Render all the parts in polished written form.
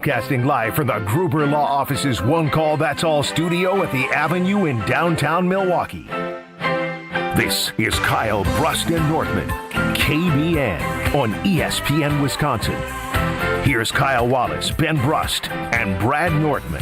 Broadcasting live from the Gruber Law Office's One Call That's All studio at the Avenue in downtown Milwaukee. This is Kyle Brust Nortman, KBN on ESPN Wisconsin. Here's Kyle Wallace, Ben Brust, and Brad Nortman.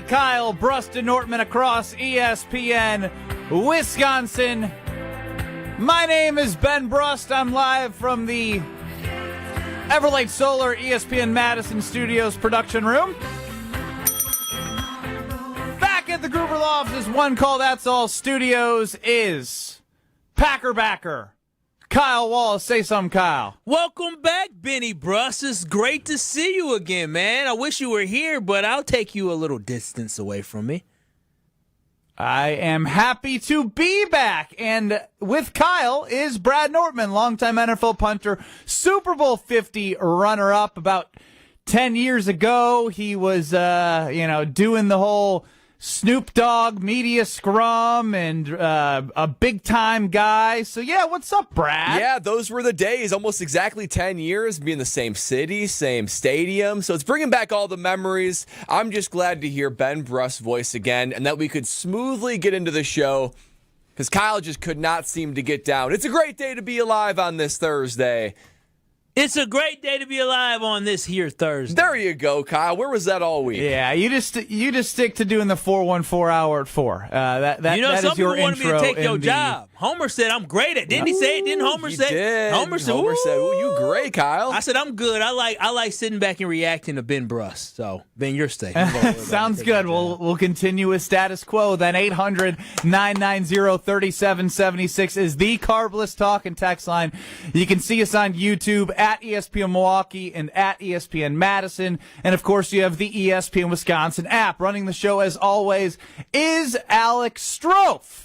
Kyle Brust Nortman across ESPN Wisconsin. My name is Ben Brust. I'm live from the Everlight Solar ESPN Madison Studios production room. Back at the Gruber Law Office's One Call That's All studios is Packer backer Kyle Wallace. Say something, Kyle. Welcome back, Benny Brust. It's great to see you again, man. I wish you were here, but I'll take you a little distance away from me. I am happy to be back. And with Kyle is Brad Nortman, longtime NFL punter, Super Bowl 50 runner-up. About 10 years ago, he was, doing the whole Snoop Dogg media scrum and a big-time guy. So, yeah, what's up, Brad? Yeah, those were the days. Almost exactly 10 years, being in the same city, same stadium. So it's bringing back all the memories. I'm just glad to hear Ben Brust's voice again and that we could smoothly get into the show because Kyle just could not seem to get down. It's a great day to be alive on this Thursday. It's a great day to be alive on this here Thursday. There you go, Kyle. Where was that all week? Yeah, you just stick to doing the 414 hour at 4. That some is your people wanted me to take your job. Homer said I'm great at. Didn't he say it? Didn't Homer say? Did. Homer said, "Ooh, you great, Kyle." I said I'm good. I like sitting back and reacting to Ben Brust. So Ben, you're staying. Sounds good. We'll continue with status quo. Then 800-990-3776 is the Carbless Talk and Text line. You can see us on YouTube at ESPN Milwaukee and at ESPN Madison. And, of course, you have the ESPN Wisconsin app. Running the show, as always, is Alex Strofe.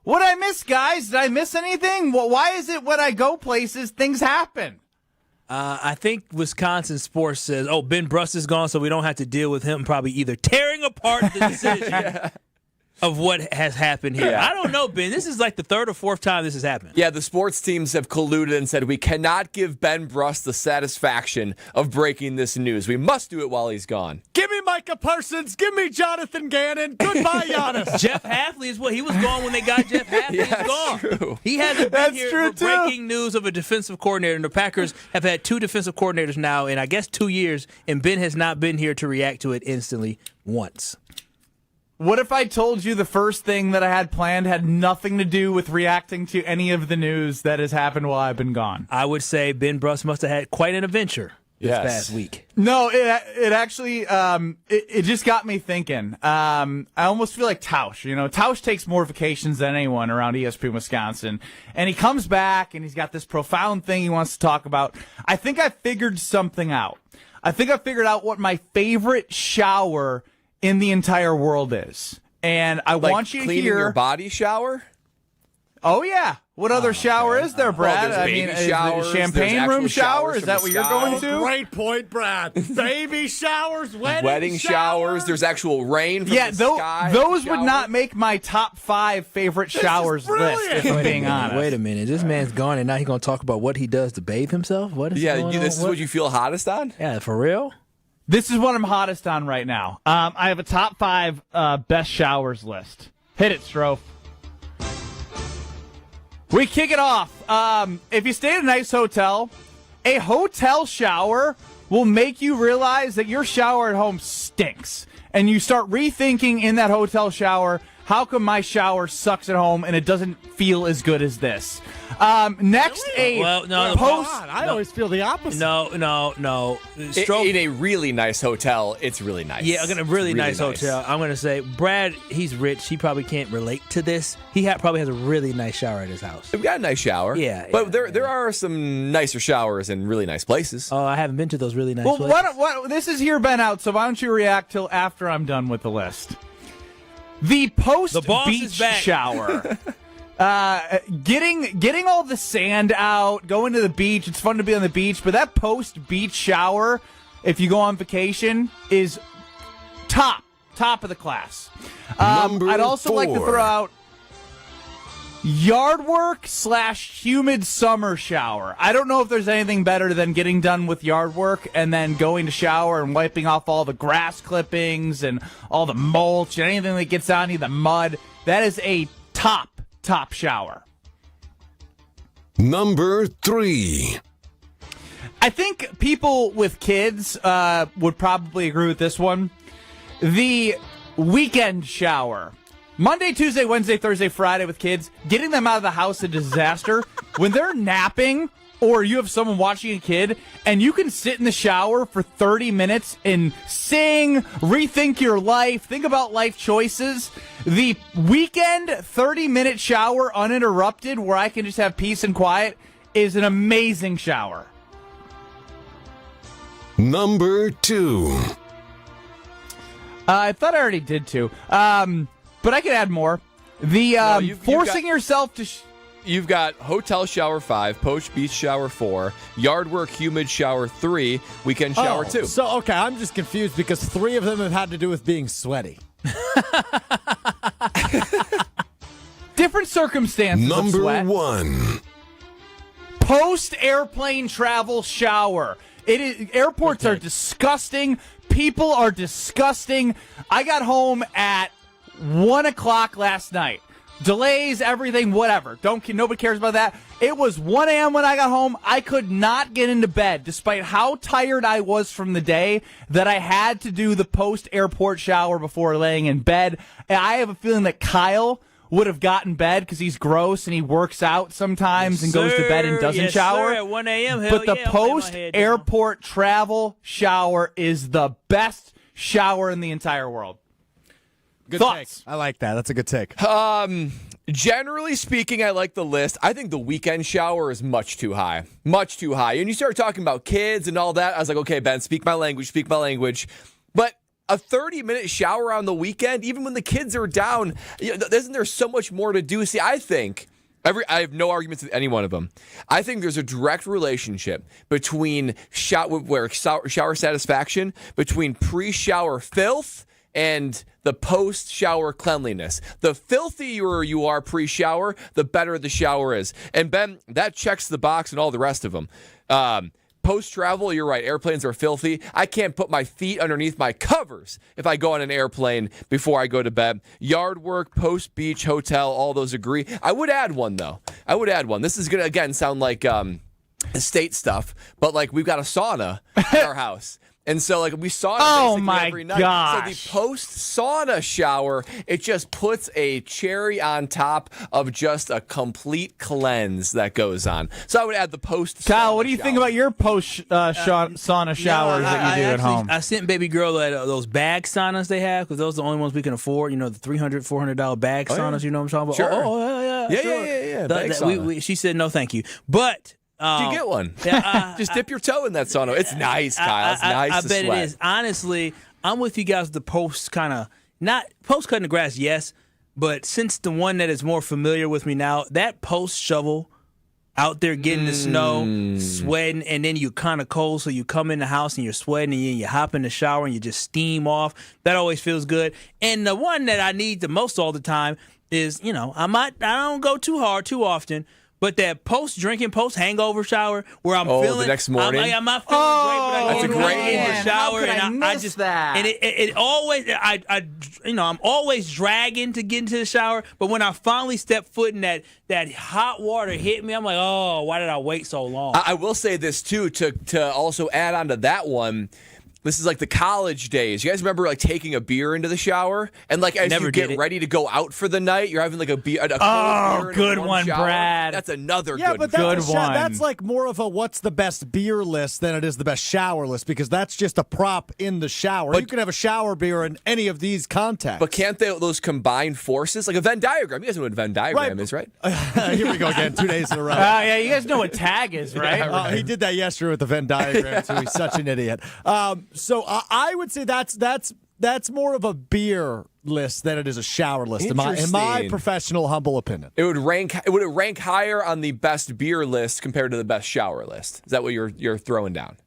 What did I miss, guys? Did I miss anything? Why is it when I go places, things happen? I think Wisconsin Sports says, Ben Brust is gone, so we don't have to deal with him probably either tearing apart the decision of what has happened here. Yeah. I don't know, Ben. This is like the third or fourth time this has happened. Yeah, the sports teams have colluded and said we cannot give Ben Brust the satisfaction of breaking this news. We must do it while he's gone. Give me Micah Parsons. Give me Jonathan Gannon. Goodbye, Giannis. Jeff Hafley is what he was gone when they got Jeff Hafley. Yeah, He's gone. true. He hasn't been That's here true, for too. breaking news of a defensive coordinator. And the Packers have had two defensive coordinators now in, I guess, 2 years, and Ben has not been here to react to it instantly once. What if I told you the first thing that I had planned had nothing to do with reacting to any of the news that has happened while I've been gone? I would say Ben Brust must have had quite an adventure this past week. No, it actually it just got me thinking. I almost feel like Tausch. Tausch takes more vacations than anyone around ESPN Wisconsin, and he comes back and he's got this profound thing he wants to talk about. I think I figured something out. I think I figured out what my favorite shower in the entire world is. And I want you to cleaning hear your body shower? Oh, yeah. What other shower is there, Brad? Well, there's baby showers, is the champagne there's room actual shower? showers Is that from what the you're sky. going to? Great point, Brad. Baby showers, Wedding showers. There's actual rain from Yeah, the sky. those would not make my top 5 favorite showers list, if I'm being honest. Wait a minute. This man's gone, and now he's going to talk about what he does to bathe himself? What is going on? This is what you feel hottest on? Yeah, for real? This is what I'm hottest on right now. I have a top 5 best showers list. Hit it, Strofe. We kick it off. If you stay at a nice hotel, a hotel shower will make you realize that your shower at home stinks. And you start rethinking in that hotel shower, how come my shower sucks at home and it doesn't feel as good as this? Next, Really? I always feel the opposite. No. In a really nice hotel, it's really nice. Yeah, in a really nice hotel. I'm going to say, Brad, he's rich. He probably can't relate to this. He probably has a really nice shower at his house. We've got a nice shower. Yeah. But there are some nicer showers in really nice places. Oh, I haven't been to those really nice places. Well, this is here, Ben, out, so why don't you react till after I'm done with the list? The post-beach shower. Getting all the sand out, going to the beach. It's fun to be on the beach, but that post-beach shower, if you go on vacation, is top of the class. I'd also like to throw out yard work / humid summer shower. I don't know if there's anything better than getting done with yard work and then going to shower and wiping off all the grass clippings and all the mulch and anything that gets on you, the mud. That is a top shower. Number 3. I think people with kids would probably agree with this one. The weekend shower. Monday, Tuesday, Wednesday, Thursday, Friday with kids, getting them out of the house a disaster. When they're napping or you have someone watching a kid and you can sit in the shower for 30 minutes and sing, rethink your life, think about life choices. The weekend 30-minute shower uninterrupted where I can just have peace and quiet is an amazing shower. Number 2. I thought I already did too. But I could add more. The forcing yourself to... You've got hotel shower 5, post beach shower 4, yard work humid shower 3, weekend shower 2. So, okay, I'm just confused because 3 of them have had to do with being sweaty. Different circumstances of Number sweat. 1. Post-airplane travel shower. Airports are disgusting. People are disgusting. I got home at 1 o'clock last night. Delays, everything, whatever. Nobody cares about that. It was 1 a.m. when I got home. I could not get into bed, despite how tired I was from the day, that I had to do the post-airport shower before laying in bed. And I have a feeling that Kyle would have gotten bed because he's gross and he works out sometimes and goes to bed and doesn't shower. Sir, at 1 a.m. But the post-airport travel shower is the best shower in the entire world. Good Thoughts? take. I like that. That's a good take. Generally speaking, I like the list. I think the weekend shower is much too high. Much too high. And you start talking about kids and all that. I was like, okay, Ben, speak my language. But a 30-minute shower on the weekend, even when the kids are down, isn't there so much more to do? See, I think... I have no arguments with any one of them. I think there's a direct relationship between shower satisfaction, between pre-shower filth, and the post-shower cleanliness. The filthier you are pre-shower, the better the shower is. And Ben, that checks the box and all the rest of them. Post-travel, you're right, airplanes are filthy. I can't put my feet underneath my covers if I go on an airplane before I go to bed. Yard work, post-beach, hotel, all those agree. I would add one, though. This is going to, again, sound like estate stuff, but like we've got a sauna at our house. And so, like, we sauna basically every night. Gosh. So the post-sauna shower, it just puts a cherry on top of just a complete cleanse that goes on. So I would add the post-sauna Kyle, what do you shower. think about your post-sauna showers that you do at home? I sent baby girl at those bag saunas they have because those are the only ones we can afford. You know, the $300, $400 bag saunas. You know what I'm talking about? Sure. Yeah. Sure. Yeah. Bag sauna. She said no, thank you. But do you get one? Just dip your toe in that sauna. It's nice, Kyle. It's nice I to bet sweat. it is. Honestly, I'm with you guys with the post kind of, not post cutting the grass, yes, but since the one that is more familiar with me now, that post shovel out there getting the snow, sweating, and then you're kind of cold, so you come in the house and you're sweating, and you hop in the shower and you just steam off. That always feels good. And the one that I need the most all the time is, I don't go too hard too often, but that post-drinking, post-hangover shower where I'm feeling... the next morning? I'm not feeling great, but I that's go a great in the one. shower. How could and I miss that? And it always... I'm always dragging to get into the shower, but when I finally step foot in that hot water hit me, I'm like, oh, why did I wait so long? I will say this, too, to also add on to that one. This is like the college days. You guys remember like taking a beer into the shower? And like as you get ready to go out for the night, you're having like a cold beer in a good warm one, shower. Brad. That's another Yeah, good but one. that's, that's like more of a what's the best beer list than it is the best shower list because that's just a prop in the shower. You can have a shower beer in any of these contexts. But can't those combine forces? Like a Venn diagram. You guys know what a Venn diagram is, right? Here we go again, 2 days in a row. Yeah, you guys know what tag is, right? He did that yesterday with the Venn diagram, too. He's such an idiot. So I would say that's more of a beer list than it is a shower list, in my Interesting. professional, humble opinion. Would it rank higher on the best beer list compared to the best shower list? Is that what you're throwing down?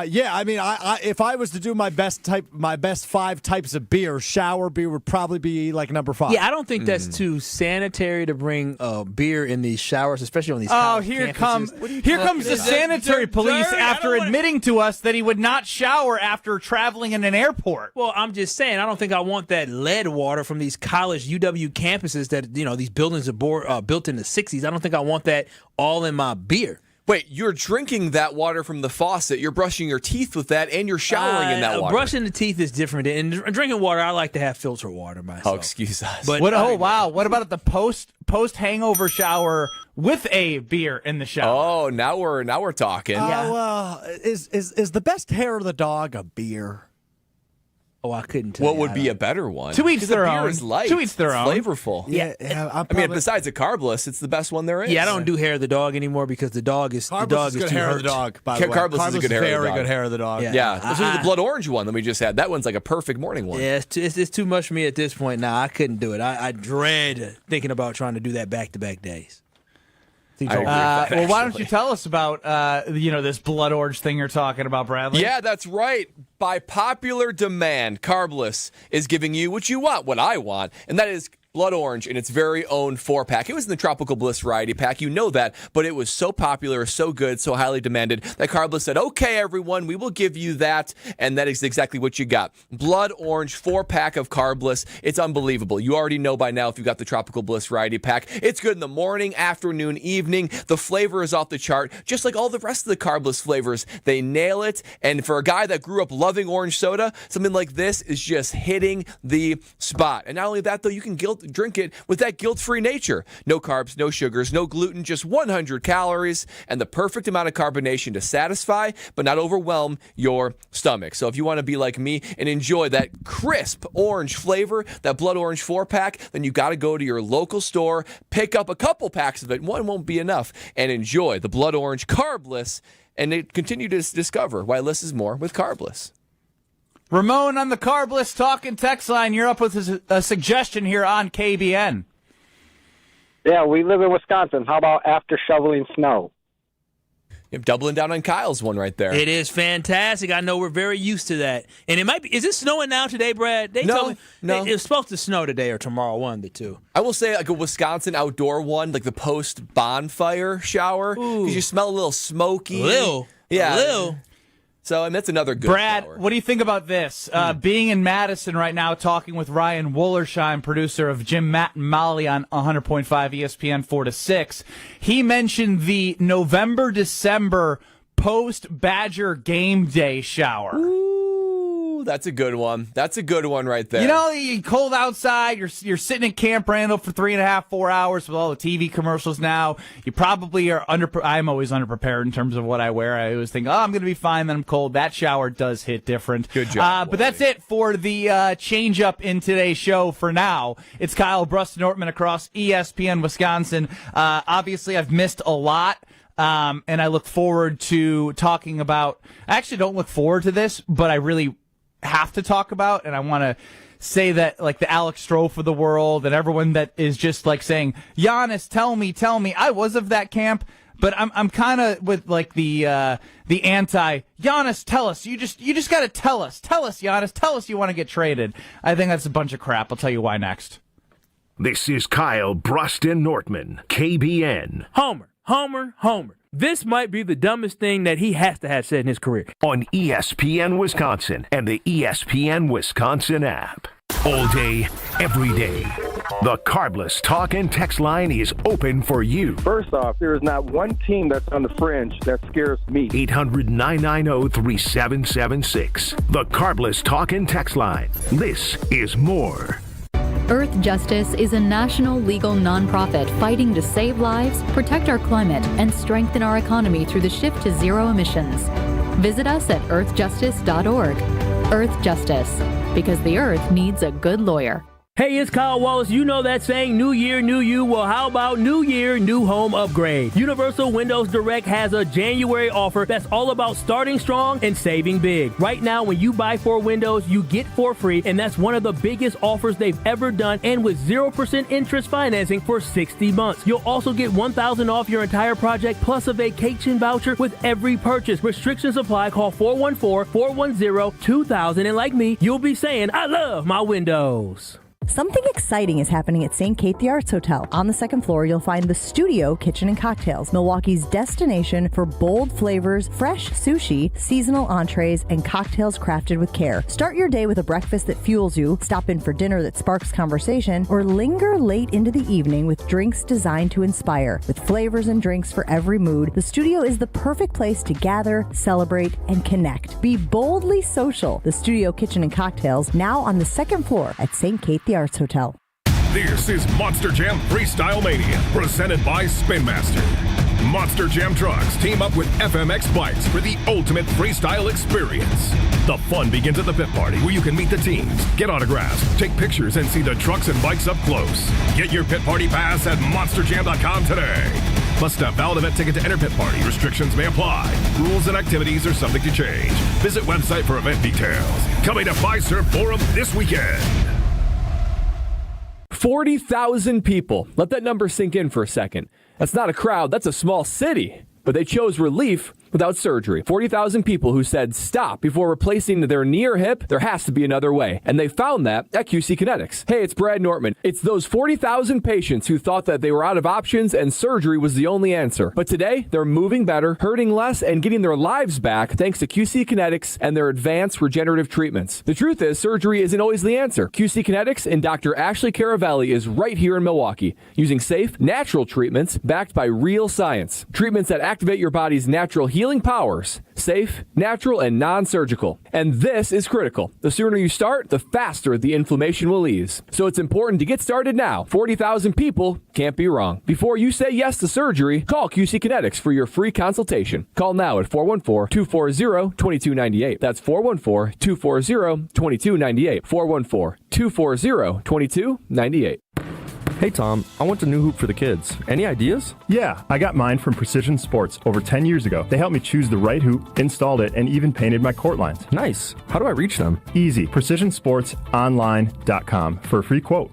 Yeah, I mean, I if I was to do my best 5 types of beer, shower beer would probably be like number 5. Yeah, I don't think that's too sanitary to bring beer in these showers, especially on these college here campuses. comes the sanitary police dirt? after admitting to us that he would not shower after traveling in an airport. Well, I'm just saying, I don't think I want that lead water from these college UW campuses that, these buildings are built in the 60s. I don't think I want that all in my beer. Wait, you're drinking that water from the faucet. You're brushing your teeth with that, and you're showering in that water. Brushing the teeth is different. And drinking water, I like to have filtered water myself. Oh, excuse us. But Wow. What about the post hangover shower with a beer in the shower? Oh, now we're talking. Well, is the best hair of the dog a beer? I couldn't tell What you. would be a better one? To each 'Cause their the beer own. is light. To each their It's own. flavorful. Yeah. I mean, besides a carbless, it's the best one there is. Yeah, I don't do hair of the dog anymore because the dog is Carbless is good too hair hurt. of the dog, by the way. Carbless is a good hair of the very dog. good hair of the dog. Yeah. This is the blood orange one that we just had. That one's like a perfect morning one. Yeah, it's too much for me at this point now. I couldn't do it. I dread thinking about trying to do that back-to-back days. I agree with that, Well, why don't actually. you tell us about this blood orange thing you're talking about, Bradley? Yeah, that's right. By popular demand, Carbless is giving you what you want, what I want, and that is blood orange in its very own 4-pack. It was in the Tropical Bliss variety pack, you know that, but it was so popular, so good, so highly demanded that Carbless said, okay, everyone, we will give you that, and that is exactly what you got. Blood orange 4-pack of Carbless. It's unbelievable. You already know by now if you got the Tropical Bliss variety pack. It's good in the morning, afternoon, evening. The flavor is off the chart, just like all the rest of the Carbless flavors. They nail it, and for a guy that grew up loving orange soda, something like this is just hitting the spot. And not only that, though, you can drink it with that guilt-free nature. No carbs, no sugars, no gluten, just 100 calories, and the perfect amount of carbonation to satisfy but not overwhelm your stomach. So if you want to be like me and enjoy that crisp orange flavor, that blood orange 4-pack, then you got to go to your local store, pick up a couple packs of it, one won't be enough, and enjoy the blood orange Carbless, and continue to discover why less is more with Carbless. Ramon on the Carbless talking text line. You're up with a suggestion here on KBN. Yeah, we live in Wisconsin. How about after shoveling snow? You're doubling down on Kyle's one right there. It is fantastic. I know we're very used to that. And it might be. Is it snowing now today, Brad? They told me no. It was supposed to snow today or tomorrow, one of the two. I will say like a Wisconsin outdoor one, like the post bonfire shower, because you smell a little smoky. A little. So, and that's another good Brad, shower. what do you think about this? Being in Madison right now, talking with Ryan Wollersheim, producer of Jim, Matt, and Molly on 100.5 ESPN 4 to 6. He mentioned the November-December post-Badger game day shower. Ooh, that's a good one. That's a good one right there. You know, you're cold outside. You're sitting at Camp Randall for 3.5, 4 hours with all the TV commercials now. You probably are I'm always underprepared in terms of what I wear. I always think, I'm going to be fine. Then I'm cold. That shower does hit different. Good job, but that's it for the change up in today's show for now. It's Kyle Brust Nortman across ESPN Wisconsin. Obviously, I've missed a lot. And I look forward to talking about. I actually don't look forward to this, but I really have to talk about, and I want to say that like the Alex Strofe of the world and everyone that is just like saying, Giannis, tell me. I was of that camp, but I'm kind of with like the anti Giannis. Tell us, you just got to tell us, Giannis, tell us you want to get traded. I think that's a bunch of crap. I'll tell you why next. This is Kyle Brust and Nortman, KBN, Homer. This might be the dumbest thing that he has to have said in his career. on ESPN Wisconsin and the ESPN Wisconsin app. All day, every day. The Carbless talk and text line is open for you. First off, there is not one team that's on the fringe that scares me. 800-990-3776. The Carbless talk and text line. This is more. Earth Justice is a national legal nonprofit fighting to save lives, protect our climate, and strengthen our economy through the shift to zero emissions. Visit us at earthjustice.org. Earth Justice, because the earth needs a good lawyer. Hey, it's Kyle Wallace. You know that saying, new year, new you. Well, how about new year, new home upgrade? Universal Windows Direct has a January offer that's all about starting strong and saving big. Right now, when you buy 4 windows, you get 4 free, and that's one of the biggest offers they've ever done, and with 0% interest financing for 60 months. You'll also get $1,000 off your entire project, plus a vacation voucher with every purchase. Restrictions apply. Call 414-410-2000, and like me, you'll be saying, I love my windows. Something exciting is happening at St. Kate the Arts Hotel. On the second floor, you'll find the Studio Kitchen and Cocktails, Milwaukee's destination for bold flavors, fresh sushi, seasonal entrees, and cocktails crafted with care. Start your day with a breakfast that fuels you, stop in for dinner that sparks conversation, or linger late into the evening with drinks designed to inspire. With flavors and drinks for every mood, the Studio is the perfect place to gather, celebrate, and connect. Be boldly social. The Studio Kitchen and Cocktails, now on the second floor at St. Kate the Arts Hotel. This is Monster Jam Freestyle Mania, presented by Spin Master. Monster Jam trucks team up with FMX bikes for the ultimate freestyle experience. The fun begins at the pit party, where you can meet the teams, get autographs, take pictures, and see the trucks and bikes up close. Get your pit party pass at monsterjam.com today. Must have valid event ticket to enter pit party. Restrictions may apply. Rules and activities are subject to change. Visit website for event details. Coming to Fiserv Forum this weekend. 40,000 people. Let that number sink in for a second. That's not a crowd, that's a small city. But they chose relief without surgery. 40,000 people who said stop before replacing their knee or hip. There has to be another way. And they found that at QC Kinetics. Hey, it's Brad Nortman. It's those 40,000 patients who thought that they were out of options and surgery was the only answer. But today, they're moving better, hurting less, and getting their lives back thanks to QC Kinetics and their advanced regenerative treatments. The truth is, surgery isn't always the answer. QC Kinetics and Dr. Ashley Caravelli is right here in Milwaukee, using safe, natural treatments backed by real science. Treatments that activate your body's natural healing powers. Safe, natural, and non-surgical. And this is critical. The sooner you start, the faster the inflammation will ease. So it's important to get started now. 40,000 people can't be wrong. Before you say yes to surgery, call QC Kinetics for your free consultation. Call now at 414-240-2298. That's 414-240-2298. 414-240-2298. Hey Tom, I want a new hoop for the kids. Any ideas? Yeah, I got mine from Precision Sports over 10 years ago. They helped me choose the right hoop, installed it, and even painted my court lines. Nice. How do I reach them? Easy. PrecisionSportsOnline.com for a free quote.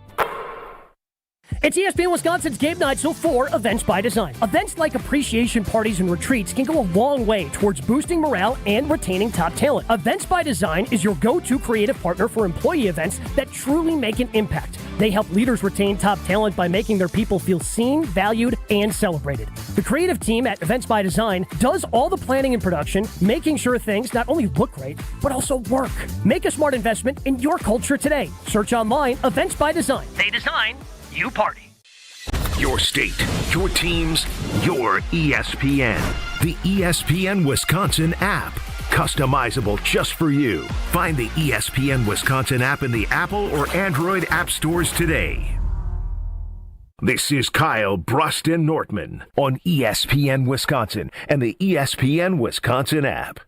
It's ESPN Wisconsin's Game Night, so for Events by Design. Events like appreciation parties and retreats can go a long way towards boosting morale and retaining top talent. Events by Design is your go-to creative partner for employee events that truly make an impact. They help leaders retain top talent by making their people feel seen, valued, and celebrated. The creative team at Events by Design does all the planning and production, making sure things not only look great, but also work. Make a smart investment in your culture today. Search online, Events by Design. They design, you party. Your state, your teams, your ESPN. The ESPN Wisconsin app. Customizable just for you. Find the ESPN Wisconsin app in the Apple or Android app stores today. This is Kyle Brust Nortman on ESPN Wisconsin and the ESPN Wisconsin app.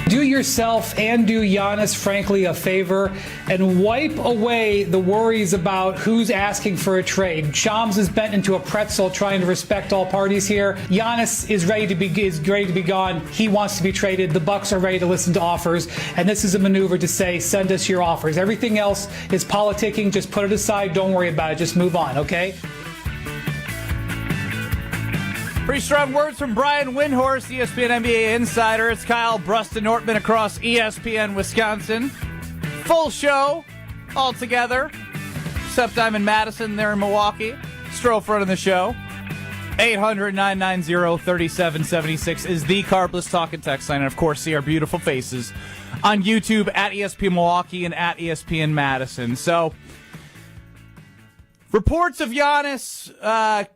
Do yourself and do Giannis, frankly, a favor and wipe away the worries about who's asking for a trade. Shams is bent into a pretzel trying to respect all parties here. Giannis is ready to be gone. He wants to be traded. The Bucks are ready to listen to offers, and this is a maneuver to say, send us your offers. Everything else is politicking. Just put it aside. Don't worry about it. Just move on, okay? Pretty strong words from Bryan Windhorst, ESPN NBA insider. It's Kyle Brust Nortman across ESPN Wisconsin. Full show all together. Except I'm in Madison, there in Milwaukee. Stroll front of the show. 800-990-3776 is the Carbless Talk and Text line. And, of course, see our beautiful faces on YouTube at ESPN Milwaukee and at ESPN Madison. So, reports of Giannis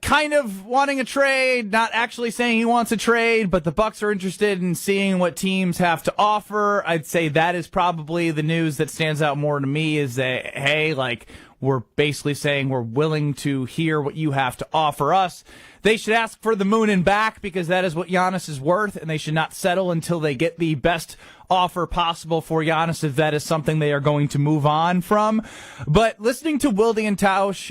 kind of wanting a trade, not actually saying he wants a trade, but the Bucks are interested in seeing what teams have to offer. I'd say that is probably the news that stands out more to me is that, hey, like, we're basically saying we're willing to hear what you have to offer us. They should ask for the moon and back because that is what Giannis is worth, and they should not settle until they get the best offer possible for Giannis if that is something they are going to move on from. But listening to Wilde and Tausch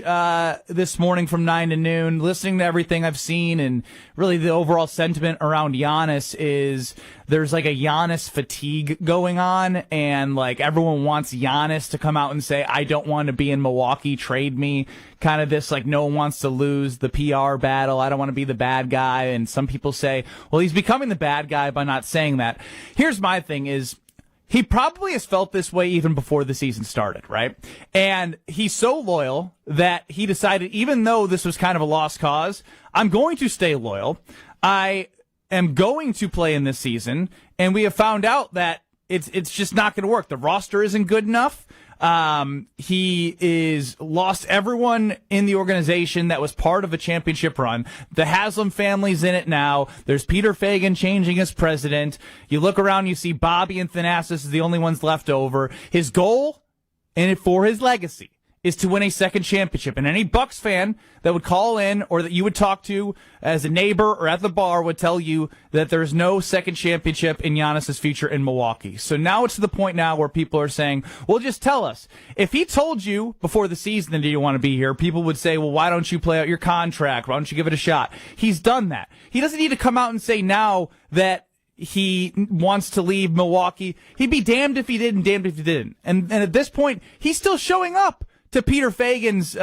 this morning from 9 to noon, listening to everything I've seen, and really the overall sentiment around Giannis is there's like a Giannis fatigue going on, and like everyone wants Giannis to come out and say, I don't want to be in Milwaukee, trade me. Kind of this, like, no one wants to lose the PR battle. I don't want to be the bad guy. And some people say, well, he's becoming the bad guy by not saying that. Here's my thing is, he probably has felt this way even before the season started, right? And he's so loyal that he decided, even though this was kind of a lost cause, I'm going to stay loyal. I am going to play in this season. And we have found out that it's just not going to work. The roster isn't good enough. He is lost everyone in the organization that was part of a championship run. The Haslam family's in it now. There's Peter Feigin changing as president. You look around, you see Bobby and Thanasis is the only ones left over. His goal, and for his legacy, is to win a second championship. And any Bucks fan that would call in or that you would talk to as a neighbor or at the bar would tell you that there's no second championship in Giannis' future in Milwaukee. So now it's to the point now where people are saying, well, just tell us. If he told you before the season that you want to be here, people would say, well, why don't you play out your contract? Why don't you give it a shot? He's done that. He doesn't need to come out and say now that he wants to leave Milwaukee. He'd be damned if he did and damned if he didn't. And at this point, he's still showing up to Peter Feigin's,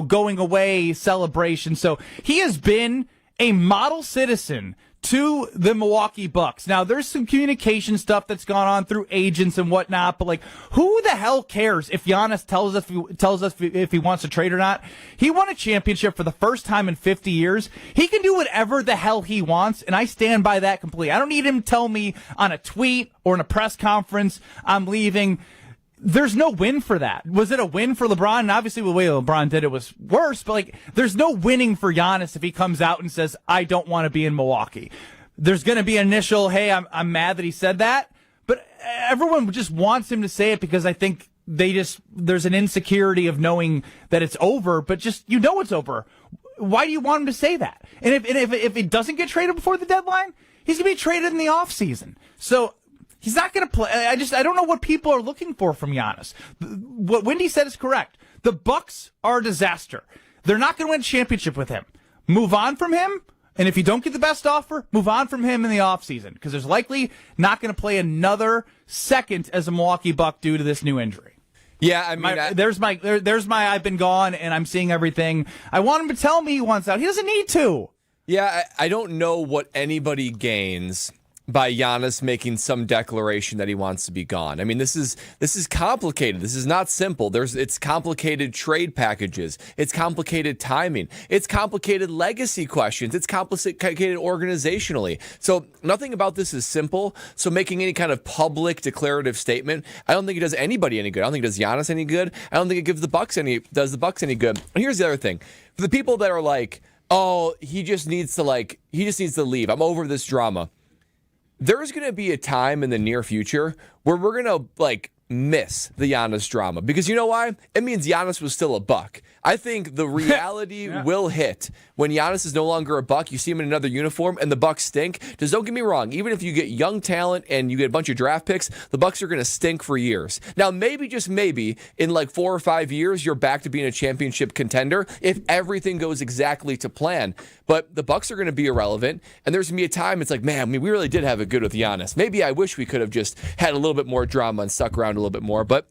going away celebration. So he has been a model citizen to the Milwaukee Bucks. Now, there's some communication stuff that's gone on through agents and whatnot, but like, who the hell cares if Giannis tells us if he wants to trade or not? He won a championship for the first time in 50 years. He can do whatever the hell he wants, and I stand by that completely. I don't need him to tell me on a tweet or in a press conference, I'm leaving. There's no win for that. Was it a win for LeBron? And obviously the way LeBron did it was worse, but like, there's no winning for Giannis if he comes out and says, I don't want to be in Milwaukee. There's going to be an initial, hey, I'm mad that he said that, but everyone just wants him to say it because I think there's an insecurity of knowing that it's over, but just, it's over. Why do you want him to say that? And if it doesn't get traded before the deadline, he's going to be traded in the offseason. So, he's not going to play. I don't know what people are looking for from Giannis. What Wendy said is correct. The Bucks are a disaster. They're not going to win a championship with him. Move on from him, and if you don't get the best offer, move on from him in the offseason, because there's likely not going to play another second as a Milwaukee Buck due to this new injury. Yeah, I mean, there's my I've been gone, and I'm seeing everything. I want him to tell me he wants out. He doesn't need to. Yeah, I don't know what anybody gains by Giannis making some declaration that he wants to be gone. I mean, this is complicated. This is not simple. It's complicated trade packages. It's complicated timing. It's complicated legacy questions. It's complicated organizationally. So nothing about this is simple. So making any kind of public declarative statement, I don't think it does anybody any good. I don't think it does Giannis any good. I don't think it does the Bucks any good. And here's the other thing. For the people that are like, oh, he just needs to leave. I'm over this drama. There's going to be a time in the near future where we're going to miss the Giannis drama, because you know why? It means Giannis was still a Buck. I think the reality will hit when Giannis is no longer a Buck. You see him in another uniform and the Bucks stink. Just don't get me wrong. Even if you get young talent and you get a bunch of draft picks, the Bucks are going to stink for years. Now, maybe, just maybe, in 4 or 5 years, you're back to being a championship contender if everything goes exactly to plan. But the Bucks are going to be irrelevant, and there's going to be a time it's like, man, we really did have it good with Giannis. Maybe I wish we could have just had a little bit more drama and stuck around a little bit more, but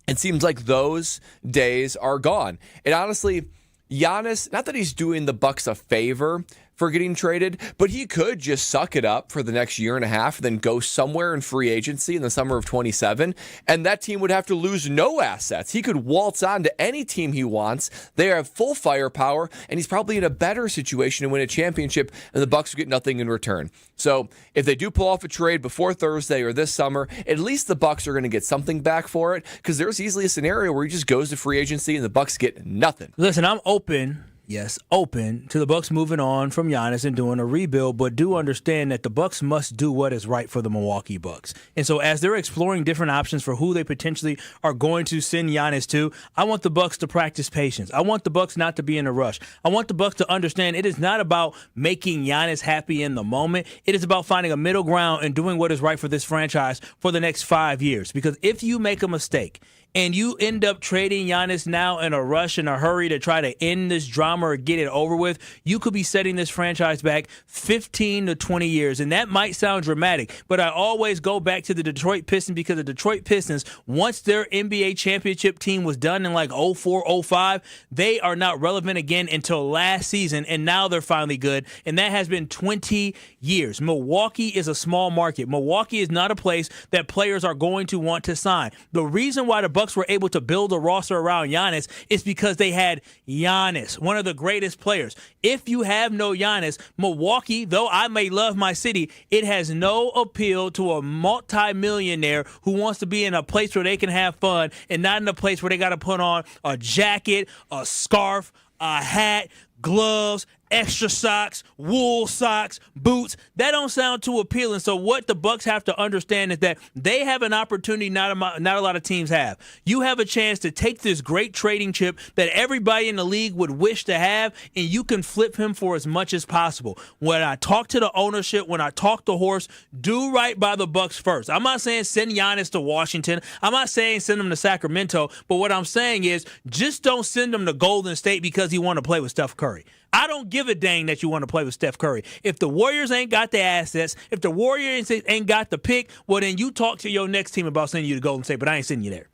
it seems like those days are gone. And honestly, Giannis, not that he's doing the Bucks a favor for getting traded, but he could just suck it up for the next year and a half, then go somewhere in free agency in the summer of 27, and that team would have to lose no assets. He could waltz on to any team he wants. They have full firepower, and he's probably in a better situation to win a championship, and the Bucks would get nothing in return. So if they do pull off a trade before Thursday or this summer, at least the Bucks are going to get something back for it, because there's easily a scenario where he just goes to free agency and the Bucks get nothing. Listen, I'm open. Yes, open to the Bucks moving on from Giannis and doing a rebuild, but do understand that the Bucks must do what is right for the Milwaukee Bucks. And so as they're exploring different options for who they potentially are going to send Giannis to, I want the Bucks to practice patience. I want the Bucks not to be in a rush. I want the Bucks to understand it is not about making Giannis happy in the moment. It is about finding a middle ground and doing what is right for this franchise for the next 5 years. Because if you make a mistake and you end up trading Giannis now in a rush, in a hurry to try to end this drama or get it over with, you could be setting this franchise back 15 to 20 years. And that might sound dramatic, but I always go back to the Detroit Pistons because the Detroit Pistons, once their NBA championship team was done in like 04, 05, they are not relevant again until last season, and now they're finally good. And that has been 20 years. Milwaukee is a small market. Milwaukee is not a place that players are going to want to sign. The reason why the Bucks were able to build a roster around Giannis is because they had Giannis, one of the greatest players. If you have no Giannis, Milwaukee, though I may love my city, it has no appeal to a multi-millionaire who wants to be in a place where they can have fun and not in a place where they got to put on a jacket, a scarf, a hat, gloves, extra socks, wool socks, boots. That don't sound too appealing. So what the Bucks have to understand is that they have an opportunity not a lot of teams have. You have a chance to take this great trading chip that everybody in the league would wish to have, and you can flip him for as much as possible. When I talk to the ownership, when I talk to Horst, do right by the Bucks first. I'm not saying send Giannis to Washington. I'm not saying send him to Sacramento. But what I'm saying is just don't send him to Golden State because he want to play with Steph Curry. I don't give a dang that you want to play with Steph Curry. If the Warriors ain't got the assets, if the Warriors ain't got the pick, well, then you talk to your next team about sending you to Golden State, but I ain't sending you there.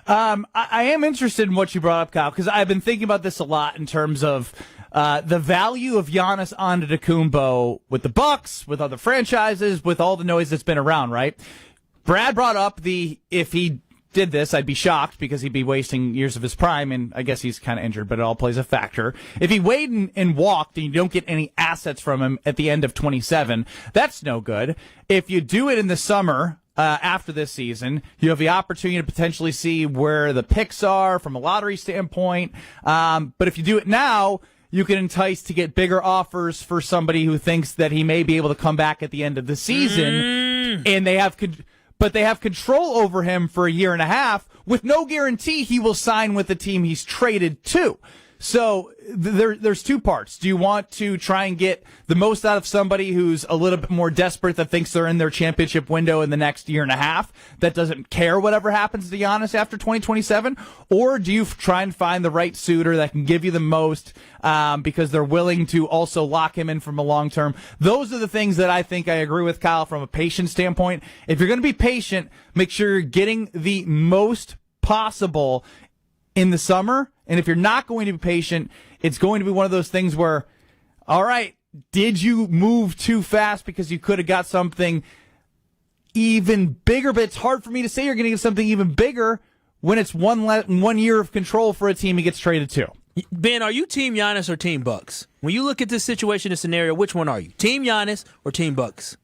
I am interested in what you brought up, Kyle, because I've been thinking about this a lot in terms of the value of Giannis Antetokounmpo with the Bucks, with other franchises, with all the noise that's been around, right? Brad brought up if he did this, I'd be shocked because he'd be wasting years of his prime, and I guess he's kind of injured, but it all plays a factor. If he waited and walked and you don't get any assets from him at the end of 27, that's no good. If you do it in the summer, after this season, you have the opportunity to potentially see where the picks are from a lottery standpoint. But if you do it now, you can entice to get bigger offers for somebody who thinks that he may be able to come back at the end of the season, and they have control over him for a year and a half with no guarantee he will sign with the team he's traded to. So there's two parts. Do you want to try and get the most out of somebody who's a little bit more desperate, that thinks they're in their championship window in the next year and a half, that doesn't care whatever happens to Giannis after 2027? Or do you try and find the right suitor that can give you the most because they're willing to also lock him in from a long term? Those are the things that I think I agree with Kyle from a patient standpoint. If you're going to be patient, make sure you're getting the most possible in the summer. And if you're not going to be patient, it's going to be one of those things where, all right, did you move too fast because you could have got something even bigger? But it's hard for me to say you're going to get something even bigger when it's one year of control for a team he gets traded to. Ben, are you Team Giannis or Team Bucks? When you look at this situation, this scenario, which one are you? Team Giannis or Team Bucks?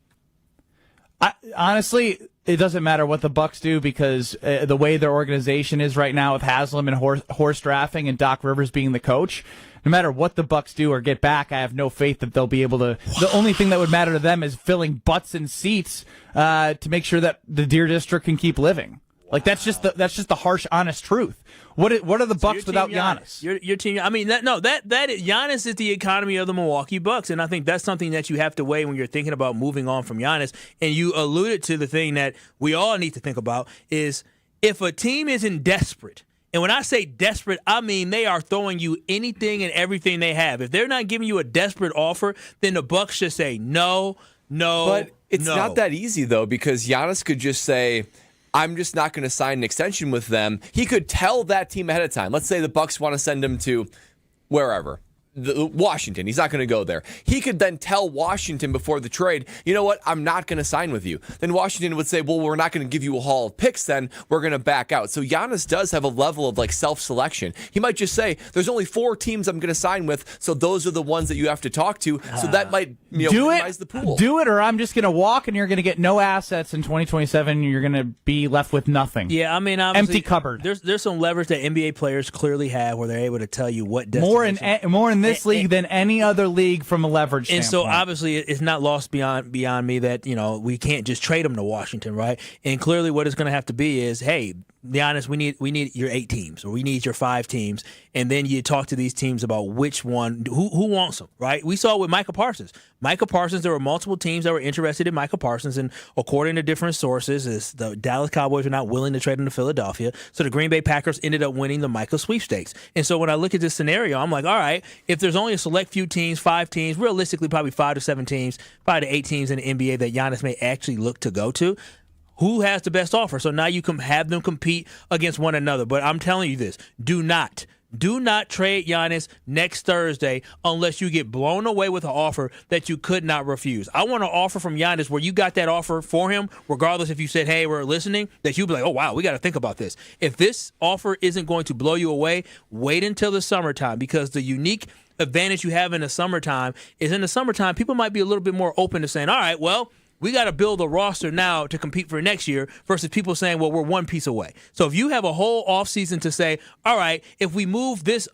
Honestly, it doesn't matter what the Bucks do because the way their organization is right now with Haslam and Horst drafting and Doc Rivers being the coach, no matter what the Bucks do or get back, I have no faith that they'll be able to. The only thing that would matter to them is filling butts and seats to make sure that the Deer District can keep living. Like that's just the harsh, honest truth. What are the Bucks without Giannis? Your team. I mean, Giannis is the economy of the Milwaukee Bucks, and I think that's something that you have to weigh when you're thinking about moving on from Giannis. And you alluded to the thing that we all need to think about is if a team isn't desperate. And when I say desperate, I mean they are throwing you anything and everything they have. If they're not giving you a desperate offer, then the Bucks should say no. But it's not that easy though, because Giannis could just say, I'm just not going to sign an extension with them. He could tell that team ahead of time. Let's say the Bucks want to send him to wherever, Washington. He's not going to go there. He could then tell Washington before the trade, you know what, I'm not going to sign with you. Then Washington would say, well, we're not going to give you a haul of picks then. We're going to back out. So Giannis does have a level of like self-selection. He might just say, there's only 4 teams I'm going to sign with, so those are the ones that you have to talk to. So that might minimize the pool. Do it, or I'm just going to walk and you're going to get no assets in 2027. You're going to be left with nothing. Yeah, I mean, empty cupboard. There's some leverage that NBA players clearly have where they're able to tell you what more in this league than any other league from a leverage standpoint. And so obviously it's not lost beyond me that we can't just trade them to Washington, right? And clearly what it's going to have to be is, hey, Giannis, we need your 8 teams, or we need your 5 teams, and then you talk to these teams about which one, who wants them, right? We saw it with Micah Parsons. There were multiple teams that were interested in Micah Parsons, and according to different sources, the Dallas Cowboys were not willing to trade him to Philadelphia, so the Green Bay Packers ended up winning the Micah sweepstakes. And so when I look at this scenario, I'm like, all right, if there's only a select few teams, 5 teams, realistically probably 5 to 7 teams, 5 to 8 teams in the NBA that Giannis may actually look to go to, who has the best offer? So now you can have them compete against one another. But I'm telling you this, do not trade Giannis next Thursday unless you get blown away with an offer that you could not refuse. I want an offer from Giannis where you got that offer for him, regardless if you said, hey, we're listening, that you'd be like, oh, wow, we got to think about this. If this offer isn't going to blow you away, wait until the summertime, because the unique advantage you have in the summertime is in the summertime, people might be a little bit more open to saying, all right, well, we got to build a roster now to compete for next year versus people saying, well, we're one piece away. So if you have a whole offseason to say, all right, if we move this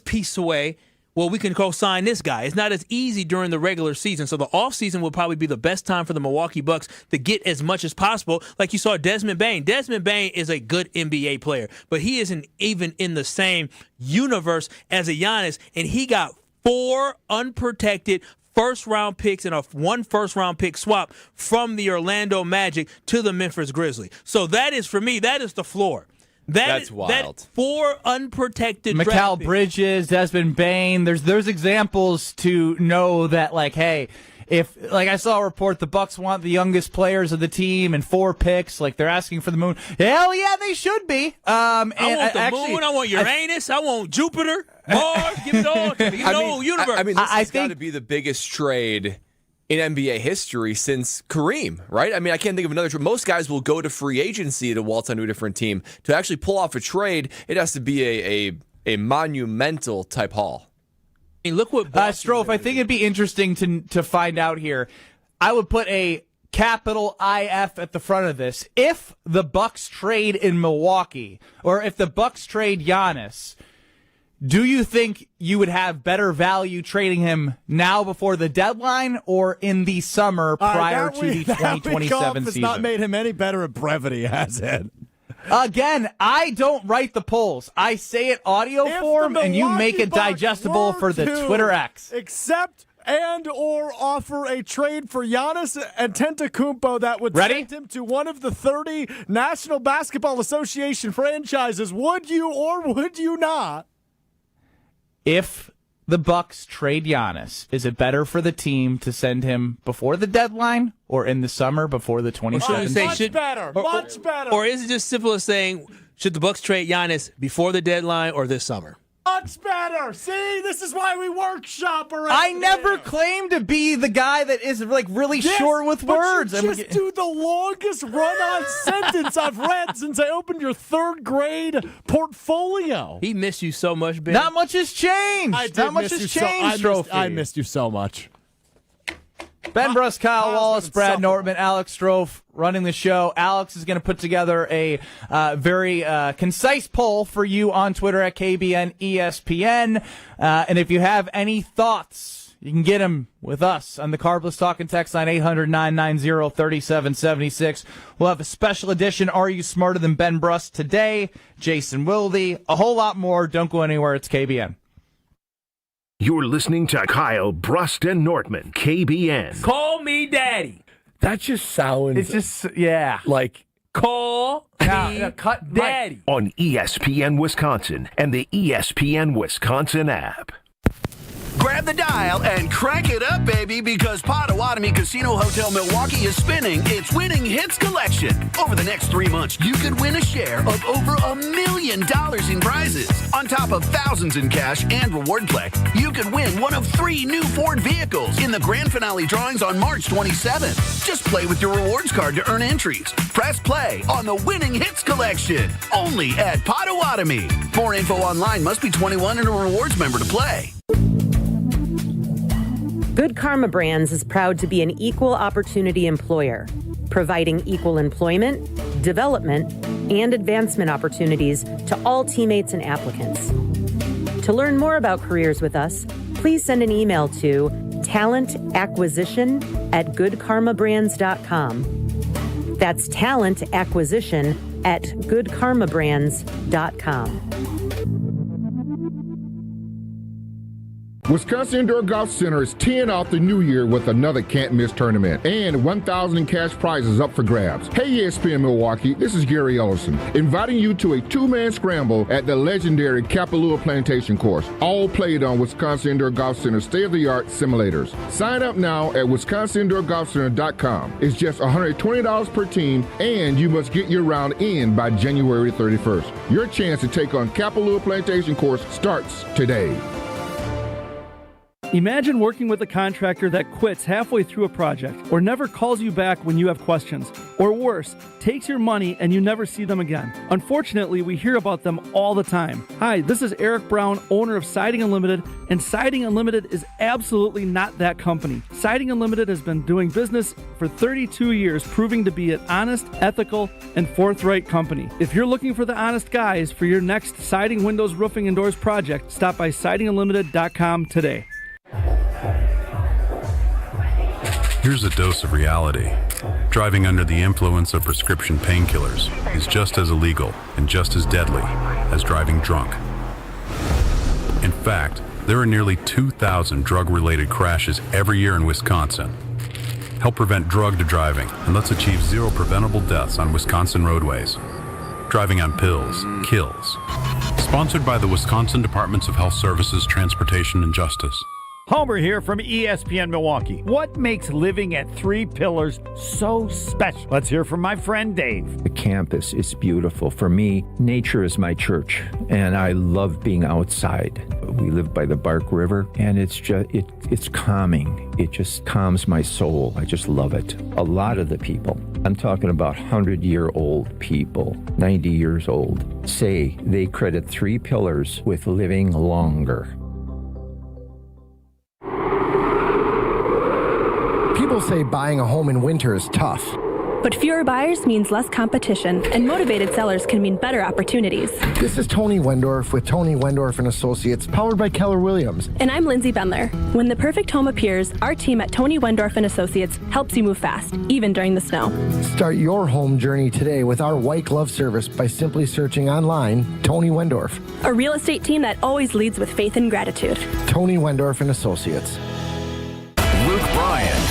piece away, well, we can go sign this guy. It's not as easy during the regular season. So the offseason will probably be the best time for the Milwaukee Bucks to get as much as possible. Like you saw Desmond Bane. Desmond Bane is a good NBA player, but he isn't even in the same universe as a Giannis, and he got 4 unprotected first-round picks and one first-round pick swap from the Orlando Magic to the Memphis Grizzlies. So that is, for me, that is the floor. That's wild. That 4 unprotected Mikal draft picks. Bridges, Desmond Bane. There's examples to know that, like, hey, if, like, I saw a report, the Bucks want the youngest players of the team and 4 picks, like they're asking for the moon. Hell yeah, they should be. I want the moon. I want Uranus. I want Jupiter, Mars. Give it all to me. Give it all universe. I mean, this has got to be the biggest trade in NBA history since Kareem, right? I mean, I can't think of another trade. Most guys will go to free agency to waltz onto a different team. To actually pull off a trade, it has to be a monumental type haul. I mean, look what Strofe, I think it'd be interesting to find out here. I would put a capital IF at the front of this. If the Bucks trade in Milwaukee, or if the Bucks trade Giannis, do you think you would have better value trading him now before the deadline or in the summer prior to the 2027 season? It's not made him any better at brevity, has it? Again, I don't write the polls. I say it audio form, and you make it digestible for the Twitter X. Accept and or offer a trade for Giannis Antetokounmpo that would send him to one of the 30 National Basketball Association franchises. Would you or would you not? If the Bucks trade Giannis, is it better for the team to send him before the deadline or in the summer before the 27th? Much better. Or is it just simple as saying, should the Bucks trade Giannis before the deadline or this summer? Much better. See, this is why we workshop around I never here. claimed to be the guy that is like really short with words. You just do the longest run-on sentence I've read since I opened your 3rd grade portfolio. He missed you so much, Ben. Not much has changed. Not much has changed, I missed you so much. Ben Brust, Kyle Wallace, Brad Nortman, Alex Strofe running the show. Alex is going to put together a very concise poll for you on Twitter at KBN ESPN. And if you have any thoughts, you can get them with us on the Carbless Talking text line 800-990-3776. We'll have a special edition, Are You Smarter Than Ben Brust today? Jason Wilde, a whole lot more. Don't go anywhere. It's KBN. You're listening to Kyle, Brust, and Nortman, KBN. Call me daddy. That just sounds... It's just, yeah. Like, call me cut daddy. On ESPN Wisconsin and the ESPN Wisconsin app. Grab the dial and crank it up, baby, because Potawatomi Casino Hotel Milwaukee is spinning its Winning Hits collection. Over the next 3 months, you could win a share of over $1 million in prizes. On top of thousands in cash and reward play, you could win one of 3 new Ford vehicles in the grand finale drawings on March 27th. Just play with your rewards card to earn entries. Press play on the Winning Hits collection, only at Potawatomi. More info online. Must be 21 and a rewards member to play. Good Karma Brands is proud to be an equal opportunity employer, providing equal employment, development, and advancement opportunities to all teammates and applicants. To learn more about careers with us, please send an email to talentacquisition@goodkarmabrands.com. That's talentacquisition@goodkarmabrands.com. Wisconsin Indoor Golf Center is teeing off the new year with another can't-miss tournament and 1,000 in cash prizes up for grabs. Hey, ESPN Milwaukee, this is Gary Ellison, inviting you to a 2-man scramble at the legendary Kapalua Plantation course, all played on Wisconsin Indoor Golf Center's state-of-the-art simulators. Sign up now at wisconsindoorgolfcenter.com. It's just $120 per team, and you must get your round in by January 31st. Your chance to take on Kapalua Plantation course starts today. Imagine working with a contractor that quits halfway through a project or never calls you back when you have questions. Or worse, takes your money and you never see them again. Unfortunately, we hear about them all the time. Hi, this is Eric Brown, owner of Siding Unlimited, and Siding Unlimited is absolutely not that company. Siding Unlimited has been doing business for 32 years, proving to be an honest, ethical, and forthright company. If you're looking for the honest guys for your next siding, windows, roofing, and doors project, stop by sidingunlimited.com today. Here's a dose of reality. Driving under the influence of prescription painkillers is just as illegal and just as deadly as driving drunk. In fact, there are nearly 2,000 drug-related crashes every year in Wisconsin. Help prevent drugged driving, and let's achieve 0 preventable deaths on Wisconsin roadways. Driving on pills kills. Sponsored by the Wisconsin Departments of Health Services, Transportation, and Justice. Homer here from ESPN Milwaukee. What makes living at 3 Pillars so special? Let's hear from my friend Dave. The campus is beautiful. For me, nature is my church, and I love being outside. We live by the Bark River, and it's calming. It just calms my soul. I just love it. A lot of the people, I'm talking about 100-year-old people, 90 years old, say they credit 3 Pillars with living longer. People say buying a home in winter is tough. But fewer buyers means less competition, and motivated sellers can mean better opportunities. This is Tony Wendorf with Tony Wendorf & Associates, powered by Keller Williams. And I'm Lindsay Bendler. When the perfect home appears, our team at Tony Wendorf & Associates helps you move fast, even during the snow. Start your home journey today with our white glove service by simply searching online, Tony Wendorf. A real estate team that always leads with faith and gratitude. Tony Wendorf & Associates. Luke Bryan,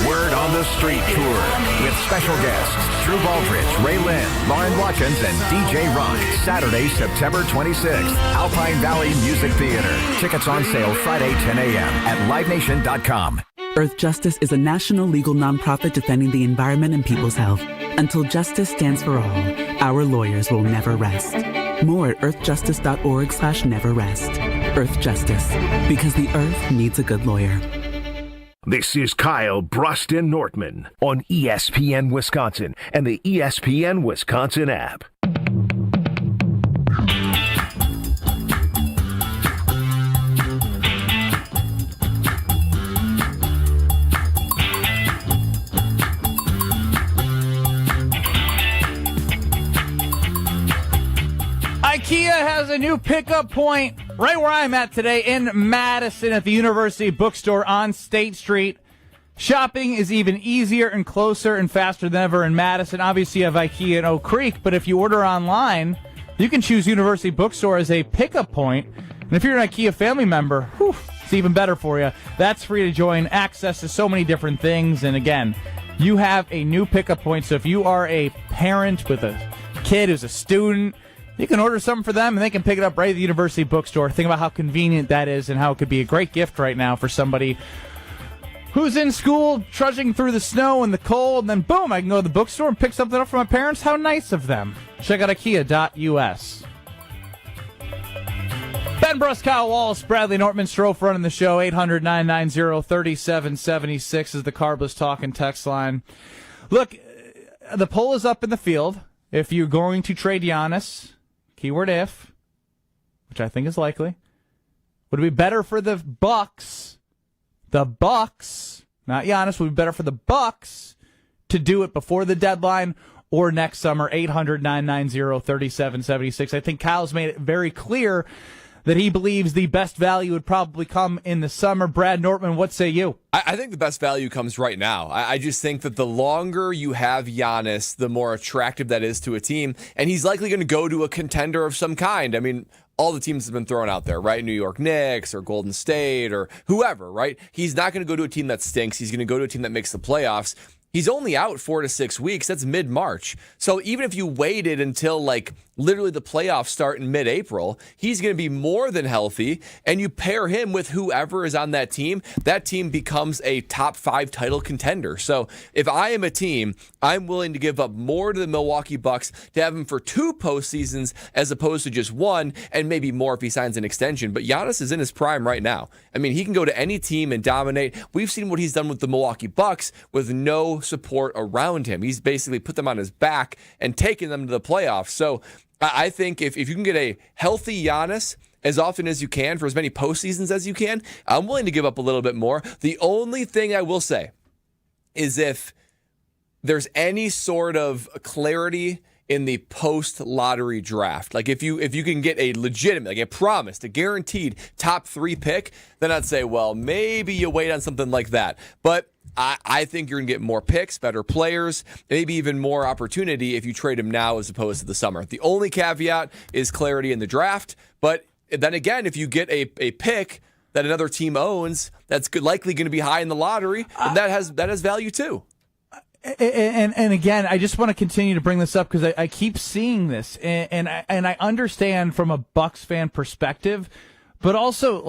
Word on the Street Tour, with special guests Drew Baldridge, Ray Lynn, Lauren Watkins, and DJ Rock. Saturday, September 26th, Alpine Valley Music Theater. Tickets on sale Friday, 10 a.m. at livenation.com. Earth Justice is a national legal nonprofit defending the environment and people's health. Until justice stands for all, our lawyers will never rest. More at earthjustice.org/neverrest. Earth Justice, because the earth needs a good lawyer. This is Kyle Brust Nortman on ESPN Wisconsin and the ESPN Wisconsin app. IKEA has a new pickup point right where I'm at today in Madison at the University Bookstore on State Street. Shopping is even easier and closer and faster than ever in Madison. Obviously, you have IKEA in Oak Creek, but if you order online, you can choose University Bookstore as a pickup point. And if you're an IKEA family member, it's even better for you. That's free to join, access to so many different things. And again, you have a new pickup point. So if you are a parent with a kid who's a student, You can order something for them, and they can pick it up right at the university bookstore. Think about how convenient that is and how it could be a great gift right now for somebody who's in school, trudging through the snow and the cold, and then boom, I can go to the bookstore and pick something up for my parents. How nice of them. Check out IKEA.us. Ben Brust, Kyle Wallace, Bradley Nortman, Strofe running the show. 800-990-3776 is the Carbless Talking text line. Look, the poll is up in the field. If you're going to trade Giannis, keyword if, which I think is likely, would it be better for the Bucks, not Giannis, would it be better for the Bucks to do it before the deadline or next summer? 800-990-3776. I think Kyle's made it very clear that he believes the best value would probably come in the summer. Brad Nortman, what say you? I think the best value comes right now. I just think that the longer you have Giannis, the more attractive that is to a team. And he's likely going to go to a contender of some kind. I mean, all the teams have been thrown out there, right? New York Knicks or Golden State or whoever, right? He's not going to go to a team that stinks. He's going to go to a team that makes the playoffs. He's only out 4 to 6 weeks. That's mid-March. So even if you waited until literally the playoffs start in mid-April, he's going to be more than healthy. And you pair him with whoever is on that team becomes a top 5 title contender. So if I am a team, I'm willing to give up more to the Milwaukee Bucks to have him for 2 postseasons as opposed to just 1, and maybe more if he signs an extension. But Giannis is in his prime right now. I mean, he can go to any team and dominate. We've seen what he's done with the Milwaukee Bucks with no support around him. He's basically put them on his back and taken them to the playoffs. So I think if you can get a healthy Giannis as often as you can for as many postseasons as you can, I'm willing to give up a little bit more. The only thing I will say is if there's any sort of clarity in the post-lottery draft, like if you can get a legitimate, a promised, a guaranteed top 3 pick, then I'd say, well, maybe you wait on something like that. But I think you're going to get more picks, better players, maybe even more opportunity if you trade him now as opposed to the summer. The only caveat is clarity in the draft. But then again, if you get a pick that another team owns, that's likely going to be high in the lottery, and that has value too. And again, I just want to continue to bring this up because I keep seeing this, and I understand from a Bucks fan perspective, but also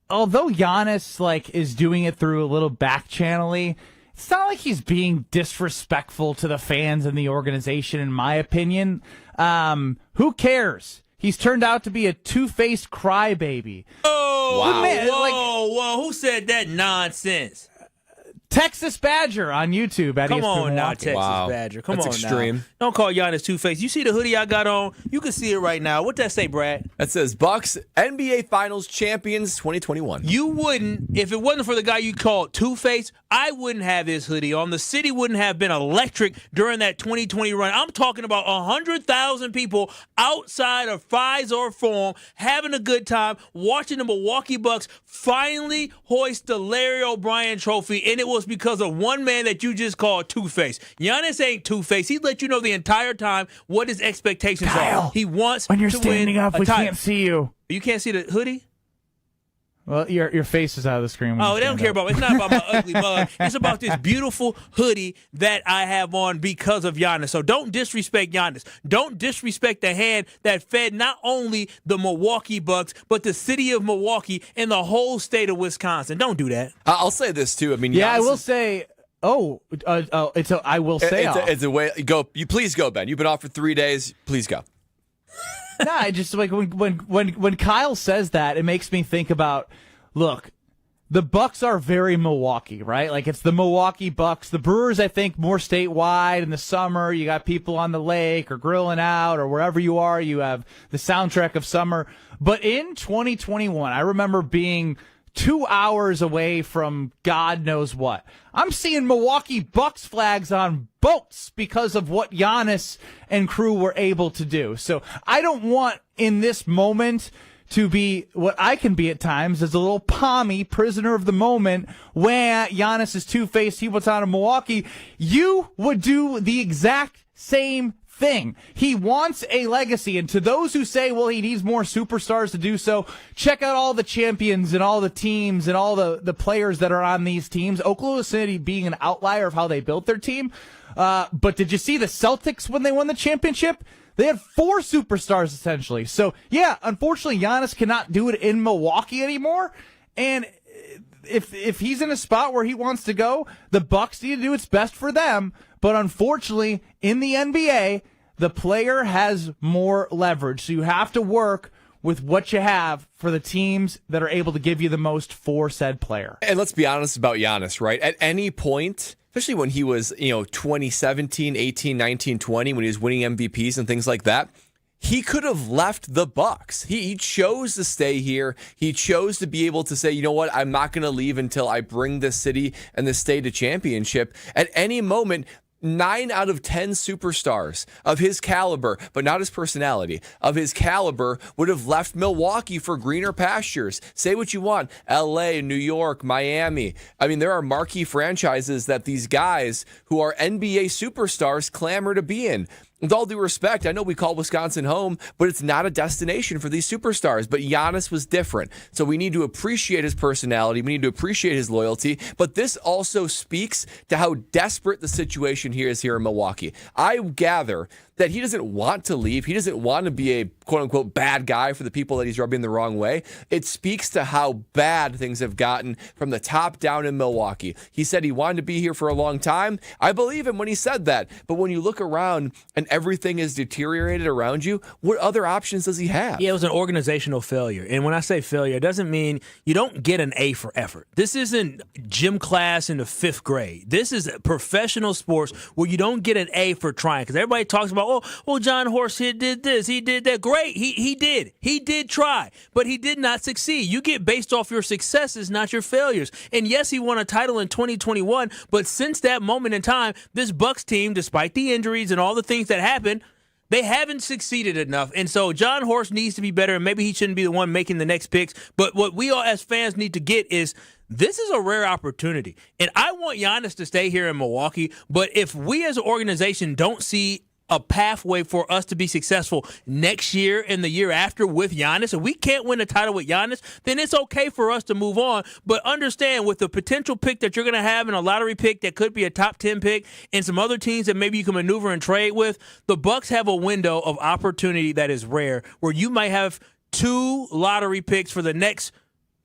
although Giannis is doing it through a little back channel-y, it's not like he's being disrespectful to the fans and the organization, in my opinion. Who cares? He's turned out to be a two-faced crybaby. Oh, wow. Man, whoa, who said that nonsense? Texas Badger on YouTube. Come on now, Texas Badger. Come on extreme. Now. Don't call Giannis two-faced. You see the hoodie I got on? You can see it right now. What that say, Brad? That says Bucks NBA Finals Champions 2021. You wouldn't, if it wasn't for the guy you called two-faced, I wouldn't have this hoodie on. The city wouldn't have been electric during that 2020 run. I'm talking about 100,000 people outside of Fiserv Forum having a good time, watching the Milwaukee Bucks finally hoist the Larry O'Brien trophy, and it was because of one man that you just called two-faced. Giannis ain't two-faced. He let you know the entire time what his expectations are. He wants when you're to standing win up, a we title. can't see you. You can't see the hoodie? Well, your face is out of the screen. Oh, they don't care about it. It's not about my ugly mug. It's about this beautiful hoodie that I have on because of Giannis. So don't disrespect Giannis. Don't disrespect the hand that fed not only the Milwaukee Bucks, but the city of Milwaukee and the whole state of Wisconsin. Don't do that. I'll say this, too. I mean, yeah, Giannis I will say... I will say it's a way. Go. You please go, Ben. You've been off for 3 days. Please go. I just when Kyle says that, it makes me think about, look, the Bucks are very Milwaukee, right? It's the Milwaukee Bucks. The Brewers, I think, more statewide in the summer. You got people on the lake or grilling out or wherever you are. You have the soundtrack of summer. But in 2021, I remember being 2 hours away from God knows what. I'm seeing Milwaukee Bucks flags on boats because of what Giannis and crew were able to do. So I don't want in this moment to be what I can be at times as a little pommy prisoner of the moment where Giannis is two-faced. He wants out of Milwaukee. You would do the exact same thing. He wants a legacy, and to those who say, well, he needs more superstars to do so, check out all the champions and all the teams and all the players that are on these teams. Oklahoma City being an outlier of how they built their team, But did you see the Celtics when they won the championship? They had 4 superstars, essentially. So, yeah, unfortunately, Giannis cannot do it in Milwaukee anymore. And if he's in a spot where he wants to go, the Bucks need to do what's best for them. But unfortunately, in the NBA, the player has more leverage. So you have to work with what you have for the teams that are able to give you the most for said player. And let's be honest about Giannis, right? At any point, especially when he was, 2017, 18, 19, 20, when he was winning MVPs and things like that, he could have left the Bucks. He chose to stay here. He chose to be able to say, you know what, I'm not going to leave until I bring this city and this state to championship. At any moment, 9 out of 10 superstars of his caliber, but not his personality, of his caliber would have left Milwaukee for greener pastures. Say what you want, LA, New York, Miami. I mean, there are marquee franchises that these guys who are NBA superstars clamor to be in. With all due respect, I know we call Wisconsin home, but it's not a destination for these superstars. But Giannis was different. So we need to appreciate his personality. We need to appreciate his loyalty. But this also speaks to how desperate the situation here is here in Milwaukee. I gather that he doesn't want to leave. He doesn't want to be a quote-unquote bad guy for the people that he's rubbing the wrong way. It speaks to how bad things have gotten from the top down in Milwaukee. He said he wanted to be here for a long time. I believe him when he said that. But when you look around and everything is deteriorated around you, what other options does he have? Yeah, it was an organizational failure. And when I say failure, it doesn't mean you don't get an A for effort. This isn't gym class in the 5th grade. This is professional sports where you don't get an A for trying. Because everybody talks about, John Horst did this, he did that. Great, he did try, but he did not succeed. You get based off your successes, not your failures. And yes, he won a title in 2021, but since that moment in time, this Bucks team, despite the injuries and all the things that happened, they haven't succeeded enough. And so John Horst needs to be better, and maybe he shouldn't be the one making the next picks. But what we all as fans need to get is this is a rare opportunity. And I want Giannis to stay here in Milwaukee, but if we as an organization don't see a pathway for us to be successful next year and the year after with Giannis, and we can't win a title with Giannis, then it's okay for us to move on. But understand, with the potential pick that you're going to have in a lottery pick that could be a top 10 pick and some other teams that maybe you can maneuver and trade with, the Bucks have a window of opportunity that is rare where you might have 2 lottery picks for the next,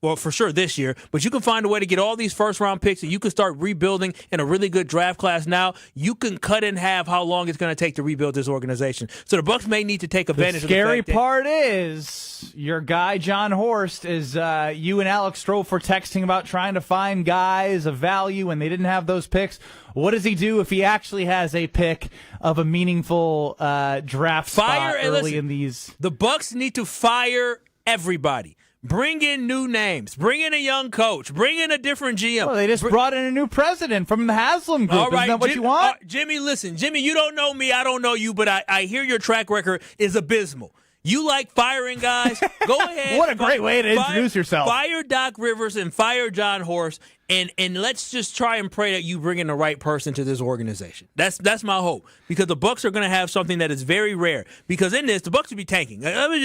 well, for sure this year, but you can find a way to get all these first-round picks, and you can start rebuilding in a really good draft class now. You can cut in half how long it's going to take to rebuild this organization. So the Bucks may need to take advantage of the scary part is your guy, John Horst, is you and Alex Stroh for texting about trying to find guys of value, and they didn't have those picks. What does he do if he actually has a pick of a meaningful draft spot early in these? The Bucks need to fire everybody. Bring in new names. Bring in a young coach. Bring in a different GM. Well, they just brought in a new president from the Haslam Group. All right, isn't that what you want? Jimmy, listen. Jimmy, you don't know me. I don't know you, but I hear your track record is abysmal. You like firing guys? Go ahead. What a great way to introduce yourself. Fire Doc Rivers and fire John Horst, and let's just try and pray that you bring in the right person to this organization. That's my hope, because the Bucks are going to have something that is very rare. Because in this, the Bucks should be tanking. We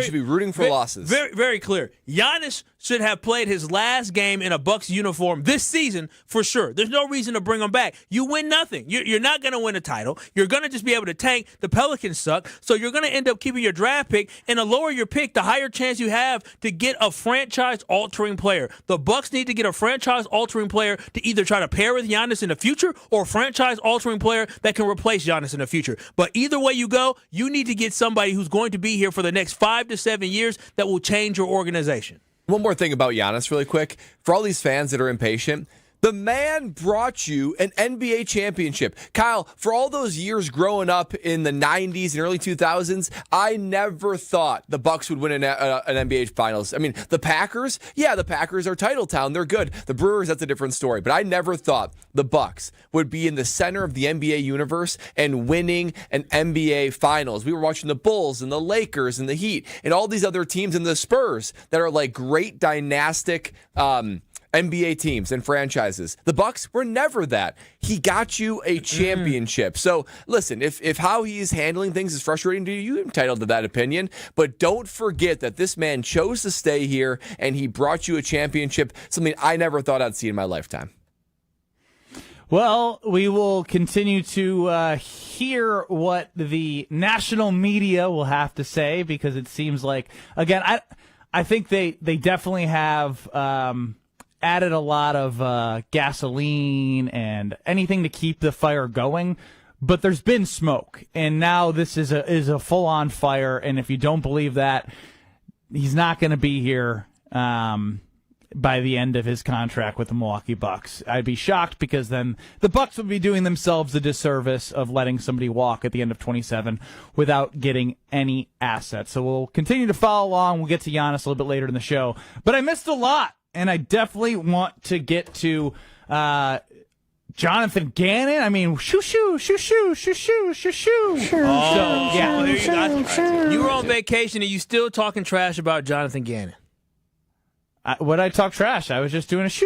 should be rooting for losses. Very, very clear. Giannis should have played his last game in a Bucks uniform this season for sure. There's no reason to bring him back. You win nothing. You're not going to win a title. You're going to just be able to tank. The Pelicans suck, so you're going to end up keeping your draft pick, and the lower your pick, the higher chance you have to get a franchise-altering player. The Bucks need to get a franchise-altering player to either try to pair with Giannis in the future or a franchise-altering player that can replace Giannis in the future. But either way you go, you need to get somebody who's going to be here for the next 5 to 7 years that will change your organization. One more thing about Giannis really quick. For all these fans that are impatient, the man brought you an NBA championship. Kyle, for all those years growing up in the 90s and early 2000s, I never thought the Bucks would win an NBA Finals. I mean, the Packers, the Packers are title town. They're good. The Brewers, that's a different story. But I never thought the Bucks would be in the center of the NBA universe and winning an NBA Finals. We were watching the Bulls and the Lakers and the Heat and all these other teams and the Spurs that are like great dynastic NBA teams and franchises. The Bucks were never that. He got you a championship. So listen, if how he's handling things is frustrating to you, you're entitled to that opinion. But don't forget that this man chose to stay here and he brought you a championship, something I never thought I'd see in my lifetime. Well, we will continue to hear what the national media will have to say, because it seems like, again, I think they definitely have added a lot of gasoline and anything to keep the fire going. But there's been smoke, and now this is a full-on fire. And if you don't believe that, he's not going to be here by the end of his contract with the Milwaukee Bucks. I'd be shocked, because then the Bucks would be doing themselves a disservice of letting somebody walk at the end of 27 without getting any assets. So we'll continue to follow along. We'll get to Giannis a little bit later in the show. But I missed a lot, and I definitely want to get to Jonathan Gannon. I mean, shoo. Oh, yeah. You were on vacation and you still talking trash about Jonathan Gannon. What I talk trash? I was just doing a shoo.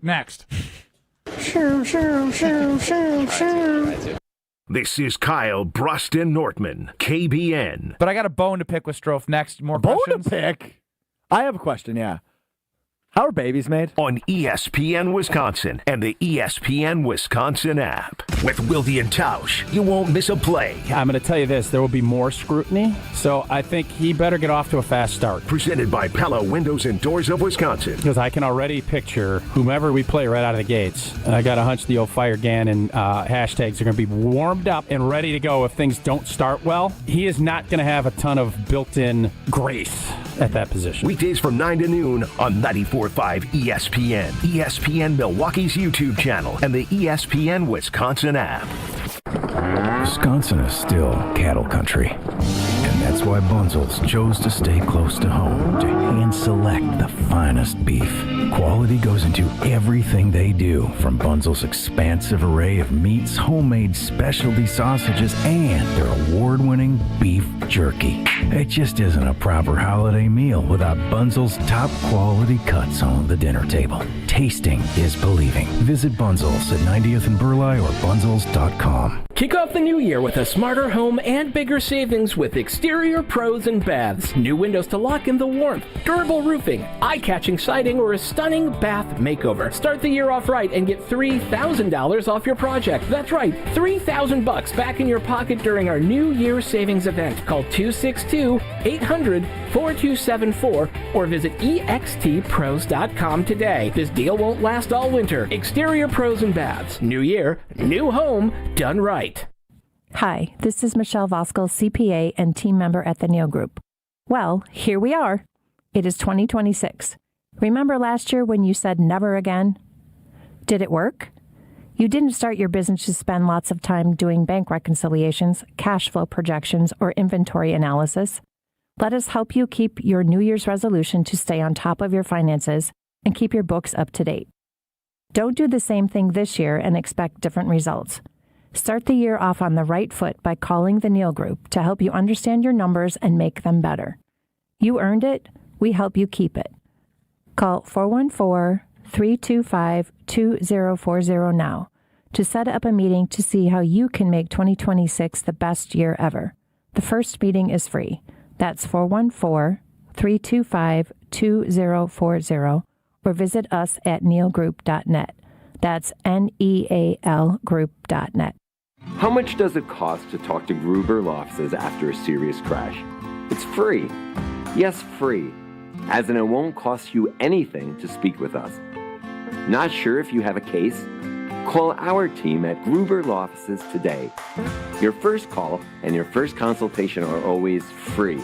Next. This is Kyle Brust Nortman, KBN. But I got a bone to pick with Strofe next. More bone questions? To pick? I have a question, yeah. How are babies made? On ESPN Wisconsin and the ESPN Wisconsin app. With Wilde and Tausch, you won't miss a play. I'm going to tell you this, there will be more scrutiny, so I think he better get off to a fast start. Presented by Pella Windows and Doors of Wisconsin. Because I can already picture whomever we play right out of the gates. I got a hunch the old Fire Gannon hashtags are going to be warmed up and ready to go if things don't start well. He is not going to have a ton of built-in grace at that position. Weekdays from 9 to noon on 94.5 ESPN, ESPN Milwaukee's YouTube channel, and the ESPN Wisconsin app. Wisconsin is still cattle country, and that's why Bunzel's chose to stay close to home to hand select the finest beef. Quality goes into everything they do, from Bunzel's expansive array of meats, homemade specialty sausages, and their award-winning beef jerky. It just isn't a proper holiday meal without Bunzel's top quality cuts on the dinner table. Tasting is believing. Visit Bunzel's at 90th and Burleigh or bunzels.com. Kick off the new year with a smarter home and bigger savings with Exterior Pros and Baths. New windows to lock in the warmth, durable roofing, eye-catching siding, or a stunning bath makeover. Start the year off right and get $3,000 off your project. That's right, $3,000 back in your pocket during our New Year Savings event. Call 262-800-4274 or visit extpros.com today. This deal won't last all winter. Exterior Pros and Baths. New year, new home, done right. Hi, this is Michelle Voskel, CPA and team member at the Neal Group. Well, here we are. It is 2026. Remember last year when you said never again? Did it work? You didn't start your business to spend lots of time doing bank reconciliations, cash flow projections, or inventory analysis. Let us help you keep your New Year's resolution to stay on top of your finances and keep your books up to date. Don't do the same thing this year and expect different results. Start the year off on the right foot by calling the Neal Group to help you understand your numbers and make them better. You earned it. We help you keep it. Call 414-325-2040 now to set up a meeting to see how you can make 2026 the best year ever. The first meeting is free. That's 414-325-2040 or visit us at nealgroup.net. That's NEAL group.net. How much does it cost to talk to Gruber Law Offices after a serious crash? It's free. Yes, free. As in, it won't cost you anything to speak with us. Not sure if you have a case? Call our team at Gruber Law Offices today. Your first call and your first consultation are always free.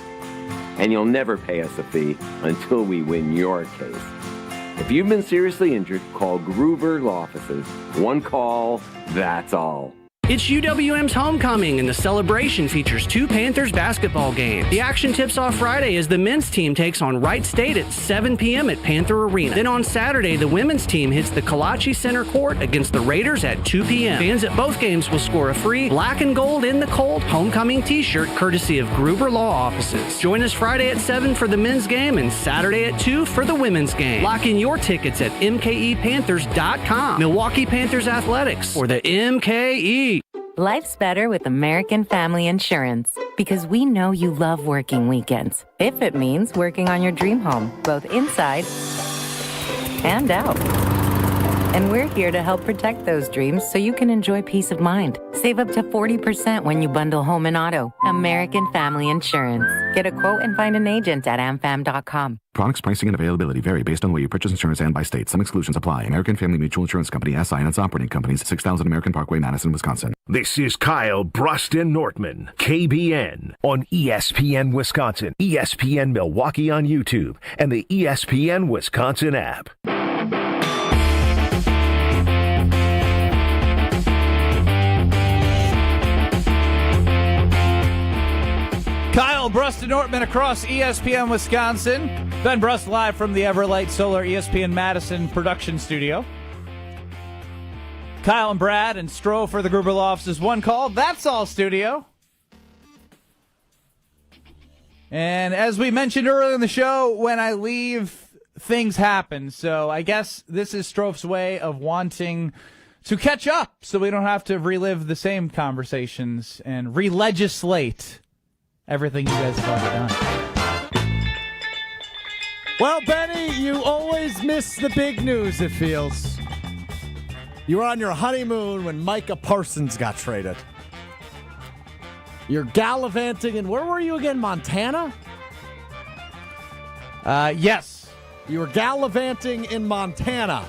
And you'll never pay us a fee until we win your case. If you've been seriously injured, call Gruber Law Offices. One call, that's all. It's UWM's homecoming, and the celebration features 2 Panthers basketball games. The action tips off Friday as the men's team takes on Wright State at 7 p.m. at Panther Arena. Then on Saturday, the women's team hits the Kalachi Center Court against the Raiders at 2 p.m. Fans at both games will score a free black and gold in the cold homecoming t-shirt courtesy of Gruber Law Offices. Join us Friday at 7 for the men's game and Saturday at 2 for the women's game. Lock in your tickets at mkepanthers.com. Milwaukee Panthers Athletics for the MKE. Life's better with American Family Insurance because we know you love working weekends. If it means working on your dream home, both inside and out. And we're here to help protect those dreams so you can enjoy peace of mind. Save up to 40% when you bundle home and auto. American Family Insurance. Get a quote and find an agent at amfam.com. Products, pricing, and availability vary based on where you purchase insurance and by state. Some exclusions apply. American Family Mutual Insurance Company, SI, and its operating companies, 6000 American Parkway, Madison, Wisconsin. This is Kyle Brust Nortman, KBN, on ESPN Wisconsin, ESPN Milwaukee on YouTube, and the ESPN Wisconsin app. Kyle Brust Nortman across ESPN Wisconsin. Ben Brust live from the Everlight Solar ESPN Madison production studio. Kyle and Brad and Stroh for the Gruber Law Office's One Call. That's all studio. And as we mentioned earlier in the show, when I leave, things happen. So I guess this is Stroh's way of wanting to catch up so we don't have to relive the same conversations and re-legislate everything you guys have already done. Well, Benny, you always miss the big news, it feels. You were on your honeymoon when Micah Parsons got traded. You're gallivanting in, where were you again, Montana? Yes. You were gallivanting in Montana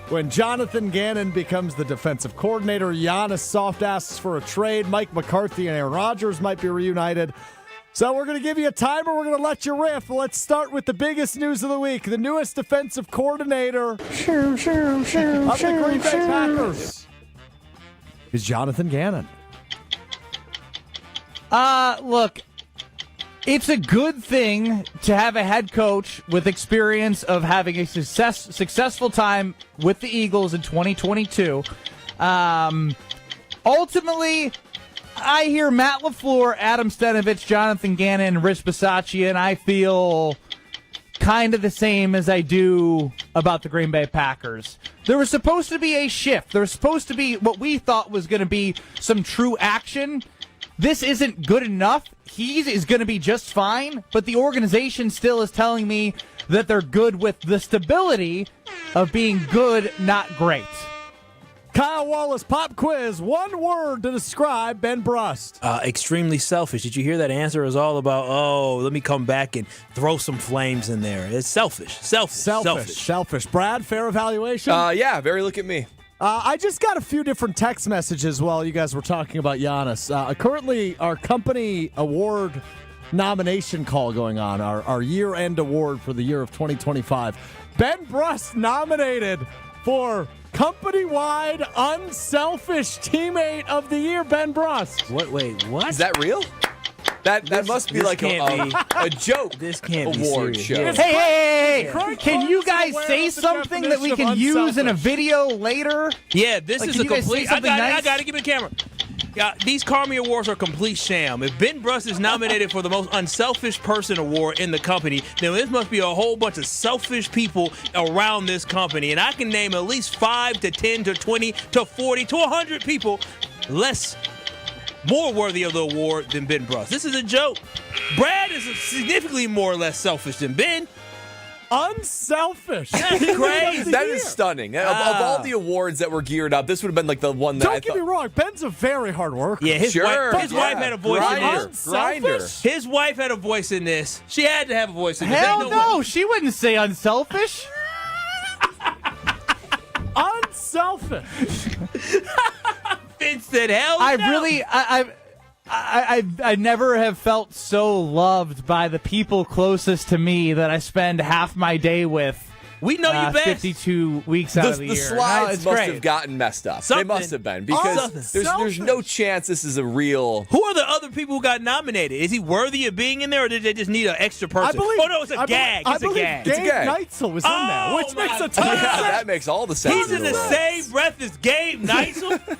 when Jonathan Gannon becomes the defensive coordinator. Giannis soft asks for a trade. Mike McCarthy and Aaron Rodgers might be reunited. So we're going to give you a timer. We're going to let you riff. Let's start with the biggest news of the week. The newest defensive coordinator of the Green Bay Packers is Jonathan Gannon. Look, it's a good thing to have a head coach with experience of having a successful time with the Eagles in 2022. Ultimately, I hear Matt LaFleur, Adam Stenavich, Jonathan Gannon, and Rich Bisaccia, and I feel kind of the same as I do about the Green Bay Packers. There was supposed to be a shift. There was supposed to be what we thought was going to be some true action. This isn't good enough. He is going to be just fine, but the organization still is telling me that they're good with the stability of being good, not great. Kyle Wallace, pop quiz. One word to describe Ben Brust. Extremely selfish. Did you hear that answer? It was all about, let me come back and throw some flames in there. It's selfish. Selfish. Brad, fair evaluation? Yeah, very look at me. I just got a few different text messages while you guys were talking about Giannis. Currently, our company award nomination call going on, our year-end award for the year of 2025. Ben Brust nominated for company-wide unselfish teammate of the year, Ben Brust. Wait, what? Is that real? That must be like a joke. This can't award be show. Hey! Can you guys say something that we can use in a video later? Yeah, this is a complete. I got to give it a camera. Yeah, these Carmi Awards are a complete sham. If Ben Brust is nominated for the most unselfish person award in the company, then this must be a whole bunch of selfish people around this company. And I can name at least 5 to 10 to 20 to 40 to 100 people more worthy of the award than Ben Brust. This is a joke. Brad is significantly more or less selfish than Ben. Unselfish. That's crazy. That is stunning. Of all the awards that were geared up, this would have been like the one that Don't get me wrong. Ben's a very hard worker. Yeah, his wife had a voice in this. Grinder. His wife had a voice in this. She had to have a voice in this. Hell no, she wouldn't say unselfish. Unselfish. Ben said hell no. I never have felt so loved by the people closest to me that I spend half my day with. We know you best. 52 weeks out of the year. The slides must have gotten messed up. They must have been because there's no chance this is a real. Who are the other people who got nominated? Is he worthy of being in there, or did they just need an extra person? It's a gag. It's a gag. Gabe Neitzel was in there, which makes a ton of sense. That makes all the sense. He's in the same breath as Gabe Neitzel.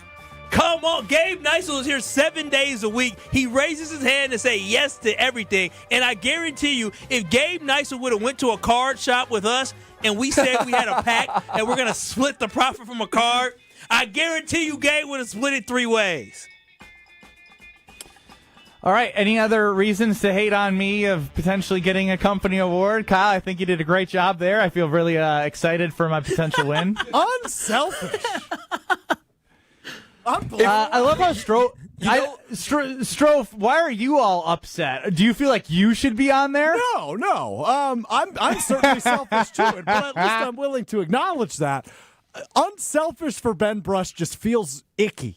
Come on, Gabe Neitzel is here 7 days a week. He raises his hand and say yes to everything. And I guarantee you, if Gabe Neitzel would have went to a card shop with us and we said we had a pack and we're going to split the profit from a card, I guarantee you Gabe would have split it 3 ways. All right. Any other reasons to hate on me of potentially getting a company award? Kyle, I think you did a great job there. I feel really excited for my potential win. Unselfish. I love how Strofe, why are you all upset? Do you feel like you should be on there? No. I'm certainly selfish too, but at least I'm willing to acknowledge that. Unselfish for Ben Brust just feels icky.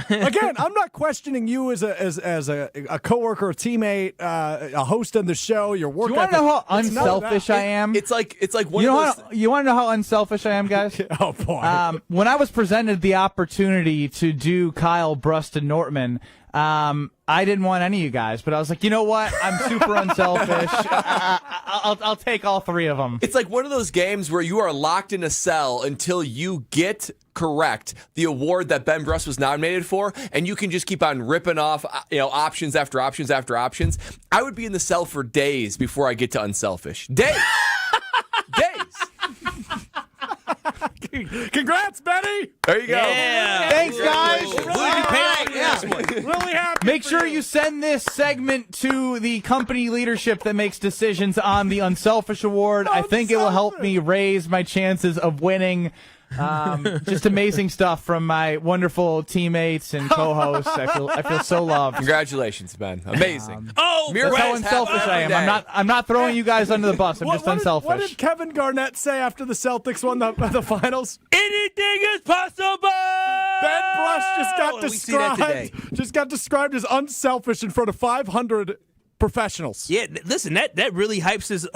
Again, I'm not questioning you as a coworker, a teammate, a host on the show. Your work. Do you want to know how unselfish I am? It's like one you of those. You want to know how unselfish I am, guys? Oh boy! When I was presented the opportunity to do Kyle, Brust, and Nortman, I didn't want any of you guys, but I was like, you know what? I'm super unselfish. I'll take all three of them. It's like one of those games where you are locked in a cell until you get correct the award that Ben Brust was nominated for, and you can just keep on ripping off options after options after options. I would be in the cell for days before I get to unselfish. Days. Congrats, Benny! There you go. Yeah. Thanks, guys. Really happy. Make sure you send this segment to the company leadership that makes decisions on the Unselfish Award. I think it will help me raise my chances of winning. Just amazing stuff from my wonderful teammates and co-hosts. I feel so loved. Congratulations, Ben. Amazing. That's how unselfish I am. I'm not throwing you guys under the bus. I'm just unselfish. What did Kevin Garnett say after the Celtics won the finals? Anything is possible. Ben Brust just got described as unselfish in front of 500 professionals. Yeah, listen, that really hypes his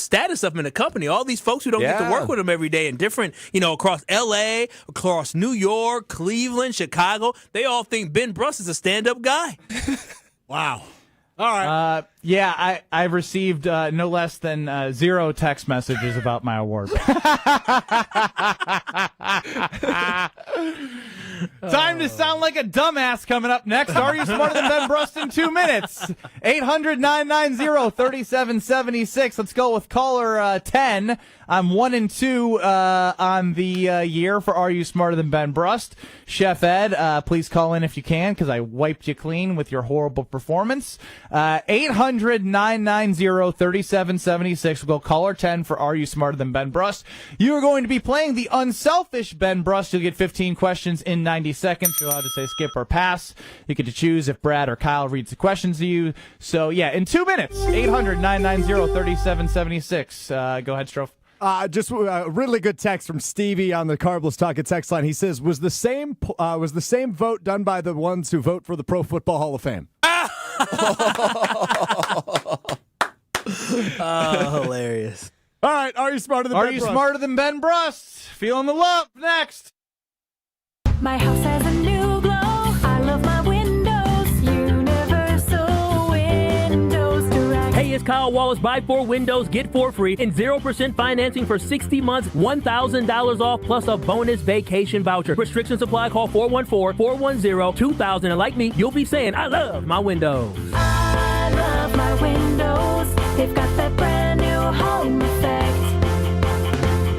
status up in the company. All these folks who don't get to work with him every day in different, across L.A., across New York, Cleveland, Chicago, they all think Ben Brust is a stand-up guy. Wow. All right. I've received no less than 0 text messages about my award. Time to sound like a dumbass coming up next. Are you smarter than Ben Brust in 2 minutes? 800-990-3776. Let's go with caller 10. I'm 1 and 2 on the year for Are You Smarter Than Ben Brust? Chef Ed, please call in if you can, because I wiped you clean with your horrible performance. 800-990-3776. We'll go caller 10 for Are You Smarter Than Ben Brust? You are going to be playing the unselfish Ben Brust. You'll get 15 questions in 90 seconds. You're allowed to say skip or pass. You get to choose if Brad or Kyle reads the questions to you. So, in 2 minutes, 800-990-3776. Go ahead, Strofe. Just a really good text from Stevie on the Carbless Talk at text line. He says, was the same vote done by the ones who vote for the Pro Football Hall of Fame? Hilarious. All right, Are You Smarter Than Ben Brust? Are You Smarter Than Ben Brust? Feeling the love. Next. My house has a new glow. I love my windows. Universal Windows Direct. Hey, it's Kyle Wallace. Buy 4 windows, get 4 free, and 0% financing for 60 months, $1,000 off, plus a bonus vacation voucher. Restrictions apply. Call 414-410-2000. And like me, you'll be saying, I love my windows. I love my windows. They've got that brand new home effect.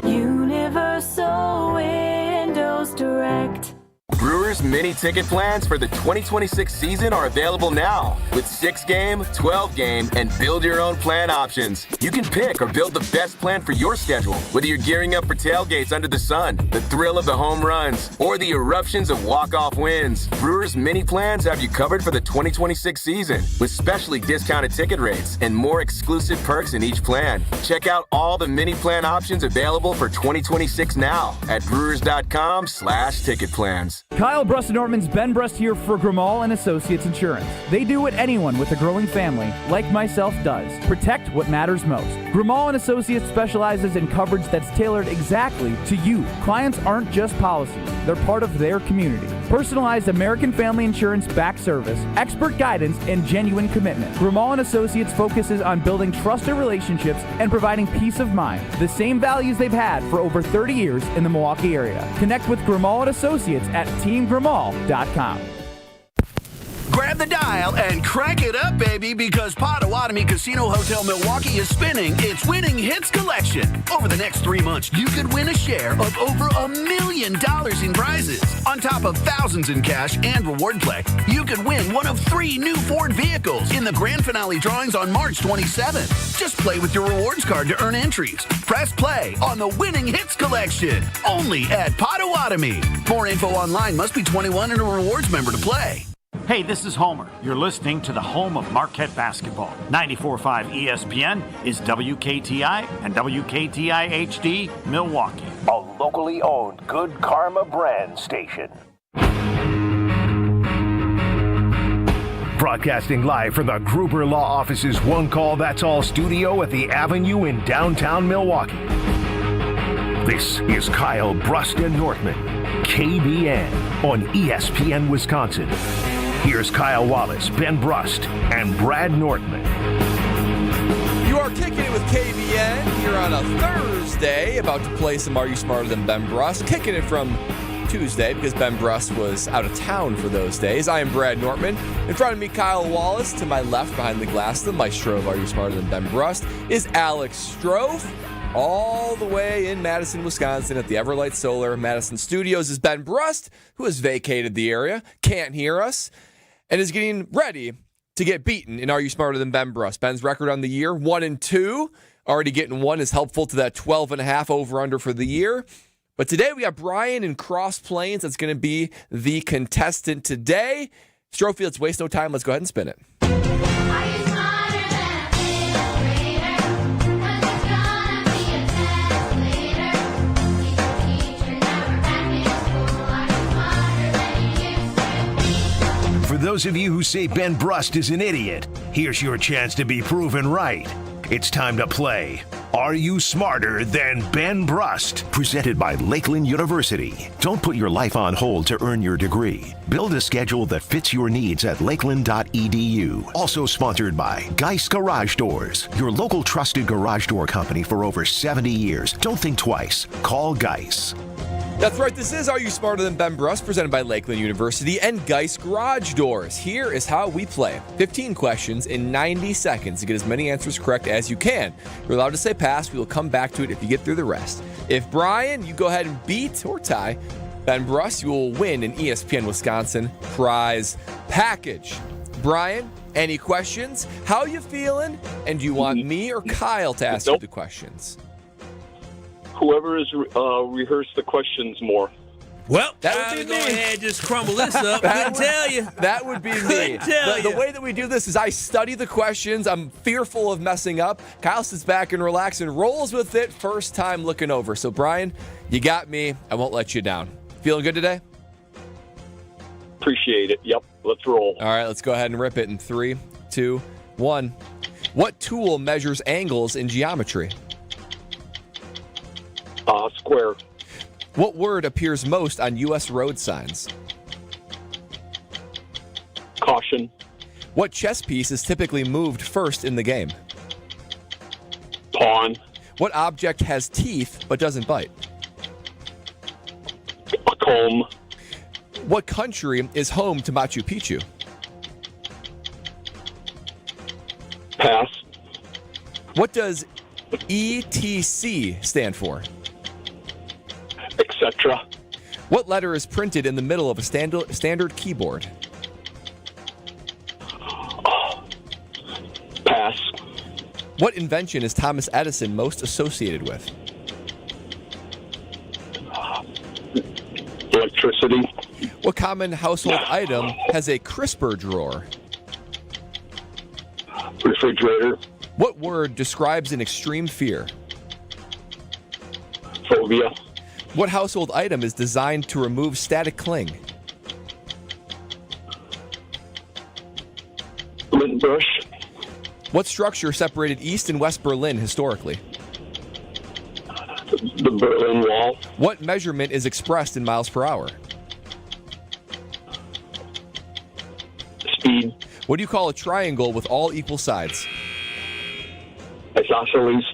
Universal Windows Direct. Brewers mini ticket plans for the 2026 season are available now with 6-game, 12-game, and build-your-own plan options. You can pick or build the best plan for your schedule, whether you're gearing up for tailgates under the sun, the thrill of the home runs, or the eruptions of walk-off wins. Brewers mini plans have you covered for the 2026 season with specially discounted ticket rates and more exclusive perks in each plan. Check out all the mini plan options available for 2026 now at brewers.com/ticket plans. Kyle Brust Nortman's Ben Brust here for Grimal & Associates Insurance. They do what anyone with a growing family, like myself, does. Protect what matters most. Grimal & Associates specializes in coverage that's tailored exactly to you. Clients aren't just policies. They're part of their community. Personalized American Family Insurance back service, expert guidance, and genuine commitment. Grimal & Associates focuses on building trusted relationships and providing peace of mind. The same values they've had for over 30 years in the Milwaukee area. Connect with Grimal & Associates at teamgrimal.com. Grab the dial and crank it up, baby, because Potawatomi Casino Hotel Milwaukee is spinning its Winning Hits collection. Over the next 3 months, you could win a share of over $1 million in prizes. On top of thousands in cash and reward play, you could win one of 3 new Ford vehicles in the grand finale drawings on March 27th. Just play with your rewards card to earn entries. Press play on the Winning Hits collection, only at Potawatomi. More info online. Must be 21 and a rewards member to play. Hey, this is Homer. You're listening to the home of Marquette basketball. 94.5 ESPN is WKTI and WKTI HD Milwaukee. A locally owned Good Karma brand station. Broadcasting live from the Gruber Law Office's One Call That's All studio at the Avenue in downtown Milwaukee. This is Kyle Brust Nortman, KBN on ESPN Wisconsin. Here's Kyle Wallace, Ben Brust, and Brad Nortman. You are kicking it with KBN here on a Thursday, about to play some Are You Smarter Than Ben Brust? Kicking it from Tuesday because Ben Brust was out of town for those days. I am Brad Nortman. In front of me, Kyle Wallace. To my left, behind the glass, the maestro of Are You Smarter Than Ben Brust, is Alex Strofe. All the way in Madison, Wisconsin at the Everlight Solar Madison Studios is Ben Brust, who has vacated the area, can't hear us, and is getting ready to get beaten in Are You Smarter Than Ben Brust? Ben's record on the year, 1-2. Already getting 1 is helpful to that 12.5 over-under for the year. But today we got Bryan in Cross Plains. That's going to be the contestant today. Strophe, let's waste no time. Let's go ahead and spin it. For those of you who say Ben Brust is an idiot, here's your chance to be proven right. It's time to play Are You Smarter Than Ben Brust? Presented by Lakeland University. Don't put your life on hold to earn your degree. Build a schedule that fits your needs at lakeland.edu. Also sponsored by Geis Garage Doors, your local trusted garage door company for over 70 years. Don't think twice. Call Geis. That's right, this is Are You Smarter Than Ben Brust, presented by Lakeland University and Geis Garage Doors. Here is how we play. 15 questions in 90 seconds to get as many answers correct as you can. You're allowed to say pass. We will come back to it if you get through the rest. If Bryan, you go ahead and beat or tie Ben Brust, you will win an ESPN Wisconsin prize package. Bryan, any questions? How you feeling? And do you want me or Kyle to ask you the questions? Whoever has rehearsed the questions more. Well, that would be me. Go ahead, just crumble this up. Couldn't tell you. That would be me. The way that we do this is I study the questions. I'm fearful of messing up. Kyle sits back and relaxes and rolls with it. First time looking over. So, Bryan, you got me. I won't let you down. Feeling good today? Appreciate it. Yep. Let's roll. All right, let's go ahead and rip it in 3, 2, 1. What tool measures angles in geometry? Square. What word appears most on U.S. road signs? Caution. What chess piece is typically moved first in the game? Pawn. What object has teeth but doesn't bite? A comb. What country is home to Machu Picchu? Pass. What does ETC stand for? Etc. What letter is printed in the middle of a standard keyboard? Pass. What invention is Thomas Edison most associated with? Electricity. What common household item has a crisper drawer? Refrigerator. What word describes an extreme fear? Phobia. What household item is designed to remove static cling? Lint brush. What structure separated East and West Berlin historically? The Berlin Wall. What measurement is expressed in miles per hour? Speed. What do you call a triangle with all equal sides? Isosceles.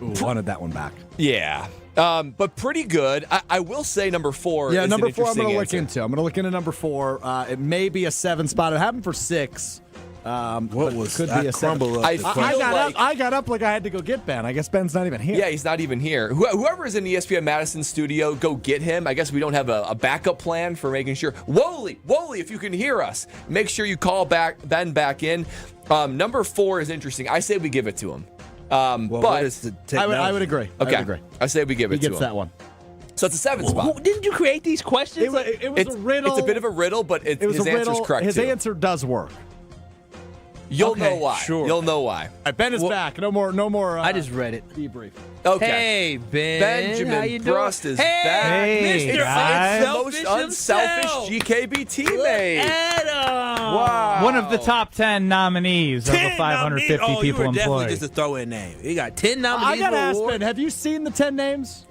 Ooh, wanted that one back. Yeah. But pretty good. I will say number 4 Yeah, is number an 4 I'm going to look answer. into. I'm going to look into number 4. It may be a 7 spot. It happened for 6. What was could I be a 7. crumble up I the feel question. I got up like I had to go get Ben. I guess Ben's not even here. Yeah, he's not even here. Whoever is in the ESPN Madison studio, go get him. I guess we don't have a backup plan for making sure. Wooly, if you can hear us, make sure you call Ben back in. Number 4 is interesting. I say we give it to him. What is the I would agree. Okay. I would agree. I say we give He it to him. gets that one. So it's a 7 spot. Didn't you create these questions? It was a riddle. It's a bit of a riddle, but It was his a riddle. answer's correct His too. answer does work. You'll Okay, know why. sure. You'll know why. All right, Ben is back. No more. I just read it. Debrief. Okay. Hey, Ben. Benjamin how you doing? Brust is hey, back. Hey, Mr. guys. It's the most unselfish himself. GKB teammate. Adam. Wow. One of the top 10 nominees of the 10 550 nominees. people you were definitely employed. just a throw-in name. You got 10 nominees. I got to for ask award. Ben, have you seen the 10 names?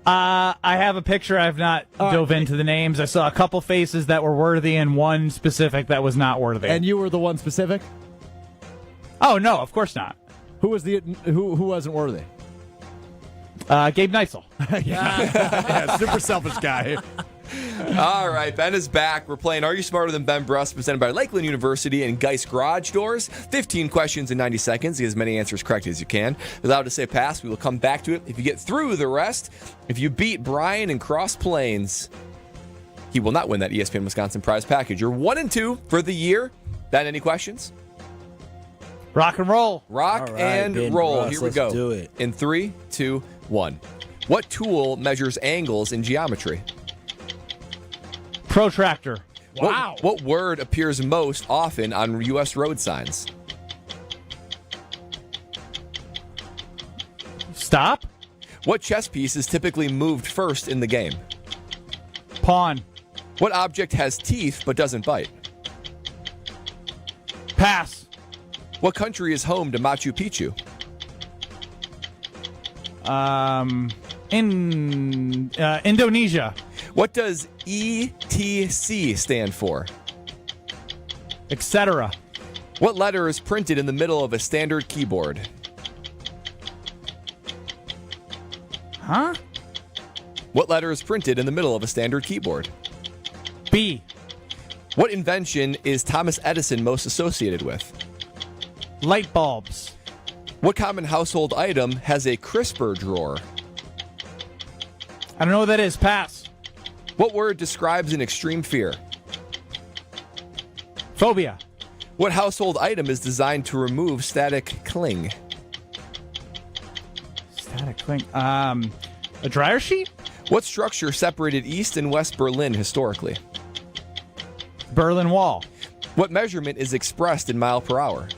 I have a picture. I've not dove into the names. I saw a couple faces that were worthy and one specific that was not worthy. And you were the one specific? Oh, no, of course not. Who wasn't worthy? Gabe Neitzel. Yeah, super selfish guy. All right, Ben is back. We're playing Are You Smarter Than Ben Brust, presented by Lakeland University and Geist Garage Doors. 15 questions in 90 seconds. Get as many answers correct as you can. Allowed to say pass. We will come back to it if you get through the rest. If you beat Bryan in Cross Plains, he will not win that ESPN Wisconsin prize package. You're 1-2 for the year. Ben, any questions? Rock and roll. Rock All right, and Ben roll. Brust, Here we let's go. do it. In 3, 2, 1. What tool measures angles in geometry? Protractor. Wow. What word appears most often on U.S. road signs? Stop. What chess piece is typically moved first in the game? Pawn. What object has teeth but doesn't bite? Pass. What country is home to Machu Picchu? Indonesia. What does ETC stand for? Etc. What letter is printed in the middle of a standard keyboard? Huh? What letter is printed in the middle of a standard keyboard? B. What invention is Thomas Edison most associated with? Light bulbs. What common household item has a crisper drawer? I don't know what that is. Pass. What word describes an extreme fear? Phobia. What household item is designed to remove static cling? Static cling. A dryer sheet? What structure separated East and West Berlin historically? Berlin Wall. What measurement is expressed in mile per hour?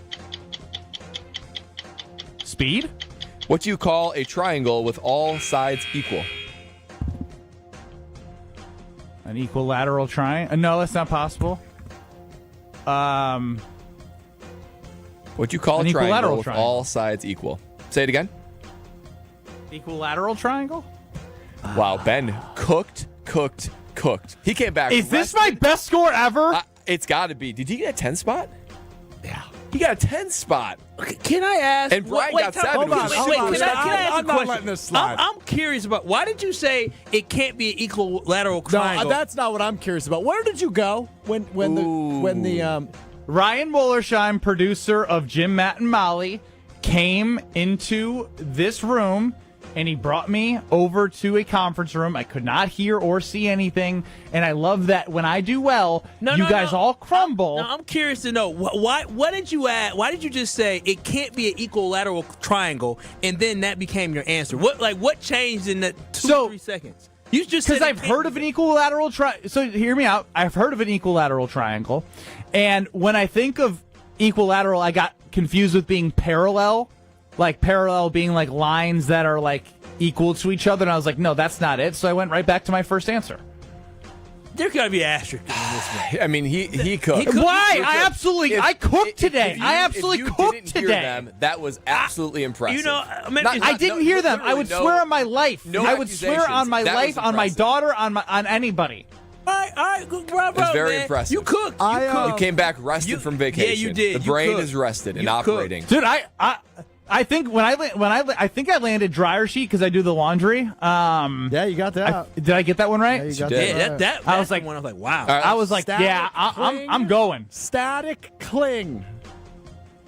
Speed? What do you call a triangle with all sides equal? An equilateral triangle? No, that's not possible. What do you call An a triangle equilateral with triangle. all sides equal? Say it again. Equilateral triangle? Wow, Ben cooked. He came back. Is this my best score ever? It's got to be. Did he get a 10 spot? Yeah. He got a 10 spot. Can I ask? And Bryan got 7. Hold on, which is hold on. Can I ask I'm a not question? letting this slide. I'm curious about why did you say it can't be an equilateral triangle? No, that's not what I'm curious about. Where did you go when the Ryan Wollersheim, producer of Jim, Matt, and Molly, came into this room and he brought me over to a conference room. I could not hear or see anything, and I love that when I do well, you guys all crumble. I'm curious to know why. What did you add? Why did you just say it can't be an equilateral triangle, and then that became your answer? What changed in the 3 seconds? You just because said I've heard of an equilateral triangle. So hear me out. I've heard of an equilateral triangle, and when I think of equilateral, I got confused with being parallel. Like parallel being like lines that are like equal to each other, and I was like, no, that's not it. So I went right back to my first answer. There gotta be an asterisk in this one. I mean, he cooked. Why? I cooked today. I absolutely cooked Hear today. them, that was absolutely impressive. You know, I didn't hear them. I would swear on my life. no I would swear on my accusations. That life, was on my impressive. daughter, on anybody. All right, bravo, It was very man. impressive. You cooked. You came back rested from vacation. Yeah, you did. The You brain cooked. is rested and You operating. Dude, I think I think I landed dryer sheet because I do the laundry. Yeah, you got that. Did I get that one right? Yeah, you got Yeah, that. I was like, wow. I was like, yeah, I'm going. Static cling.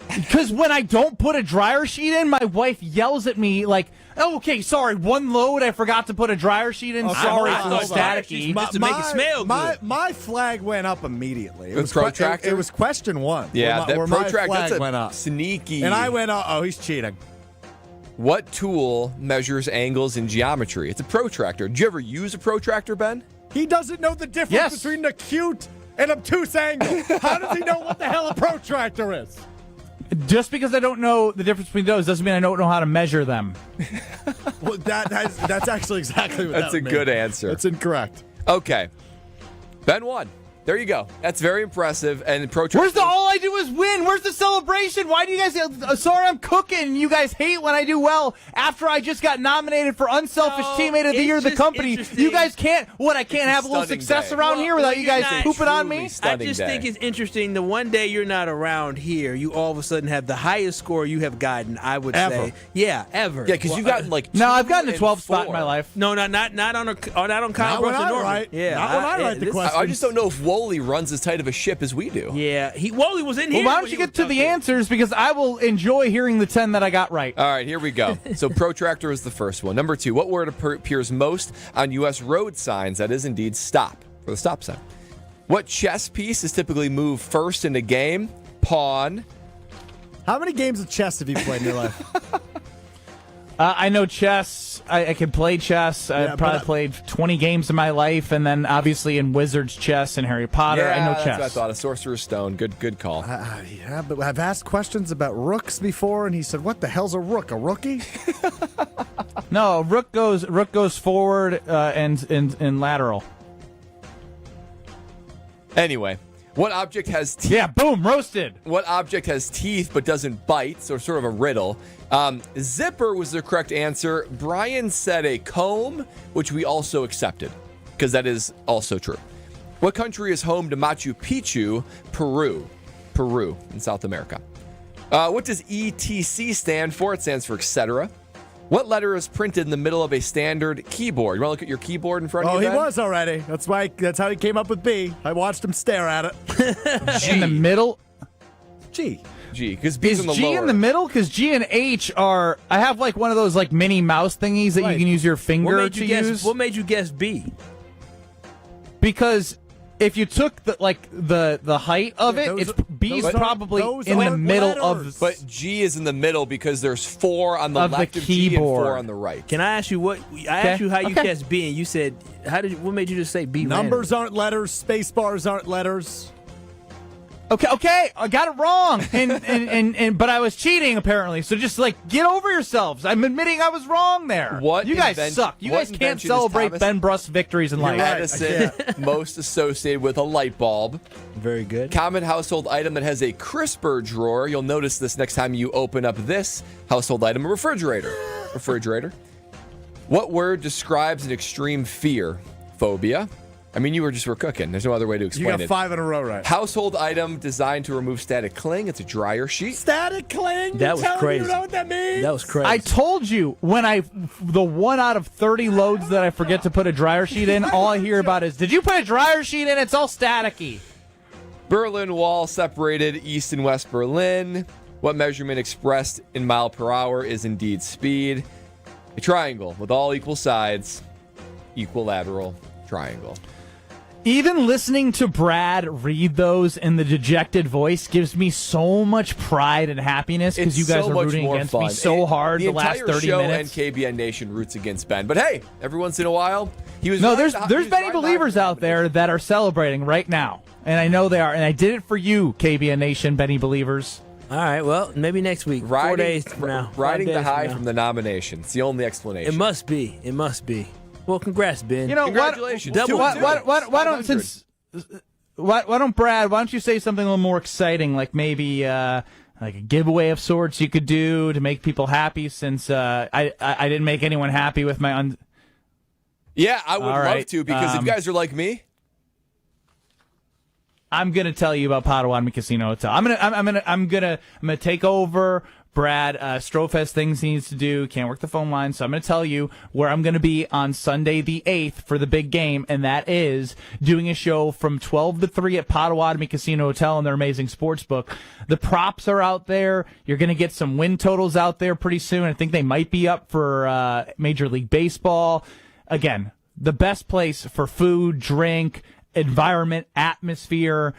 Because when I don't put a dryer sheet in, my wife yells at me like, "Oh, okay, sorry, one load, I forgot to put a dryer sheet in. Sorry, I it's thought staticky." just to make it smell good. My flag went up immediately. It With was protractor? It was question 1. Yeah, where that my protractor, flag that's went a up. sneaky. And I went, oh, he's cheating. What tool measures angles in geometry? It's a protractor. Did you ever use a protractor, Ben? He doesn't know the difference Yes. between an acute and obtuse angle. How does he know what the hell a protractor is? Just because I don't know the difference between those doesn't mean I don't know how to measure them. Well, that's actually exactly what That's that a would good mean. answer. That's incorrect. Okay. Ben won. There you go. That's very impressive. And protractor. Where's the all I do is win? Where's the celebration? Why do you guys sorry I'm cooking? You guys hate when I do well after I just got nominated for Unselfish Teammate of the Year of the company. You guys can't I can't have a little success around here without you guys pooping on me? I just think it's interesting. The one day you're not around here, you all of a sudden have the highest score you have gotten, I would say. Yeah, ever. Yeah, because you've gotten like No, I've gotten a 12 spot in my life. No, not on Kyle Not Brust when I Nortman. write. Yeah, Not when I write the question. I just don't know if Wooly runs as tight of a ship as we do. Yeah, Wooly was in here. Well, why don't you get to the answers because I will enjoy hearing the 10 that I got right. All right, here we go. So protractor is the first one. Number 2, what word appears most on U.S. road signs that is indeed stop, for the stop sign? What chess piece is typically moved first in a game? Pawn. How many games of chess have you played in your life? I know chess. I can play chess. I've probably played 20 games in my life, and then obviously in Wizard's Chess and Harry Potter. Yeah, I know that's chess. what I thought. A Sorcerer's Stone. Good call. Yeah, but I've asked questions about rooks before, and he said, "What the hell's a rook? A rookie?" No, rook goes forward and lateral. Anyway, what object has teeth? Yeah, boom, roasted. What object has teeth but doesn't bite? So sort of a riddle. Zipper was the correct answer. Bryan said a comb, which we also accepted because that is also true. What country is home to Machu Picchu? Peru in South America. What does ETC stand for? It stands for etc. What letter is printed in the middle of a standard keyboard? You want to look at your keyboard in front of you? Oh, he was already. That's how he came up with B. I watched him stare at it. In the middle? G. Because B's Is in the G lower. in the middle? Because G and H are... I have like one of those like mini mouse thingies that you can use your finger to use. What made you guess B? Because if you took the height of it, B's probably in the middle of... But G is in the middle because there's 4 on the Of the left of G and keyboard. 4 on the right. Can I ask you what? I asked you how you guessed B, and you said, what made you just say B? Numbers aren't letters. Space bars aren't letters. Okay, I got it wrong, but I was cheating apparently. So just get over yourselves. I'm admitting I was wrong there. You guys suck. You guys can't celebrate Ben Brust's victories in life. Edison, most associated with a light bulb. Very good. Common household item that has a crisper drawer. You'll notice this next time you open up this household item, a refrigerator. What word describes an extreme fear? Phobia. I mean, you were cooking. There's no other way to explain it. You got 5 in a row right. Household item designed to remove static cling. It's a dryer sheet. Static cling? That was crazy. You know what that means? That was crazy. I told you the 1 out of 30 loads that I forget to put a dryer sheet in, all I hear about is, did you put a dryer sheet in? It's all staticky. Berlin Wall separated East and West Berlin. What measurement expressed in mile per hour is indeed speed? A triangle with all equal sides, equilateral triangle. Even listening to Brad read those in the dejected voice gives me so much pride and happiness because you guys are rooting against me so hard the last 30 minutes. The entire show and KBN Nation roots against Ben. But hey, every once in a while, he was... No, there's many believers out there that are celebrating right now. And I know they are. And I did it for you, KBN Nation, Benny believers. All right, well, maybe next week. 4 days from now. Riding the high from the nomination. It's the only explanation. It must be. Well, congrats, Ben. Congratulations. Why don't Brad? Why don't you say something a little more exciting, like maybe like a giveaway of sorts you could do to make people happy? Since I didn't make anyone happy with my Yeah, I would love to because if you guys are like me, I'm gonna tell you about Potawatomi Casino Hotel. I'm gonna take over Brad, Strofe has things he needs to do, can't work the phone line, so I'm going to tell you where I'm going to be on Sunday the 8th for the big game, and that is doing a show from 12 to 3 at Potawatomi Casino Hotel in their amazing sports book. The props are out there. You're going to get some win totals out there pretty soon. I think they might be up for Major League Baseball. Again, the best place for food, drink, environment, atmosphere,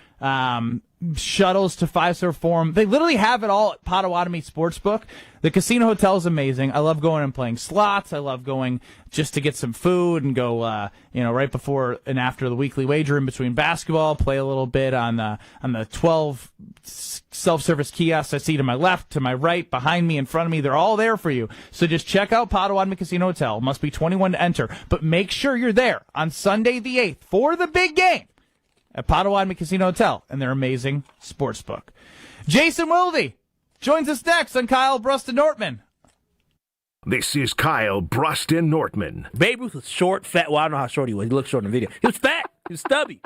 shuttles to 5-star Forum. They literally have it all at Potawatomi Sportsbook. The casino hotel is amazing. I love going and playing slots. I love going just to get some food and go, right before and after the weekly wager in between basketball, play a little bit on the 12 self-service kiosks I see to my left, to my right, behind me, in front of me. They're all there for you. So just check out Potawatomi Casino Hotel. Must be 21 to enter. But make sure you're there on Sunday the 8th for the big game at Potawatomi Casino Hotel and their amazing sports book. Jason Wilde joins us next on Kyle, Brust, and Nortman. This is Kyle, Brust, and Nortman. Babe Ruth was short, fat. Well, I don't know how short he was. He looked short in the video. He was fat. He was stubby.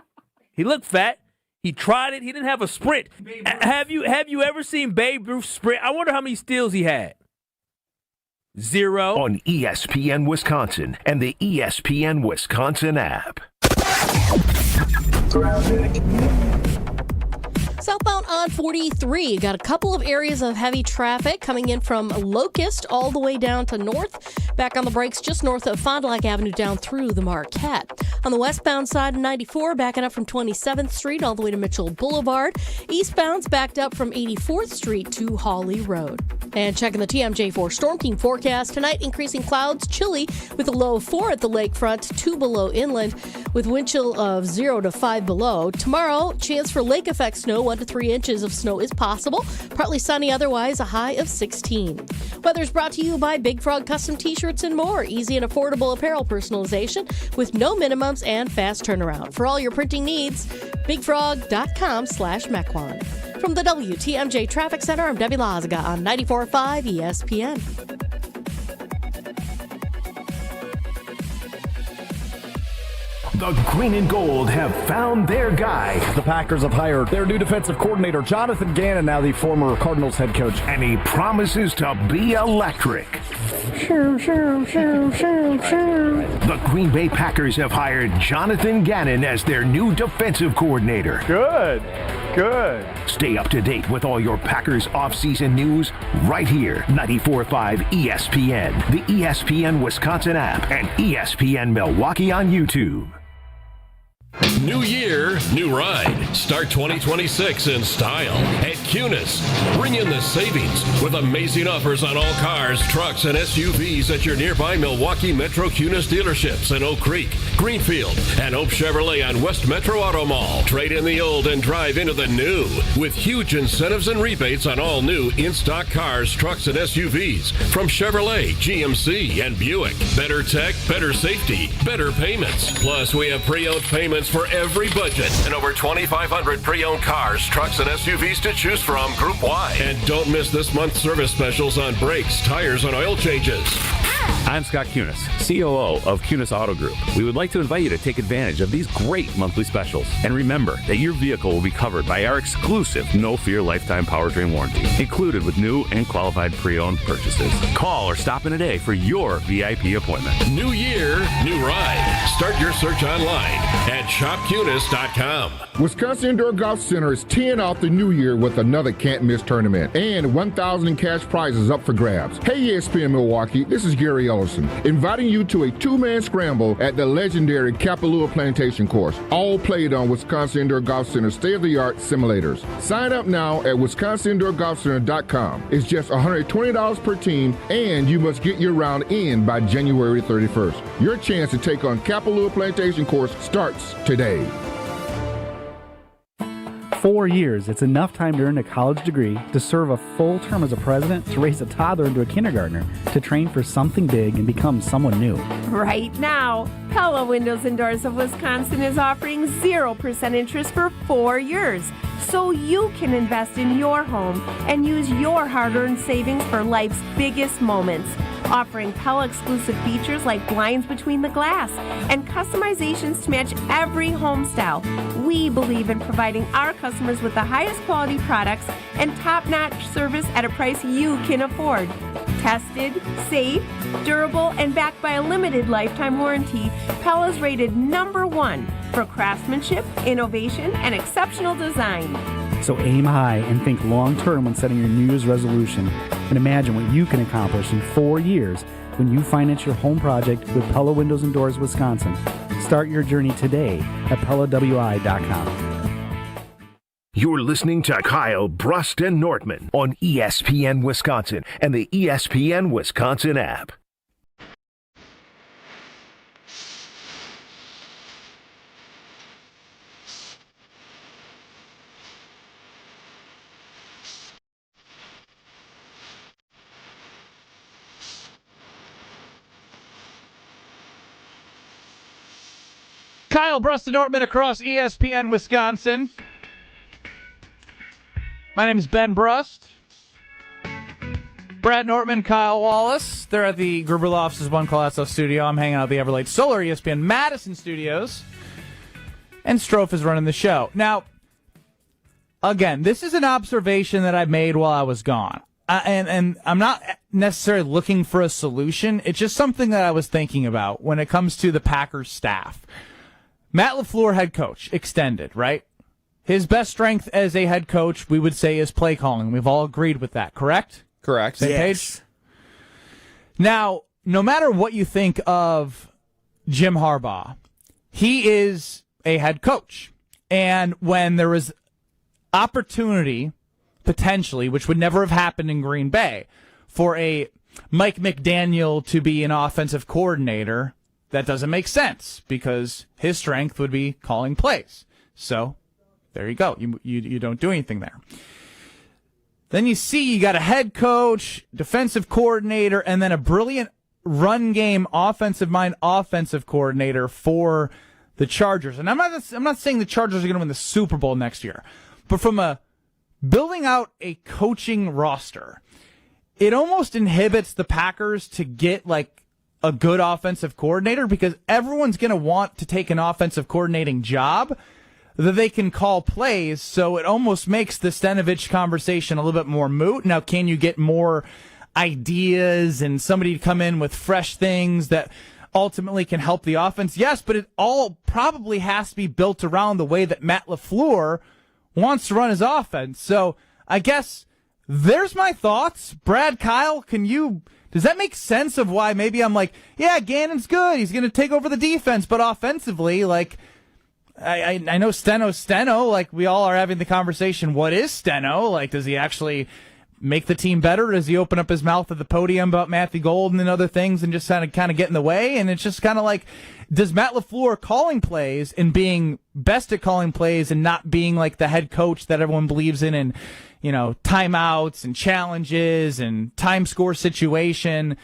He looked fat. He tried it. He didn't have a sprint. Have you ever seen Babe Ruth sprint? I wonder how many steals he had. 0. On ESPN Wisconsin and the ESPN Wisconsin app. Southbound on 43, got a couple of areas of heavy traffic coming in from Locust all the way down to North. Back on the brakes just north of Fond du Lac Avenue down through the Marquette. On the westbound side of 94, backing up from 27th Street all the way to Mitchell Boulevard. Eastbound's backed up from 84th Street to Hawley Road. And checking the TMJ4 Storm Team forecast, tonight increasing clouds, chilly with a low of 4 at the lakefront, 2 below inland, with wind chill of 0 to 5 below. Tomorrow, chance for lake effect snow, 1 to 3 inches of snow is possible. Partly sunny otherwise, a high of 16. Weather's brought to you by Big Frog Custom T-shirts and more. Easy and affordable apparel personalization with no minimums and fast turnaround. For all your printing needs, bigfrog.com/Mequon. From the WTMJ Traffic Center, I'm Debbie Lazaga on 94.5 ESPN. The Green and Gold have found their guy. The Packers have hired their new defensive coordinator, Jonathan Gannon, now the former Cardinals head coach. And he promises to be electric. The Green Bay Packers have hired Jonathan Gannon as their new defensive coordinator. Good. Stay up to date with all your Packers offseason news right here. 94.5 ESPN, the ESPN Wisconsin app, and ESPN Milwaukee on YouTube. New year, new ride. Start 2026 in style at Cunis. Bring in the savings with amazing offers on all cars, trucks, and SUVs at your nearby Milwaukee Metro Cunis dealerships in Oak Creek, Greenfield, and Oak Chevrolet on West Metro Auto Mall. Trade in the old and drive into the new with huge incentives and rebates on all new in-stock cars, trucks, and SUVs from Chevrolet, GMC, and Buick. Better tech, better safety, better payments. Plus, we have pre-owned payments for every budget and over 2,500 pre-owned cars, trucks, and SUVs to choose from group-wide. And don't miss this month's service specials on brakes, tires, and oil changes. I'm Scott Kunis, COO of Kunis Auto Group. We would like to invite you to take advantage of these great monthly specials. And remember that your vehicle will be covered by our exclusive No Fear Lifetime Powertrain Warranty, included with new and qualified pre-owned purchases. Call or stop in today for your VIP appointment. New year, new ride. Start your search online at shopkunis.com. Wisconsin Indoor Golf Center is teeing off the new year with another can't-miss tournament and 1,000 in cash prizes up for grabs. Hey, ESPN Milwaukee, this is Gary Ellison, inviting you to a two-man scramble at the legendary Kapalua Plantation Course, all played on Wisconsin Indoor Golf Center's state-of-the-art simulators. Sign up now at wisconsinindoorgolfcenter.com. It's just $120 per team, and you must get your round in by January 31st. Your chance to take on Kapalua Plantation Course starts today. 4 years, it's enough time to earn a college degree, to serve a full term as a president, to raise a toddler into a kindergartner, to train for something big and become someone new. Right now, Pella Windows and Doors of Wisconsin is offering 0% interest for 4 years, so you can invest in your home and use your hard-earned savings for life's biggest moments. offering Pella exclusive features like blinds between the glass and customizations to match every home style. We believe in providing our customers with the highest quality products and top-notch service at a price you can afford. Tested, safe, durable, and backed by a limited lifetime warranty, Pella is rated #1 for craftsmanship, innovation, and exceptional design. So aim high and think long-term when setting your New Year's resolution. And imagine what you can accomplish in 4 years when you finance your home project with Pella Windows and Doors Wisconsin. Start your journey today at PellaWI.com. You're listening to Kyle, Brust, and Nortman on ESPN Wisconsin and the ESPN Wisconsin app. Kyle, Brust, and Nortman across ESPN Wisconsin. My name is Ben Brust. Brad Nortman, Kyle Wallace. They're at the Gruber Law Offices One Colosso studio. I'm hanging out at the Everlight Solar ESPN Madison studios. And Strofe is running the show. Now, again, this is an observation that I made while I was gone. And I'm not necessarily looking for a solution. It's just something that I was thinking about when it comes to the Packers staff. Matt LaFleur, head coach, extended, right? His best strength as a head coach, we would say, is play calling. We've all agreed with that, correct? Correct. Same page? Now, no matter what you think of Jim Harbaugh, he is a head coach. And when there was opportunity, potentially, which would never have happened in Green Bay, for a Mike McDaniel to be an offensive coordinator, that doesn't make sense because his strength would be calling plays. So there you go. You don't do anything there. Then you see you got a head coach, defensive coordinator, and then a brilliant run game offensive mind offensive coordinator for the Chargers. And I'm not saying the Chargers are going to win the Super Bowl next year, but from a building out a coaching roster, it almost inhibits the Packers to get like a good offensive coordinator because everyone's going to want to take an offensive coordinating job that they can call plays, so it almost makes the Stenovich conversation a little bit more moot. Now, can you get more ideas and somebody to come in with fresh things that ultimately can help the offense? Yes, but it all probably has to be built around the way that Matt LaFleur wants to run his offense. So I guess there's my thoughts. Brad, Kyle, does that make sense of why maybe I'm like, yeah, Gannon's good. He's going to take over the defense, but offensively, like, I know Steno's Steno. Like, we all are having the conversation, what is Steno? Like, does he actually make the team better? Does he open up his mouth at the podium about Matthew Golden and other things and just kind of get in the way? And it's just kind of like, does Matt LaFleur calling plays and being best at calling plays and not being like the head coach that everyone believes in and, timeouts and challenges and time score situation,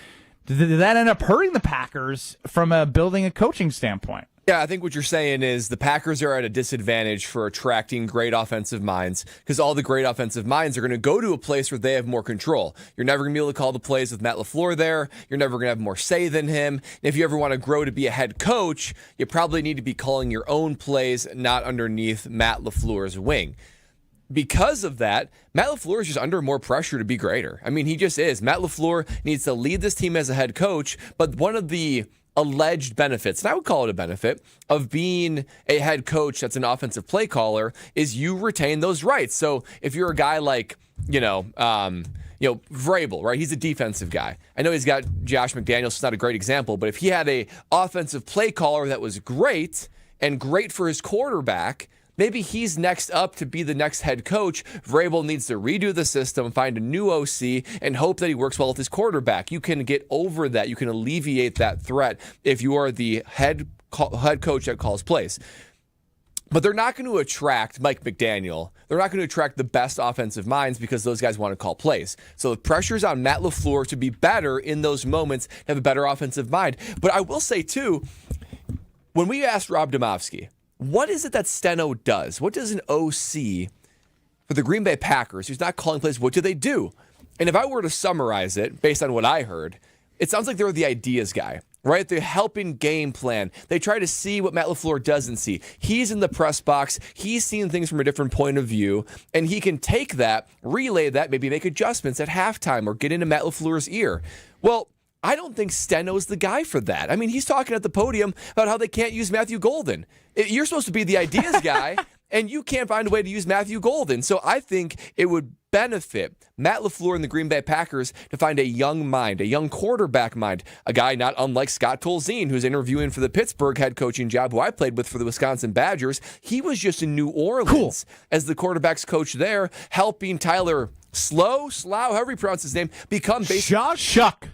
did that end up hurting the Packers from a building a coaching standpoint? Yeah, I think what you're saying is the Packers are at a disadvantage for attracting great offensive minds because all the great offensive minds are going to go to a place where they have more control. You're never going to be able to call the plays with Matt LaFleur there. You're never going to have more say than him. And if you ever want to grow to be a head coach, you probably need to be calling your own plays, not underneath Matt LaFleur's wing. Because of that, Matt LaFleur is just under more pressure to be greater. I mean, he just is. Matt LaFleur needs to lead this team as a head coach, but one of the alleged benefits, and I would call it a benefit, of being a head coach that's an offensive play caller is you retain those rights. So if you're a guy like, Vrabel, right? He's a defensive guy. I know he's got Josh McDaniels, so it's not a great example, but if he had a offensive play caller that was great and great for his quarterback, maybe he's next up to be the next head coach. Vrabel needs to redo the system, find a new OC, and hope that he works well with his quarterback. You can get over that. You can alleviate that threat if you are the head coach that calls plays. But they're not going to attract Mike McDaniel. They're not going to attract the best offensive minds because those guys want to call plays. So the pressure's on Matt LaFleur to be better in those moments, have a better offensive mind. But I will say, too, when we asked Rob Domofsky, what is it that Steno does? What does an OC for the Green Bay Packers who's not calling plays, what do they do? And if I were to summarize it based on what I heard, it sounds like they're the ideas guy, right? They're helping game plan. They try to see what Matt LaFleur doesn't see. He's in the press box. He's seeing things from a different point of view, and he can take that, relay that, maybe make adjustments at halftime or get into Matt LaFleur's ear. Well, I don't think Steno's the guy for that. I mean, he's talking at the podium about how they can't use Matthew Golden. You're supposed to be the ideas guy, and you can't find a way to use Matthew Golden. So I think it would benefit Matt LaFleur and the Green Bay Packers to find a young mind, a young quarterback mind, a guy not unlike Scott Tolzien, who's interviewing for the Pittsburgh head coaching job, who I played with for the Wisconsin Badgers. He was just in New Orleans as the quarterback's coach there, helping Tyler Slough, however you pronounce his name, become basically... Shuck.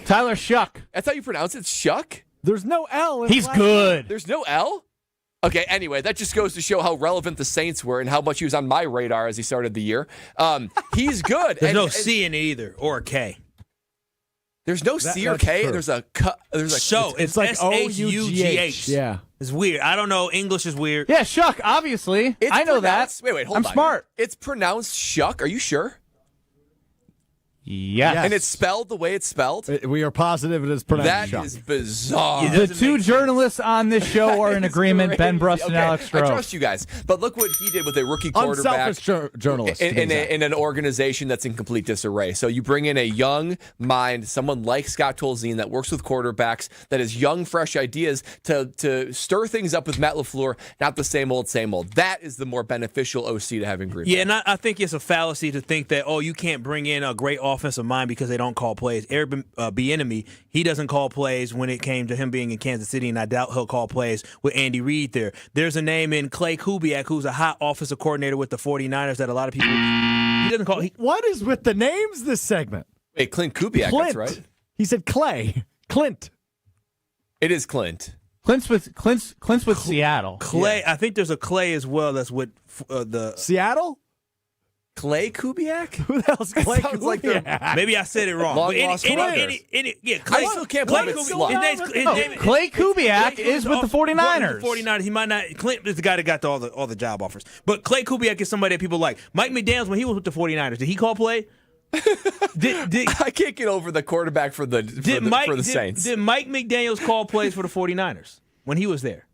Tyler Shuck. That's how you pronounce it? Shuck? There's no L. He's good. There's no L? Okay, anyway, that just goes to show how relevant the Saints were and how much he was on my radar as he started the year. He's good. There's no C in it either, or a K. There's no C or K. True. There's a so it's like S-H-U-G-H. Yeah. It's weird. I don't know. English is weird. Yeah, Shuck, obviously. I know that. Wait, hold on. I'm smart. It's pronounced Shuck. Are you sure? Yes. And it's spelled the way it's spelled? We are positive it is pronounced That Shuck. is bizarre. The two journalists on this show are in agreement, Ben Brust and Alex I Stroh. trust you guys. But look what he did with a rookie quarterback. Unselfish journalist. In an organization that's in complete disarray. So you bring in a young mind, someone like Scott Tolzien that works with quarterbacks, that has young, fresh ideas to stir things up with Matt LaFleur, not the same old, same old. That is the more beneficial OC to have in Green Bay. Yeah, and I think it's a fallacy to think that, you can't bring in a great offensive mind because they don't call plays. Eric Bieniemy, he doesn't call plays when it came to him being in Kansas City, and I doubt he'll call plays with Andy Reid there. There's a name in Clay Kubiak, who's a hot offensive coordinator with the 49ers that a lot of people, he doesn't call. What is with the names this segment? Wait, Clint Kubiak, that's right. He said Clay. Clint. It is Clint. Clint's with Seattle. Clay, yeah. I think there's a Clay as well that's with the Seattle. Clay Kubiak? Who the hell's Clay Sounds Kubiak? like maybe I said it wrong. Long But lost Warriors. Yeah, I still can't believe it's Slug. Clay Kubiak is with the 49ers. The 49ers. He might not. Clint is the guy that got all the job offers. But Clay Kubiak is somebody that people like. Mike McDaniels, when he was with the 49ers, did he call play? I can't get over the quarterback for the Saints. Did Mike McDaniels call plays for the 49ers when he was there?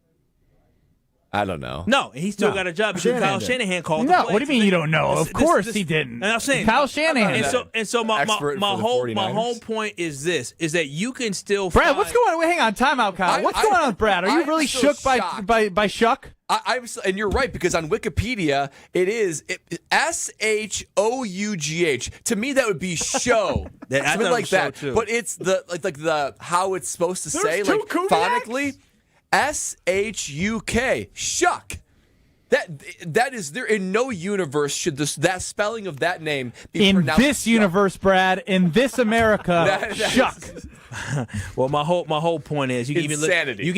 I don't know. No, he still got a job because Kyle Shanahan called the No, plays. what do you mean you don't know? Of course he didn't. And I'm saying Kyle Shanahan. And so my Expert whole point is this: is that you can still Brad, what's going on? Wait, hang on, timeout, Kyle. What's going on with Brad? Are you really shook by Shuck? And you're right, because on Wikipedia it is S-H-O-U-G-H. To me, that would be show, something like that. Too. But it's the how it's supposed to say, like phonically. S-H-U-K. Shuck. That is there in no universe should that spelling of that name be in pronounced this universe, Brad, in this America. Shuck. Well, my whole point is you can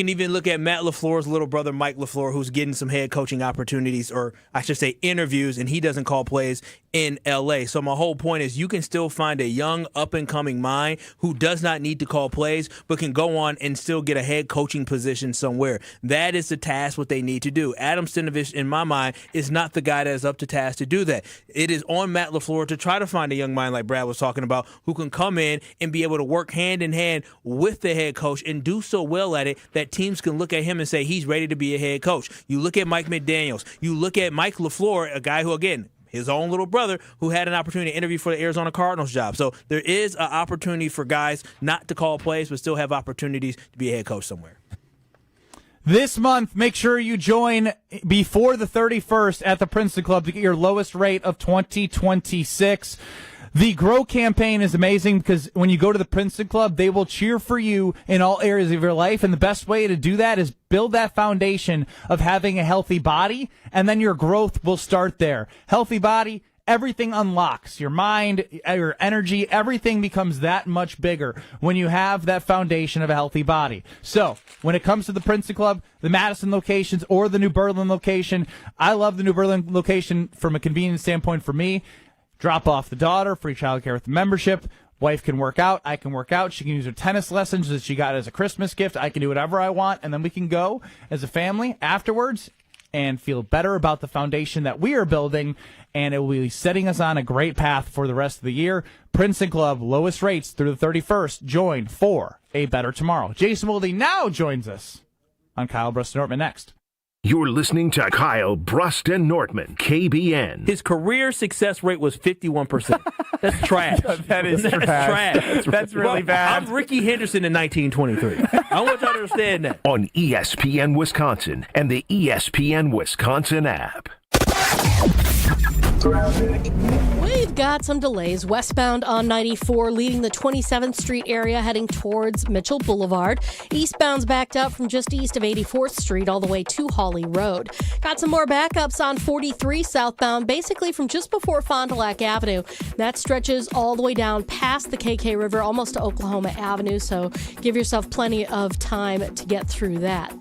even look at Matt LaFleur's little brother Mike LaFleur, who's getting some head coaching opportunities, or I should say interviews, and he doesn't call plays in L.A. So my whole point is you can still find a young up and coming mind who does not need to call plays, but can go on and still get a head coaching position somewhere. That is the task what they need to do. Adam Stenavich, in my mind, is not the guy that is up to task to do that. It is on Matt LaFleur to try to find a young mind like Brad was talking about, who can come in and be able to work hand in hand with the head coach and do so well at it that teams can look at him and say he's ready to be a head coach. You look at Mike McDaniels. You look at Mike LaFleur, a guy who, again, his own little brother, who had an opportunity to interview for the Arizona Cardinals job. So there is an opportunity for guys not to call plays but still have opportunities to be a head coach somewhere. This month, make sure you join before the 31st at the Princeton Club to get your lowest rate of 2026. The Grow campaign is amazing because when you go to the Princeton Club, they will cheer for you in all areas of your life. And the best way to do that is build that foundation of having a healthy body, and then your growth will start there. Healthy body, everything unlocks. Your mind, your energy, everything becomes that much bigger when you have that foundation of a healthy body. So when it comes to the Princeton Club, the Madison locations or the New Berlin location, I love the New Berlin location from a convenience standpoint for me. Drop off the daughter, free childcare with the membership. Wife can work out. I can work out. She can use her tennis lessons that she got as a Christmas gift. I can do whatever I want, and then we can go as a family afterwards and feel better about the foundation that we are building and it will be setting us on a great path for the rest of the year. Princeton Club, lowest rates through the 31st. Join for a better tomorrow. Jason Wilde now joins us on Kyle Brust Nortman next. You're listening to Kyle Brust and Nortman, KBN. His career success rate was 51%. That's trash. That is trash. That's really bad. I'm Ricky Henderson in 1923. I want y'all to understand that. On ESPN Wisconsin and the ESPN Wisconsin app. We've got some delays westbound on 94, leaving the 27th Street area heading towards Mitchell Boulevard. Eastbound's backed up from just east of 84th Street all the way to Hawley Road. Got some more backups on 43 southbound, basically from just before Fond du Lac Avenue. That stretches all the way down past the KK River, almost to Oklahoma Avenue, so give yourself plenty of time to get through that.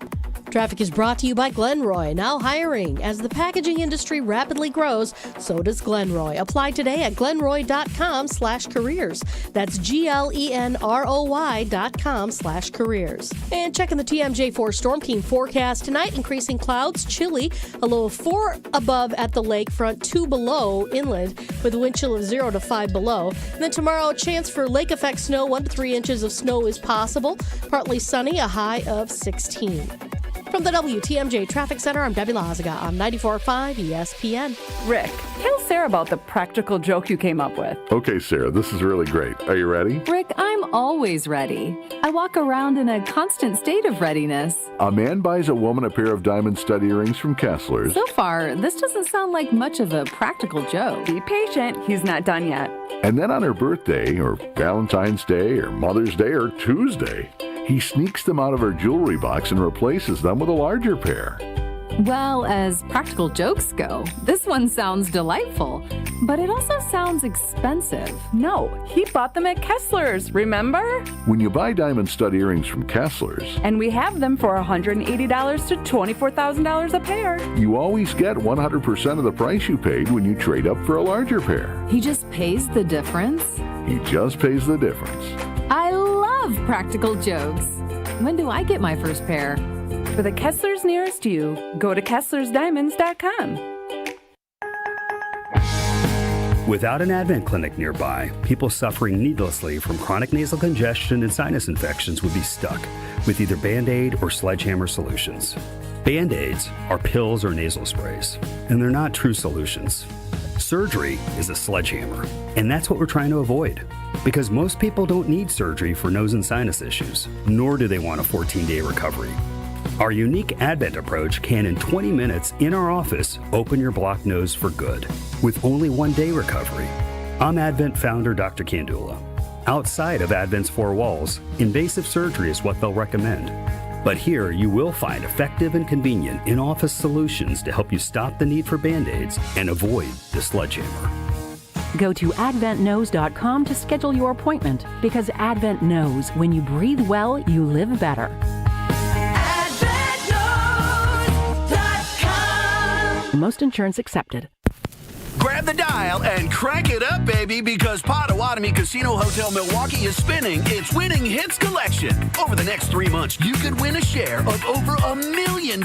Traffic is brought to you by Glenroy, now hiring. As the packaging industry rapidly grows, so does Glenroy. Apply today at glenroy.com/careers. That's GLENROY.com/careers. And checking the TMJ4 Storm Team forecast tonight, increasing clouds, chilly, a low of 4 above at the lakefront, 2 below inland, with a wind chill of 0 to 5 below. And then tomorrow, chance for lake effect snow, 1 to 3 inches of snow is possible. Partly sunny, a high of 16. From the WTMJ Traffic Center, I'm Debbie Lazaga on 94.5 ESPN. Rick, tell Sarah about the practical joke you came up with. Okay, Sarah, this is really great. Are you ready? Rick, I'm always ready. I walk around in a constant state of readiness. A man buys a woman a pair of diamond stud earrings from Kessler's. So far, this doesn't sound like much of a practical joke. Be patient, he's not done yet. And then on her birthday, or Valentine's Day, or Mother's Day, or Tuesday, he sneaks them out of her jewelry box and replaces them with a larger pair. Well, as practical jokes go, this one sounds delightful, but it also sounds expensive. No, he bought them at Kessler's, remember? When you buy diamond stud earrings from Kessler's, And we have them for $180 to $24,000 a pair. you always get 100% of the price you paid when you trade up for a larger pair. He just pays the difference? He just pays the difference. I love practical jokes. When do I get my first pair? For the Kesslers nearest you, go to KesslersDiamonds.com. Without an Advent clinic nearby, people suffering needlessly from chronic nasal congestion and sinus infections would be stuck with either Band-Aid or Sledgehammer solutions. Band-Aids are pills or nasal sprays, and they're not true solutions. Surgery is a sledgehammer, and that's what we're trying to avoid. Because most people don't need surgery for nose and sinus issues, nor do they want a 14-day recovery. Our unique Advent approach can, in 20 minutes in our office, open your blocked nose for good, with only 1-day recovery. I'm Advent founder Dr. Kandula. Outside of Advent's 4 walls, invasive surgery is what they'll recommend. But here you will find effective and convenient in-office solutions to help you stop the need for Band-Aids and avoid the sledgehammer. Go to adventknows.com to schedule your appointment, because Advent knows when you breathe well, you live better. Most insurance accepted. Grab the dial and crank it up, baby, because Potawatomi Casino Hotel Milwaukee is spinning its Winning Hits collection. Over the next 3 months, you could win a share of over $1 million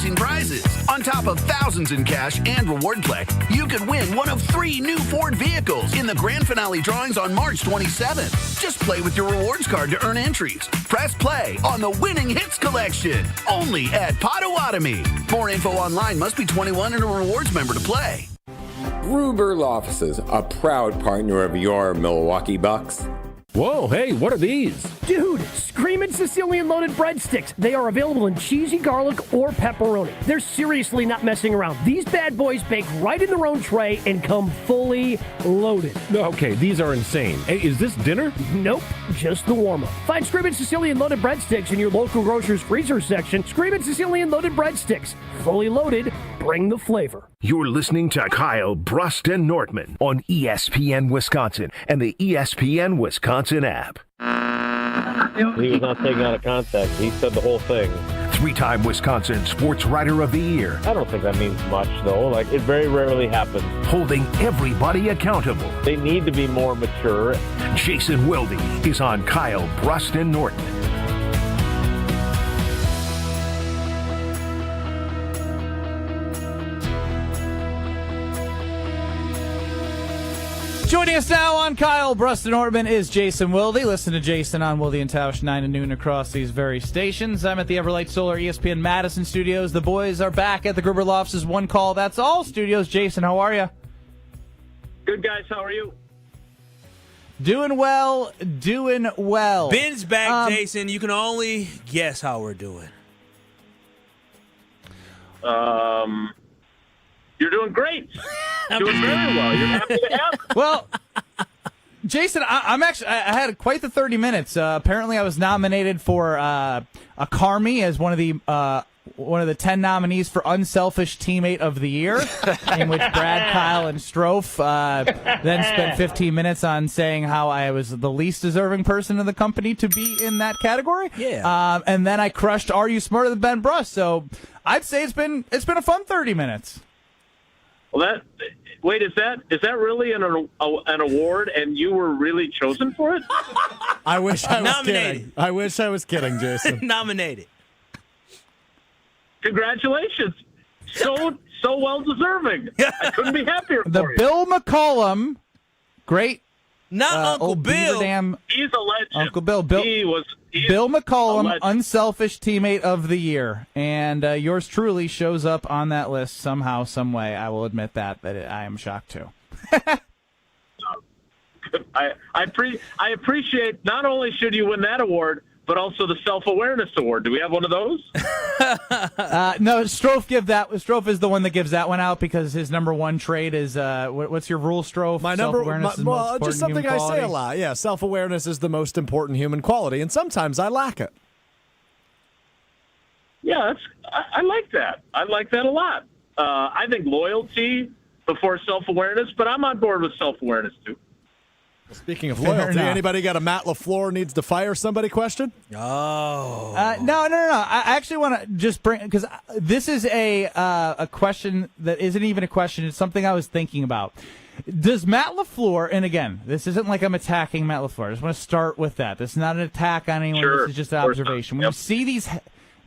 in prizes. On top of thousands in cash and reward play, you could win one of 3 new Ford vehicles in the grand finale drawings on March 27th. Just play with your rewards card to earn entries. Press play on the Winning Hits collection, only at Potawatomi. More info online. Must be 21 and a rewards member to play. Gruber Law Offices, a proud partner of your Milwaukee Bucks. Whoa, hey, what are these? Dude, Screamin' Sicilian Loaded Breadsticks. They are available in cheesy garlic or pepperoni. They're seriously not messing around. These bad boys bake right in their own tray and come fully loaded. Okay, these are insane. Hey, is this dinner? Nope, just the warm-up. Find Screamin' Sicilian Loaded Breadsticks in your local grocer's freezer section. Screamin' Sicilian Loaded Breadsticks. Fully loaded, bring the flavor. You're listening to Kyle Brust and Nortman on ESPN Wisconsin and the ESPN Wisconsin app. He was not taken out of context. He said the whole thing. 3-time Wisconsin Sports Writer of the Year. I don't think that means much, though. Like, it very rarely happens. Holding everybody accountable. They need to be more mature. Jason Wilde is on Kyle Brust and Nortman. Joining us now on Kyle Brust Nortman is Jason Wilde. Listen to Jason on Wilde and Tausch 9 to noon across these very stations. I'm at the Everlight Solar ESPN Madison studios. The boys are back at the Gruber Lofts' One Call That's All studios. Jason, how are you? Good, guys. How are you? Doing well, doing well. Ben's back, Jason. You can only guess how we're doing. You're doing great. Doing very well. You're happy to have me. Well, Jason, I had quite the 30 minutes. Apparently, I was nominated for a Carmi as one of the 10 nominees for Unselfish Teammate of the Year, in which Brad, Kyle, and Strofe then spent 15 minutes on saying how I was the least deserving person in the company to be in that category. Yeah. And then I crushed Are You Smarter Than Ben Brust? So I'd say it's been a fun 30 minutes. Well, is that really an award, and you were really chosen for it? I wish I was Nominated. kidding. I wish I was kidding, Jason. Nominated. Congratulations. So well deserving. I couldn't be happier for you. Bill McCollum, great. Not Uncle old Bill. He's a legend. Uncle Bill. Bill McCollum, Unselfish Teammate of the Year. And yours truly shows up on that list somehow, some way. I will admit that I am shocked too. I appreciate, not only should you win that award, but also the Self-Awareness Award. Do we have one of those? No, Strofe is the one that gives that one out because his number one trait is what's your rule, Strofe? Self-awareness is the most just important something human I quality. say a lot. Yeah, self-awareness is the most important human quality, and sometimes I lack it. Yeah, I like that. I like that a lot. I think loyalty before self-awareness, but I'm on board with self-awareness too. Speaking of loyalty, anybody got a Matt LaFleur needs to fire somebody question? Oh. No. I actually want to just bring, because this is a question that isn't even a question. It's something I was thinking about. Does Matt LaFleur, and again, this isn't like I'm attacking Matt LaFleur. I just want to start with that. This is not an attack on anyone. Sure, this is just an observation. When you see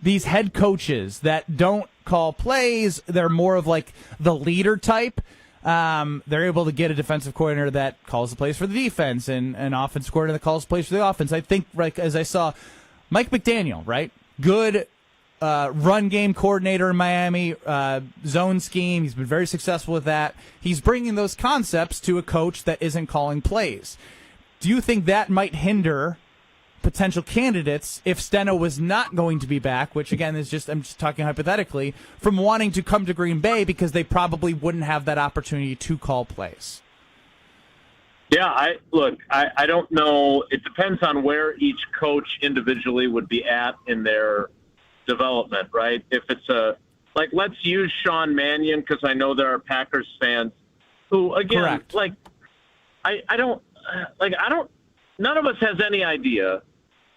these head coaches that don't call plays, they're more of like the leader type. They're able to get a defensive coordinator that calls the plays for the defense and an offensive coordinator that calls plays for the offense. I think, like, as I saw Mike McDaniel, right? Good run game coordinator in Miami, zone scheme. He's been very successful with that. He's bringing those concepts to a coach that isn't calling plays. Do you think that might hinder potential candidates if Steno was not going to be back, which again is I'm just talking hypothetically, from wanting to come to Green Bay because they probably wouldn't have that opportunity to call plays? Yeah, I don't know. It depends on where each coach individually would be at in their development, right? If it's let's use Sean Mannion, because I know there are Packers fans who, again, correct. None of us has any idea.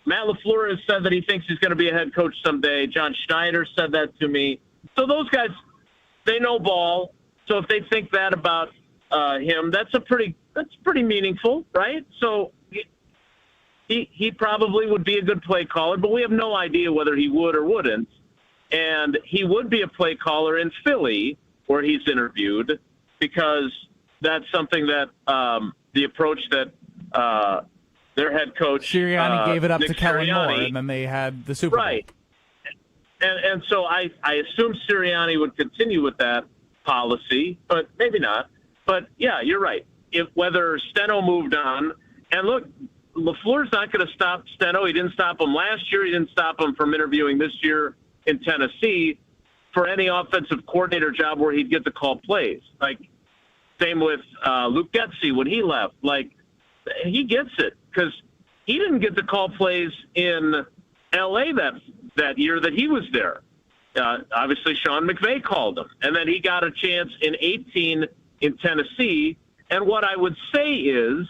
Matt LaFleur has said that he thinks he's going to be a head coach someday. John Schneider said that to me. So those guys, they know ball. So if they think that about him, that's pretty meaningful, right? So he probably would be a good play caller, but we have no idea whether he would or wouldn't. And he would be a play caller in Philly, where he's interviewed, because that's something that the approach that their head coach Sirianni gave it up Nick to Kellen Moore, Sirianni, and then they had the Super Bowl. right? And so I assume Sirianni would continue with that policy, but maybe not. But yeah, you're right. If whether Steno moved on, and look, LaFleur's not going to stop Steno. He didn't stop him last year. He didn't stop him from interviewing this year in Tennessee for any offensive coordinator job where he'd get to call plays. Like, same with Luke Getsy when he left. Like, he gets it because he didn't get to call plays in L.A. that year that he was there. Obviously, Sean McVay called him, and then he got a chance in 2018 in Tennessee. And what I would say is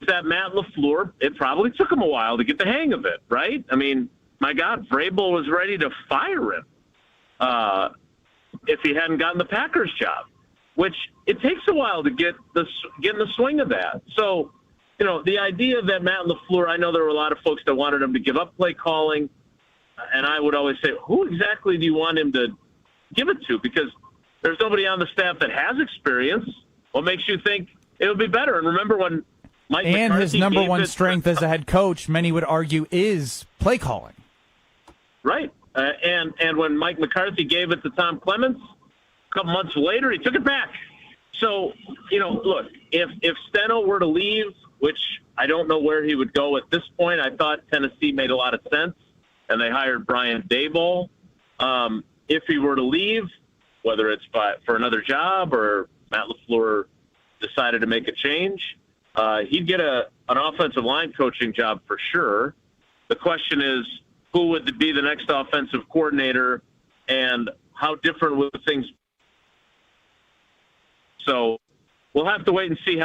that Matt LaFleur, it probably took him a while to get the hang of it, right? I mean, my God, Vrabel was ready to fire him if he hadn't gotten the Packers job, which it takes a while to get in the swing of that. So, you know, the idea that Matt LaFleur, I know there were a lot of folks that wanted him to give up play calling, and I would always say, who exactly do you want him to give it to? Because there's nobody on the staff that has experience. What makes you think it would be better. And remember when Mike and McCarthy his number gave one it- strength as a head coach, many would argue, is play calling. Right. And when Mike McCarthy gave it to Tom Clements, a couple months later, he took it back. So, look, if Steno were to leave, which I don't know where he would go at this point, I thought Tennessee made a lot of sense, and they hired Brian Daboll. If he were to leave, whether it's for another job or Matt LaFleur decided to make a change, he'd get an offensive line coaching job for sure. The question is, who would be the next offensive coordinator, and how different would things be? So we'll have to wait and see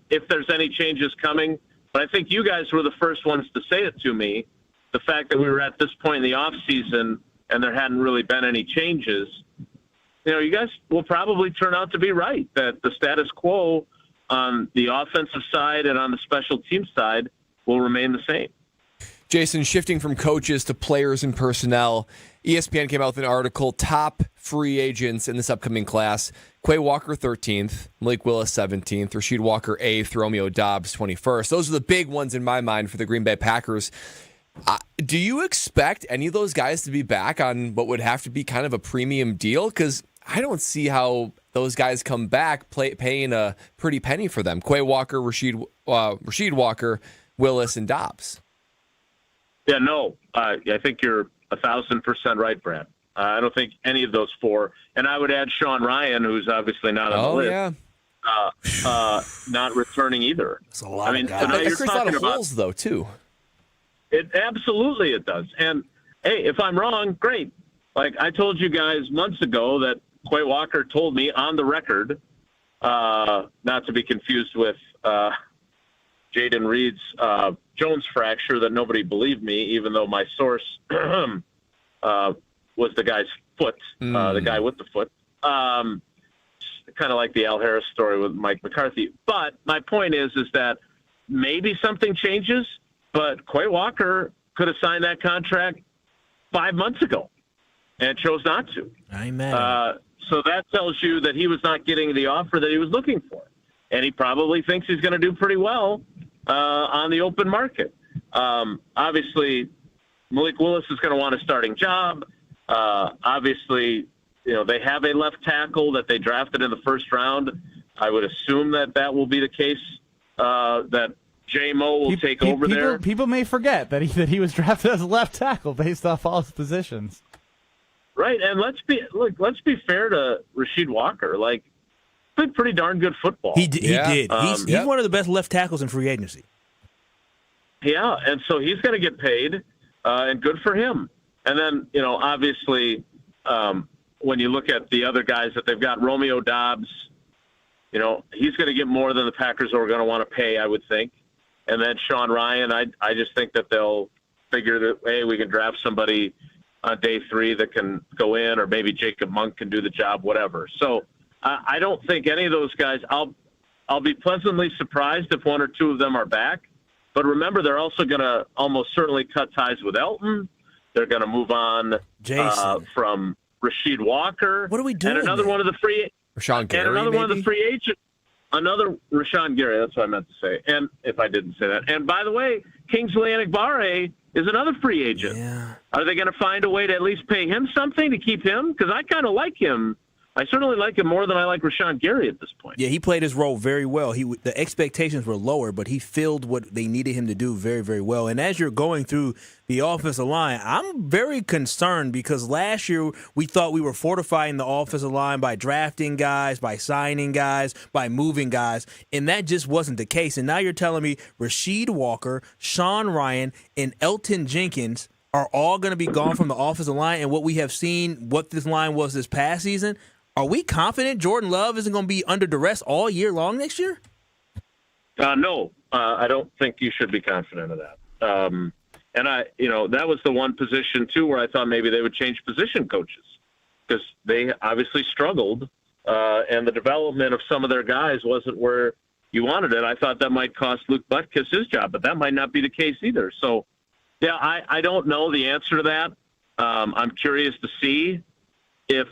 if there's any changes coming. But I think you guys were the first ones to say it to me, the fact that we were at this point in the offseason and there hadn't really been any changes. You guys will probably turn out to be right, that the status quo on the offensive side and on the special team side will remain the same. Jason, shifting from coaches to players and personnel, ESPN came out with an article, top free agents in this upcoming class. Quay Walker, 13th, Malik Willis, 17th, Rasheed Walker, 8th, Romeo Doubs, 21st. Those are the big ones in my mind for the Green Bay Packers. Do you expect any of those guys to be back on what would have to be kind of a premium deal? Because I don't see how those guys come back paying a pretty penny for them. Quay Walker, Rasheed Walker, Willis, and Doubs. Yeah, no, I think you're 1,000% right, Brad. I don't think any of those four, and I would add Sean Ryan, who's obviously not on the list, not returning either. That's a lot of guys. So now That you're creates a lot talking of about holes, though, too. Absolutely it does. And, hey, if I'm wrong, great. Like I told you guys months ago that Quay Walker told me on the record, not to be confused with Jaden Reed's Jones fracture, that nobody believed me, even though my source was the guy's foot, the guy with the foot. Kind of like the Al Harris story with Mike McCarthy. But my point is that maybe something changes, but Quay Walker could have signed that contract 5 months ago and chose not to. Amen. So that tells you that he was not getting the offer that he was looking for. And he probably thinks he's going to do pretty well on the open market. Obviously, Malik Willis is going to want a starting job. Obviously, they have a left tackle that they drafted in the first round. I would assume that will be the case, that J-Mo will take over there. People may forget that he was drafted as a left tackle based off all his positions. Right, and let's be fair to Rasheed Walker. Like, played pretty darn good football. He did. He's one of the best left tackles in free agency. Yeah, and so he's going to get paid, and good for him. And then, obviously, when you look at the other guys that they've got, Romeo Doubs, he's going to get more than the Packers are going to want to pay, I would think. And then Sean Ryan, I just think that they'll figure that, hey, we can draft somebody on day 3 that can go in, or maybe Jacob Monk can do the job, whatever. So I don't think any of those guys, I'll be pleasantly surprised if one or two of them are back. But remember, they're also going to almost certainly cut ties with Elton. They're going to move on from Rasheed Walker. What are we doing? And another one of the free Rashawn Gary, and another maybe? one of the free agents. Another Rashawn Gary, that's what I meant to say. And if I didn't say that. And by the way, Kingsley Enagbare is another free agent. Yeah. Are they going to find a way to at least pay him something to keep him? Because I kind of like him. I certainly like him more than I like Rashawn Gary at this point. Yeah, he played his role very well. The expectations were lower, but he filled what they needed him to do very, very well. And as you're going through the offensive line, I'm very concerned because last year we thought we were fortifying the offensive line by drafting guys, by signing guys, by moving guys, and that just wasn't the case. And now you're telling me Rasheed Walker, Sean Ryan, and Elton Jenkins are all going to be gone from the offensive line, and what we have seen, what this line was this past season. Are we confident Jordan Love isn't going to be under duress all year long next year? No, I don't think you should be confident of that. And that was the one position too where I thought maybe they would change position coaches because they obviously struggled, and the development of some of their guys wasn't where you wanted it. I thought that might cost Luke Butkus his job, but that might not be the case either. So, yeah, I don't know the answer to that. I'm curious to see if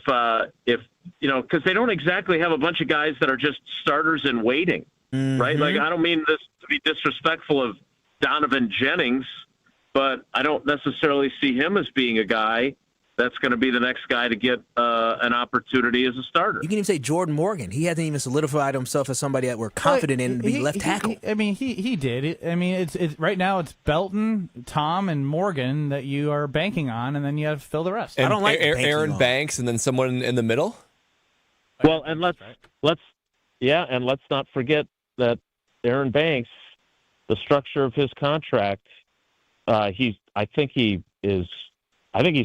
because they don't exactly have a bunch of guys that are just starters in waiting. right? Like, I don't mean this to be disrespectful of Donovan Jennings, but I don't necessarily see him as being a guy that's going to be the next guy to get an opportunity as a starter. You can even say Jordan Morgan. He hasn't even solidified himself as somebody that we're confident in to be left tackle. He did. It's right now it's Belton, Tom, and Morgan that you are banking on, and then you have to fill the rest. And I don't like Aaron Banks and then someone in the middle. Well, and let's not forget that Aaron Banks, the structure of his contract, I think he's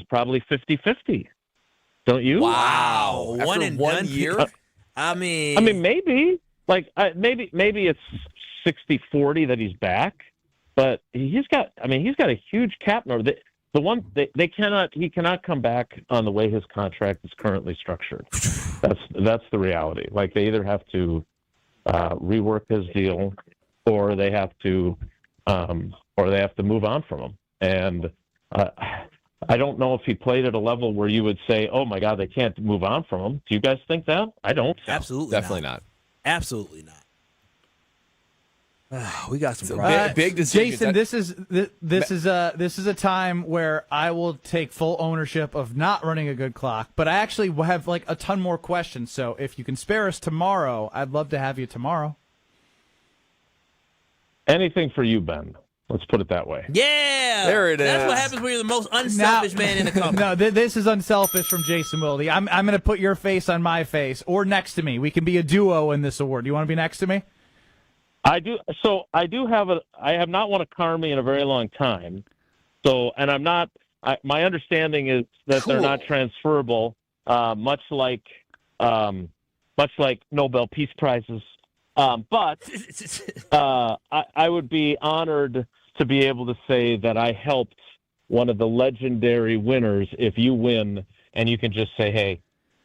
probably 50-50. Don't you? Wow. After one and done year? I mean, maybe. Like, maybe it's 60-40 that he's back, but he got a huge cap number. He cannot come back on the way his contract is currently structured. That's the reality. Like, they either have to rework his deal, or they have to move on from him. And I don't know if he played at a level where you would say, "Oh my God, they can't move on from him." Do you guys think that? I don't. Absolutely, definitely not. Absolutely not. We got some big decisions. Jason, this is a time where I will take full ownership of not running a good clock, but I actually have like a ton more questions. So if you can spare us tomorrow, I'd love to have you tomorrow. Anything for you, Ben. Let's put it that way. Yeah, there it is. That's what happens when you're the most unselfish man in the company. No, this is unselfish from Jason Wilde. I'm going to put your face on my face or next to me. We can be a duo in this award. Do you want to be next to me? I do. So I have not won a Carmi in a very long time. So, and I'm not. My understanding is that they're not transferable, much like Nobel Peace Prizes. But I would be honored to be able to say that I helped one of the legendary winners if you win, and you can just say, hey,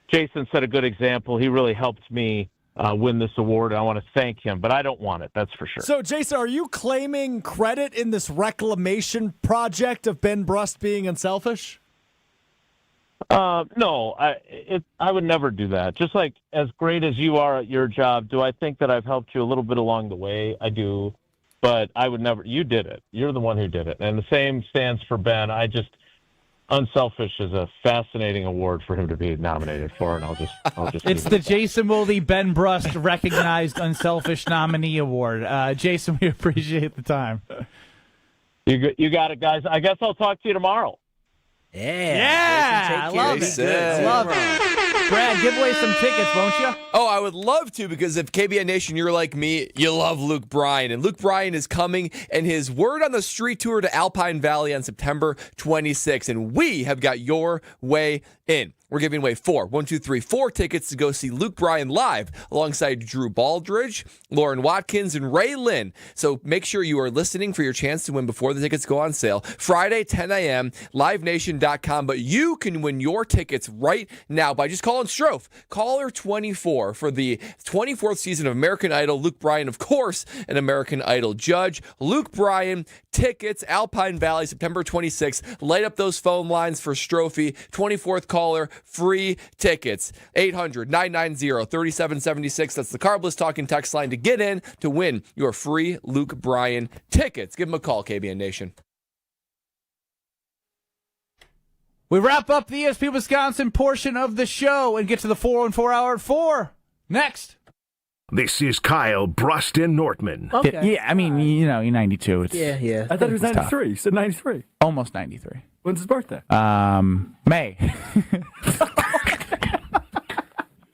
Jason set a good example. He really helped me win this award. I want to thank him, but I don't want it. That's for sure. So, Jason, are you claiming credit in this reclamation project of Ben Brust being unselfish? No, I would never do that. Just like as great as you are at your job, do I think that I've helped you a little bit along the way? I do, but I would never. You did it. You're the one who did it, and the same stands for Ben. Unselfish is a fascinating award for him to be nominated for, and I'll just. It's the Jason Wilde Ben Brust recognized unselfish nominee award. Jason, we appreciate the time. You got it, guys. I guess I'll talk to you tomorrow. Yeah, I love it. Brad, give away some tickets, won't you? Oh, I would love to, because if KBN Nation, you're like me, you love Luke Bryan. And Luke Bryan is coming, and his Word on the Street tour to Alpine Valley on September 26th. And we have got your way in. We're giving away four tickets to go see Luke Bryan live alongside Drew Baldridge, Lauren Watkins, and Ray Lynn. So make sure you are listening for your chance to win before the tickets go on sale. Friday, 10 a.m., livenation.com. But you can win your tickets right now by just calling Strofe. Caller 24 for the 24th season of American Idol. Luke Bryan, of course, an American Idol judge. Luke Bryan, tickets, Alpine Valley, September 26th. Light up those phone lines for Strophe. 24th caller, free tickets. 800-990-3776. That's the Carbless Talking text line to get in to win your free Luke Bryan tickets. Give him a call, KBN Nation. We wrap up the ESPN Wisconsin portion of the show and get to the 414 Hour at 4 next. This is Kyle Brust Nortman. Okay. Yeah, I mean, you're 92. Yeah. I thought it was 93. You said 93. Almost 93. When's his birthday? May.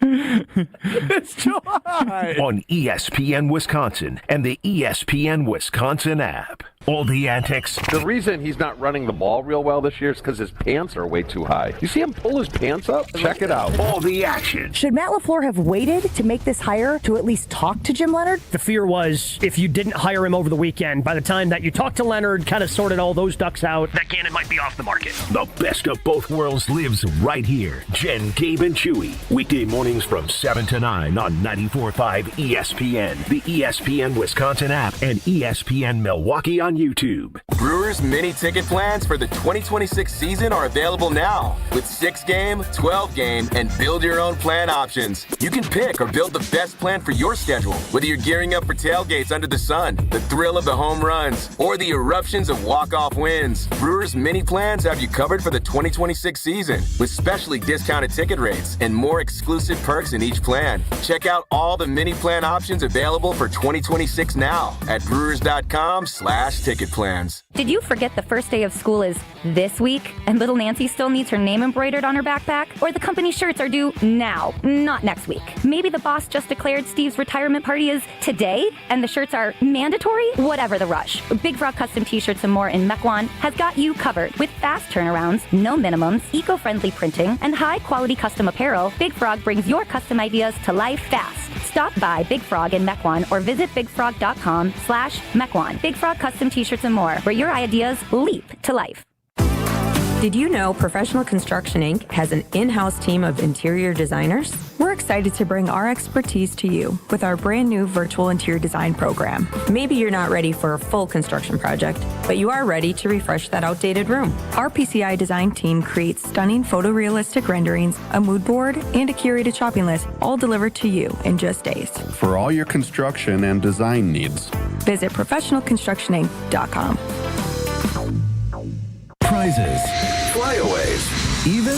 It's July. On ESPN Wisconsin and the ESPN Wisconsin app. All the antics. The reason he's not running the ball real well this year is because his pants are way too high. You see him pull his pants up? Check it out. All the action. Should Matt LaFleur have waited to make this hire to at least talk to Jim Leonhard? The fear was if you didn't hire him over the weekend, by the time that you talked to Leonhard, kind of sorted all those ducks out, that Gannon might be off the market. The best of both worlds lives right here. Jen, Gabe, and Chewy. Weekday mornings from 7 to 9 on 94.5 ESPN, the ESPN Wisconsin app, and ESPN Milwaukee on YouTube. Brewers mini ticket plans for the 2026 season are available now with 6-game, 12-game, and build your own plan options. You can pick or build the best plan for your schedule, whether you're gearing up for tailgates under the sun, the thrill of the home runs, or the eruptions of walk-off wins. Brewers mini plans have you covered for the 2026 season with specially discounted ticket rates and more exclusive perks in each plan. Check out all the mini plan options available for 2026 now at brewers.com/ticket plans. Did you forget the first day of school is this week and little Nancy still needs her name embroidered on her backpack? Or the company shirts are due now, not next week? Maybe the boss just declared Steve's retirement party is today and the shirts are mandatory? Whatever the rush. Big Frog Custom T-shirts and more in Mequon has got you covered with fast turnarounds, no minimums, eco-friendly printing, and high-quality custom apparel. Big Frog brings your custom ideas to life fast. Stop by Big Frog in Mequon or visit bigfrog.com/Mequon. Big Frog Custom T-shirts and more, where your ideas leap to life. Did you know Professional Construction Inc. has an in-house team of interior designers? We're excited to bring our expertise to you with our brand new virtual interior design program. Maybe you're not ready for a full construction project, but you are ready to refresh that outdated room. Our PCI design team creates stunning photorealistic renderings, a mood board, and a curated shopping list, all delivered to you in just days. For all your construction and design needs, visit professionalconstructioninc.com. Prizes, flyaways, even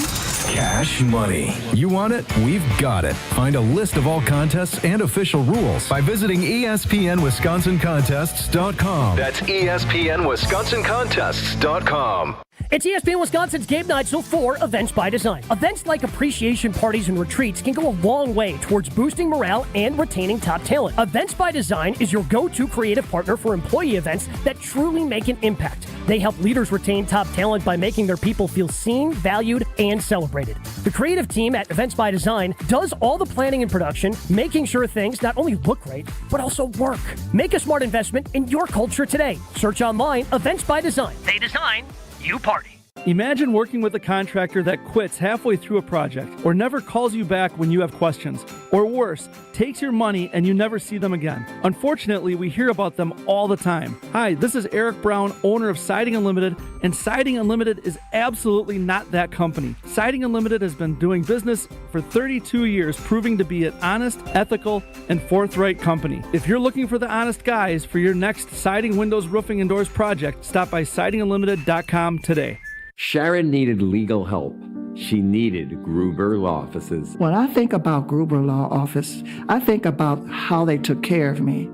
cash money. You want it? We've got it. Find a list of all contests and official rules by visiting ESPNWisconsinContests.com. That's ESPNWisconsinContests.com. It's ESPN Wisconsin's Game Night, so for Events by Design. Events like appreciation parties and retreats can go a long way towards boosting morale and retaining top talent. Events by Design is your go-to creative partner for employee events that truly make an impact. They help leaders retain top talent by making their people feel seen, valued, and celebrated. The creative team at Events by Design does all the planning and production, making sure things not only look great, but also work. Make a smart investment in your culture today. Search online, Events by Design. They design, you party. Imagine working with a contractor that quits halfway through a project or never calls you back when you have questions. Or worse, takes your money and you never see them again. Unfortunately, we hear about them all the time. Hi, this is Eric Brown, owner of Siding Unlimited, and Siding Unlimited is absolutely not that company. Siding Unlimited has been doing business for 32 years, proving to be an honest, ethical, and forthright company. If you're looking for the honest guys for your next siding, windows, roofing, and doors project, stop by sidingunlimited.com today. Sharon needed legal help. She needed Gruber Law Offices. When I think about Gruber Law Office, I think about how they took care of me,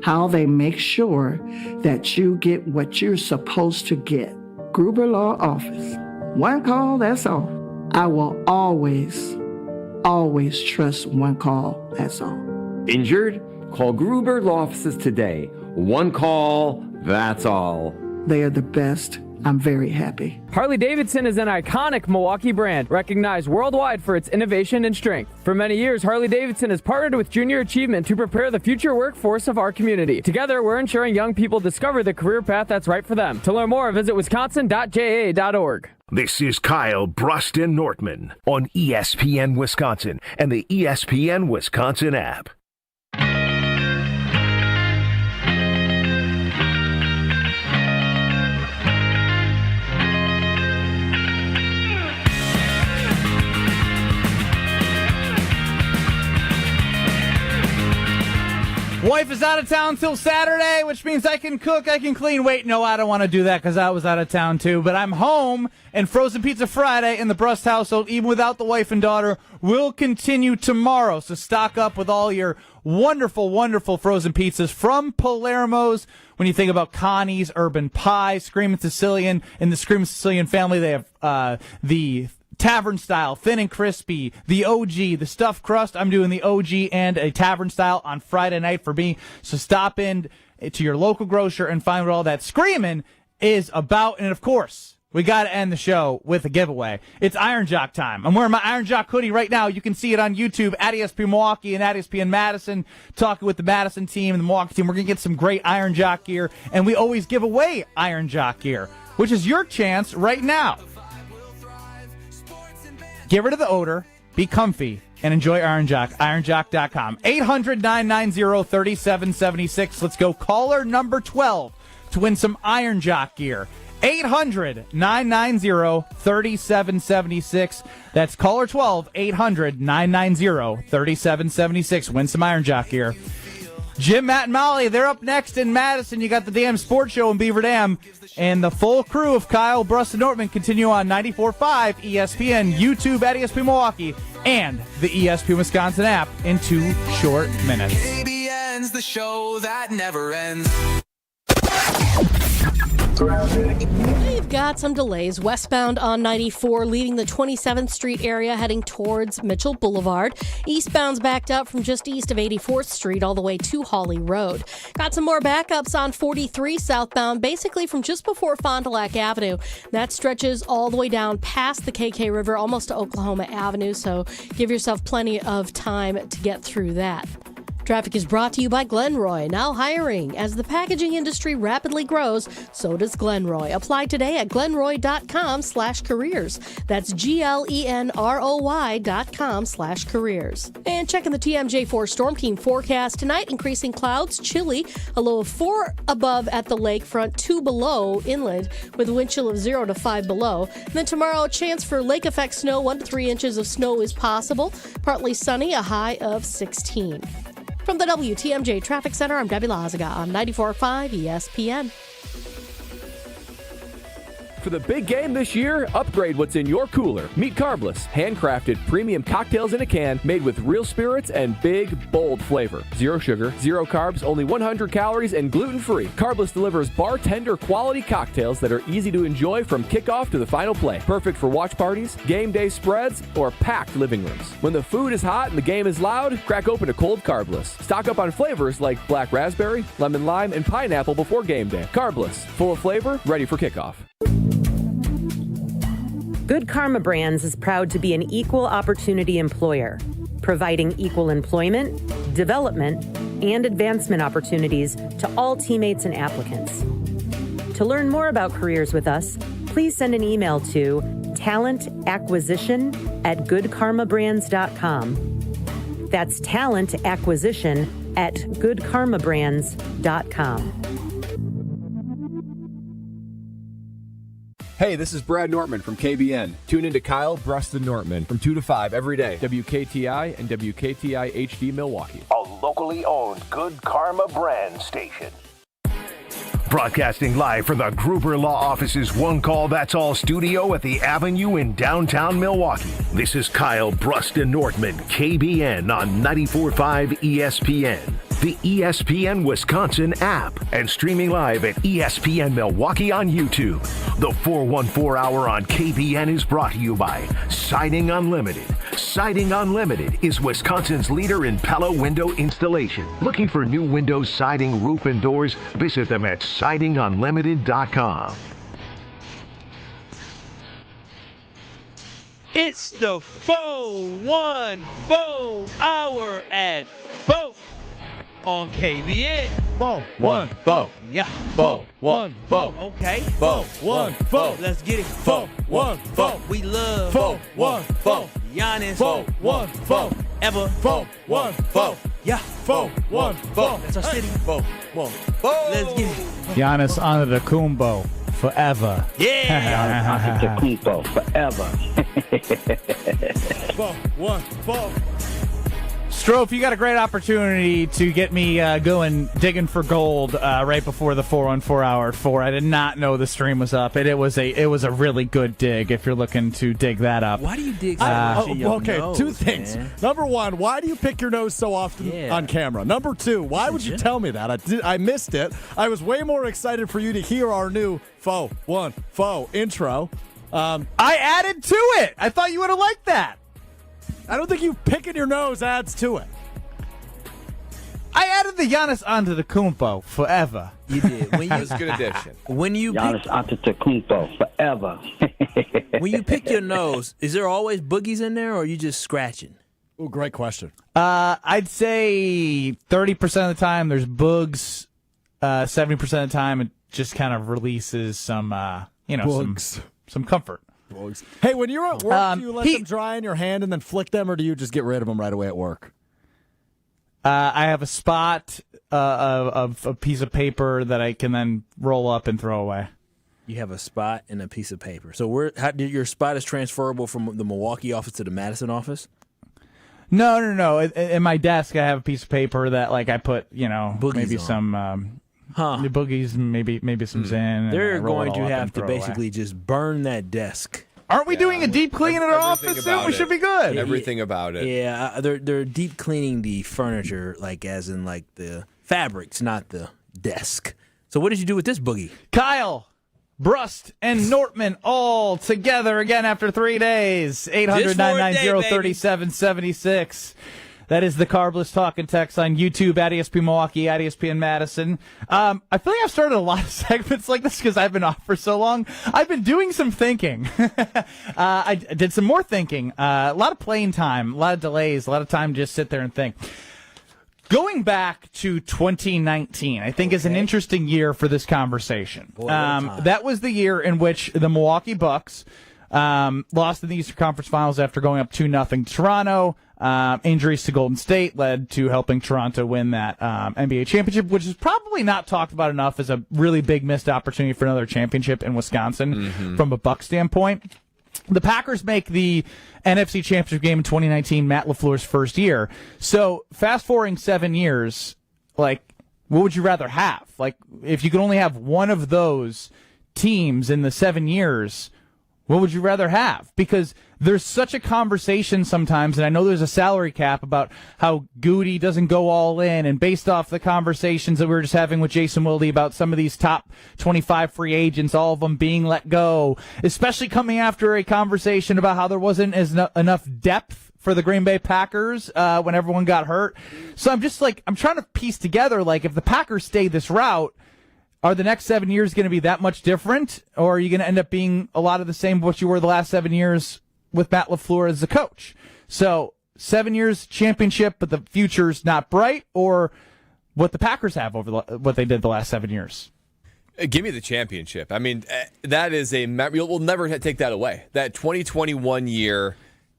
how they make sure that you get what you're supposed to get. Gruber Law Office. One call, that's all. I will always trust one call, that's all. Injured? Call Gruber Law Offices today. One call, that's all. They are the best. I'm very happy. Harley-Davidson is an iconic Milwaukee brand, recognized worldwide for its innovation and strength. For many years, Harley-Davidson has partnered with Junior Achievement to prepare the future workforce of our community. Together, we're ensuring young people discover the career path that's right for them. To learn more, visit wisconsin.ja.org. This is Kyle Brust Nortman on ESPN Wisconsin and the ESPN Wisconsin app. Wife is out of town till Saturday, which means I can cook, I can clean. Wait, no, I don't want to do that because I was out of town too. But I'm home, and Frozen Pizza Friday in the Brust household, even without the wife and daughter, will continue tomorrow. So stock up with all your wonderful, wonderful frozen pizzas from Palermo's. When you think about Connie's, Urban Pie, Screamin' Sicilian, in the Screamin' Sicilian family, they have the tavern style, thin and crispy, the OG, the stuffed crust. I'm doing the OG and a tavern style on Friday night for me. So stop in to your local grocer and find what all that screaming is about. And of course, we got to end the show with a giveaway. It's Iron Jock time. I'm wearing my Iron Jock hoodie right now. You can see it on YouTube at ESPN Milwaukee and at ESPN Madison, talking with the Madison team and the Milwaukee team. We're going to get some great Iron Jock gear, and we always give away Iron Jock gear, which is your chance right now. Get rid of the odor, be comfy, and enjoy Iron Jock. IronJock.com. 800-990-3776. Let's go. Caller number 12 to win some Iron Jock gear. 800-990-3776. That's caller 12, 800-990-3776. Win some Iron Jock gear. Jim, Matt, and Molly, they're up next in Madison. You got the Damn Sports Show in Beaver Dam. And the full crew of Kyle, Brust, and Nortman continue on 94.5 ESPN, YouTube at ESPN Milwaukee, and the ESPN Wisconsin app in 2 short minutes. KBN's the show that never ends. We've got some delays westbound on 94, leaving the 27th Street area heading towards Mitchell Boulevard. Eastbound's backed up from just east of 84th Street all the way to Hawley Road. Got some more backups on 43 southbound, basically from just before Fond du Lac Avenue. That stretches all the way down past the KK River, almost to Oklahoma Avenue, so give yourself plenty of time to get through that. Traffic is brought to you by Glenroy, now hiring. As the packaging industry rapidly grows, so does Glenroy. Apply today at glenroy.com/careers. That's GLENROY.com/careers. And checking the TMJ4 Storm Team forecast tonight, increasing clouds, chilly, a low of 4 above at the lakefront, 2 below inland, with a wind chill of 0 to 5 below. And then tomorrow, a chance for lake effect snow, 1 to 3 inches of snow is possible. Partly sunny, a high of 16. From the WTMJ Traffic Center, I'm Debbie Lazaga on 94.5 ESPN. For the big game this year, upgrade what's in your cooler. Meet Carbless, handcrafted premium cocktails in a can made with real spirits and big, bold flavor. 0 sugar, 0 carbs, only 100 calories, and gluten-free. Carbless delivers bartender quality cocktails that are easy to enjoy from kickoff to the final play. Perfect for watch parties, game day spreads, or packed living rooms. When the food is hot and the game is loud, crack open a cold Carbless. Stock up on flavors like black raspberry, lemon lime, and pineapple before game day. Carbless, full of flavor, ready for kickoff. Good Karma Brands is proud to be an equal opportunity employer, providing equal employment, development, and advancement opportunities to all teammates and applicants. To learn more about careers with us, please send an email to talentacquisition@goodkarmabrands.com. That's talentacquisition@goodkarmabrands.com. Hey, this is Brad Nortman from KBN. Tune into Kyle, Brust, and Nortman from 2 to 5 every day. WKTI and WKTI HD Milwaukee. A locally owned Good Karma brand station. Broadcasting live from the Gruber Law Office's One Call That's All studio at the Avenue in downtown Milwaukee. This is Kyle, Brust, and Nortman, KBN on 94.5 ESPN. The ESPN Wisconsin app, and streaming live at ESPN Milwaukee on YouTube. The 414 Hour on KBN is brought to you by Siding Unlimited. Siding Unlimited is Wisconsin's leader in Pella window installation. Looking for new windows, siding, roof, and doors? Visit them at sidingunlimited.com. It's the 414 Hour at 4 on KBN. 414. Yeah. 414. Okay. 414. Let's get it. 414. We love 414. Giannis. 414. Ever. 414. Yeah. 414. That's our city. 414. Let's get it. Giannis Antetokounmpo forever. Yeah. Antetokounmpo forever. 414. Strofe, you got a great opportunity to get me going digging for gold right before the 414 Hour at 4. I did not know the stream was up, and it was a really good dig if you're looking to dig that up. Why do you dig so much in your nose, 2 things. Man? Number 1, why do you pick your nose so often on camera? Number 2, why would you tell me that? I missed it. I was way more excited for you to hear our new 414 intro. I added to it. I thought you would have liked that. I don't think you picking your nose adds to it. I added the Giannis Antetokounmpo forever. You did. That was a good addition. When you Giannis Antetokounmpo forever. when you pick your nose, is there always boogies in there, or are you just scratching? Oh, great question. I'd say 30% of the time there's bugs. 70% of the time it just kind of releases some, some comfort. Hey, when you're at work, do you let them dry in your hand and then flick them, or do you just get rid of them right away at work? I have a spot of a piece of paper that I can then roll up and throw away. You have a spot and a piece of paper. So your spot is transferable from the Milwaukee office to the Madison office? No. In my desk, I have a piece of paper that I put Boogies maybe on. some boogies, maybe some Zen. They're going to have to basically just burn that desk. Aren't we doing a deep clean in our office soon? We should be good. Everything about it. Yeah, they're deep cleaning the furniture, as in the fabrics, not the desk. So what did you do with this boogie? Kyle, Brust, and Nortman all together again after 3 days. 800-990-3776. That is the Carbless Talk and Text on YouTube, at ESPN Milwaukee, at ESPN Madison. I feel like I've started a lot of segments like this because I've been off for so long. I've been doing some thinking. I did some more thinking. A lot of playing time, a lot of delays, a lot of time to just sit there and think. Going back to 2019, I think is an interesting year for this conversation. That was the year in which the Milwaukee Bucks lost in the Eastern Conference Finals after going up 2-0 to Toronto. Injuries to Golden State led to helping Toronto win that NBA championship, which is probably not talked about enough as a really big missed opportunity for another championship in Wisconsin from a Buck standpoint. The Packers make the NFC Championship game in 2019, Matt LaFleur's first year. So fast forwarding 7 years, what would you rather have? If you could only have one of those teams in the 7 years, what would you rather have? Because there's such a conversation sometimes, and I know there's a salary cap about how Goody doesn't go all in, and based off the conversations that we were just having with Jason Wilde about some of these top 25 free agents, all of them being let go, especially coming after a conversation about how there wasn't enough depth for the Green Bay Packers when everyone got hurt. So I'm just I'm trying to piece together, if the Packers stay this route, are the next 7 years going to be that much different, or are you going to end up being a lot of the same what you were the last 7 years with Matt LaFleur as the coach? So 7 years championship, but the future's not bright, or what the Packers have over what they did the last 7 years? Give me the championship. I mean, that is we'll never take that away. That 2021 year.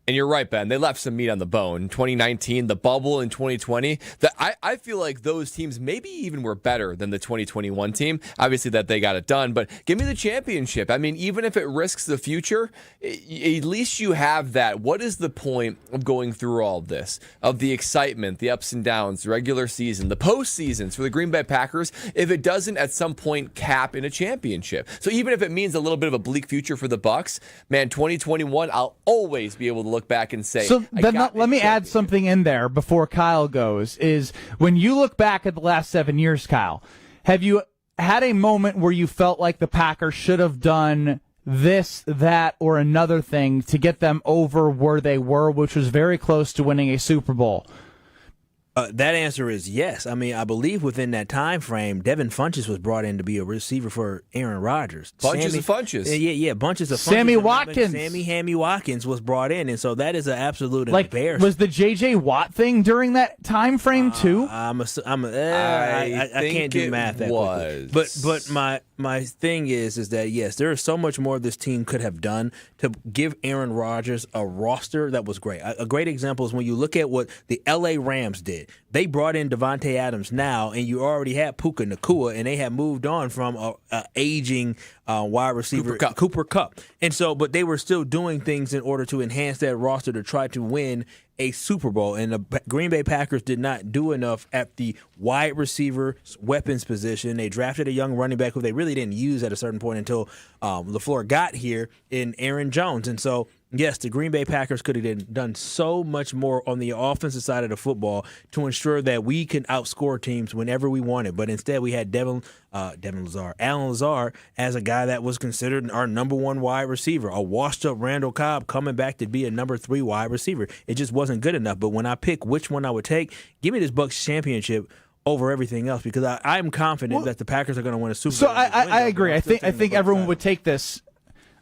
And you're right, Ben. They left some meat on the bone. 2019, the bubble in 2020. I feel like those teams maybe even were better than the 2021 team. Obviously that they got it done, but give me the championship. I mean, even if it risks the future, at least you have that. What is the point of going through all of this? Of the excitement, the ups and downs, the regular season, the postseasons for the Green Bay Packers, if it doesn't at some point cap in a championship. So even if it means a little bit of a bleak future for the Bucks, man, 2021, I'll always be able to look back and say. So then let me add something in there before Kyle goes, is when you look back at the last 7 years, Kyle, have you had a moment where you felt like the Packers should have done this, that, or another thing to get them over where they were, which was very close to winning a Super Bowl? That answer is yes. I mean, I believe within that time frame, Devin Funchess was brought in to be a receiver for Aaron Rodgers. Bunches of Funchess. Yeah, bunches of Funchess. Sammy Watkins. Hammy Watkins was brought in, and so that is an absolute embarrassment. Was the J.J. Watt thing during that time frame too? I can't do math that quickly. But my thing is that yes, there is so much more this team could have done to give Aaron Rodgers a roster that was great. A great example is when you look at what the L.A. Rams did. They brought in Devontae Adams now, and you already had Puka Nacua, and they had moved on from a aging wide receiver, Cooper Kupp. And so, but they were still doing things in order to enhance that roster to try to win a Super Bowl. And the Green Bay Packers did not do enough at the wide receiver weapons position. They drafted a young running back who they really didn't use at a certain point until LaFleur got here in Aaron Jones. And so, yes, the Green Bay Packers could have done so much more on the offensive side of the football to ensure that we can outscore teams whenever we wanted. But instead, we had Alan Lazard as a guy that was considered our number one wide receiver, a washed-up Randall Cobb coming back to be a number 3 wide receiver. It just wasn't good enough. But when I pick which one I would take, give me this Bucs championship over everything else, because I'm confident that the Packers are going to win a Super Bowl. So I agree. I think everyone would take this.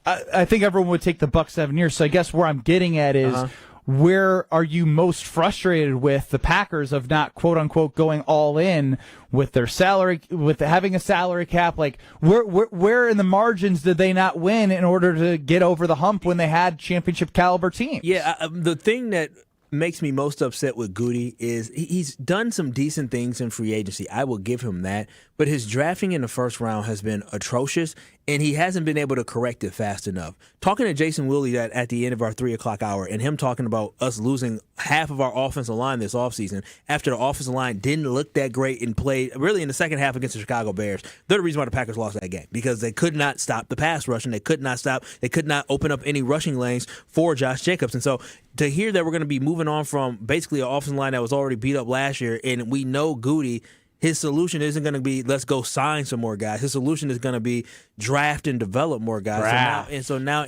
I think everyone would take the Bucs 7 years. So I guess where I'm getting at is where are you most frustrated with the Packers of not quote unquote going all in with their salary, with having a salary cap? Like where in the margins did they not win in order to get over the hump when they had championship caliber teams? Yeah, the thing that makes me most upset with Goody is he's done some decent things in free agency. I will give him that. But his drafting in the first round has been atrocious, and he hasn't been able to correct it fast enough. Talking to Jason Wilde at the end of our 3 o'clock hour, and him talking about us losing half of our offensive line this offseason after the offensive line didn't look that great and played really in the second half against the Chicago Bears. They're the reason why the Packers lost that game, because they could not stop the pass rushing. They could not open up any rushing lanes for Josh Jacobs. And so to hear that we're going to be moving on from basically an offensive line that was already beat up last year, and we know Goody, his solution isn't going to be let's go sign some more guys. His solution is going to be draft and develop more guys. So now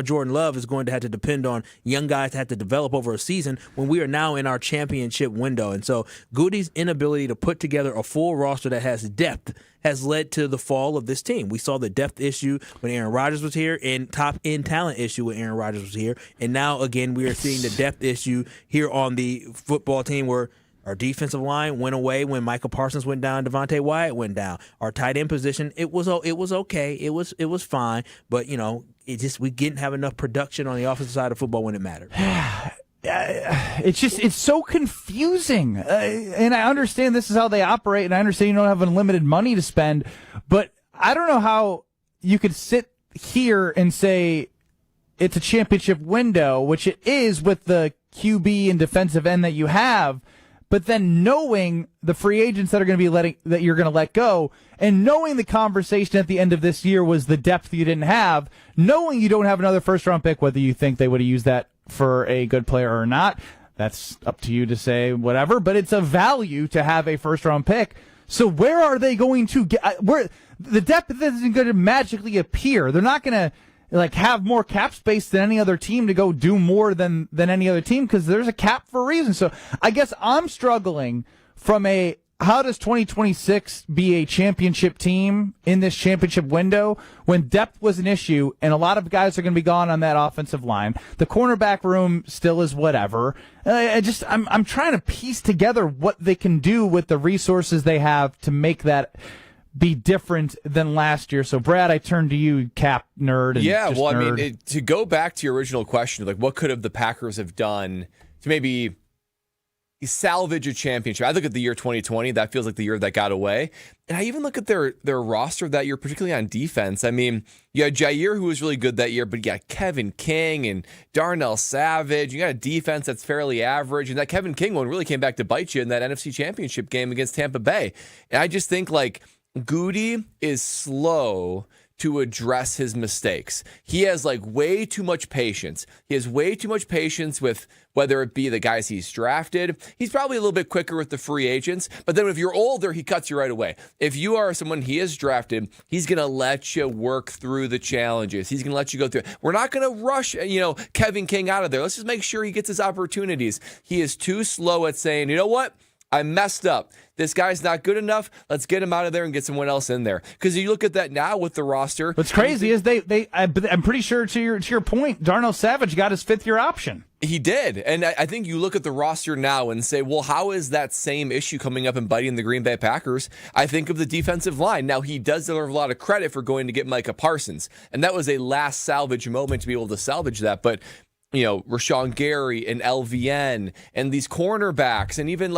Jordan Love is going to have to depend on young guys to have to develop over a season when we are now in our championship window. And so Goody's inability to put together a full roster that has depth has led to the fall of this team. We saw the depth issue when Aaron Rodgers was here and top-end talent issue when Aaron Rodgers was here. And now, again, we are seeing the depth issue here on the football team where our defensive line went away when Michael Parsons went down, Devontae Wyatt went down. Our tight end position, it was okay. It was fine, but we didn't have enough production on the offensive side of football when it mattered. It's so confusing. And I understand this is how they operate, and I understand you don't have unlimited money to spend, but I don't know how you could sit here and say it's a championship window, which it is with the QB and defensive end that you have, but then knowing the free agents that are going to be that you're going to let go, and knowing the conversation at the end of this year was the depth you didn't have, knowing you don't have another first-round pick, whether you think they would have used that for a good player or not, that's up to you to say whatever, but it's a value to have a first-round pick. So where are they going to get? Where the depth isn't going to magically appear. They're not going to have more cap space than any other team to go do more than any other team, because there's a cap for a reason. So I guess I'm struggling from how does 2026 be a championship team in this championship window when depth was an issue and a lot of guys are going to be gone on that offensive line. The cornerback room still is whatever. I'm trying to piece together what they can do with the resources they have to make that be different than last year. So, Brad, I turn to you, cap nerd. To go back to your original question, what could have the Packers have done to maybe salvage a championship? I look at the year 2020. That feels like the year that got away. And I even look at their roster that year, particularly on defense. I mean, you had Jair, who was really good that year, but you got Kevin King and Darnell Savage. You got a defense that's fairly average. And that Kevin King one really came back to bite you in that NFC Championship game against Tampa Bay. And I just think, Goody is slow to address his mistakes. He has way too much patience. He has way too much patience with whether it be the guys he's drafted. He's probably a little bit quicker with the free agents, but then if you're older, he cuts you right away. If you are someone he has drafted, he's going to let you work through the challenges. He's going to let you go through it. We're not going to rush, Kevin King out of there. Let's just make sure he gets his opportunities. He is too slow at saying, you know what? I messed up. This guy's not good enough. Let's get him out of there and get someone else in there. Because you look at that now with the roster. What's crazy is I'm pretty sure to your point, Darnell Savage got his fifth-year option. He did. And I think you look at the roster now and say, well, how is that same issue coming up and biting the Green Bay Packers? I think of the defensive line. Now, he does deserve a lot of credit for going to get Micah Parsons. And that was a last salvage moment to be able to salvage that. But Rashawn Gary and LVN and these cornerbacks, and even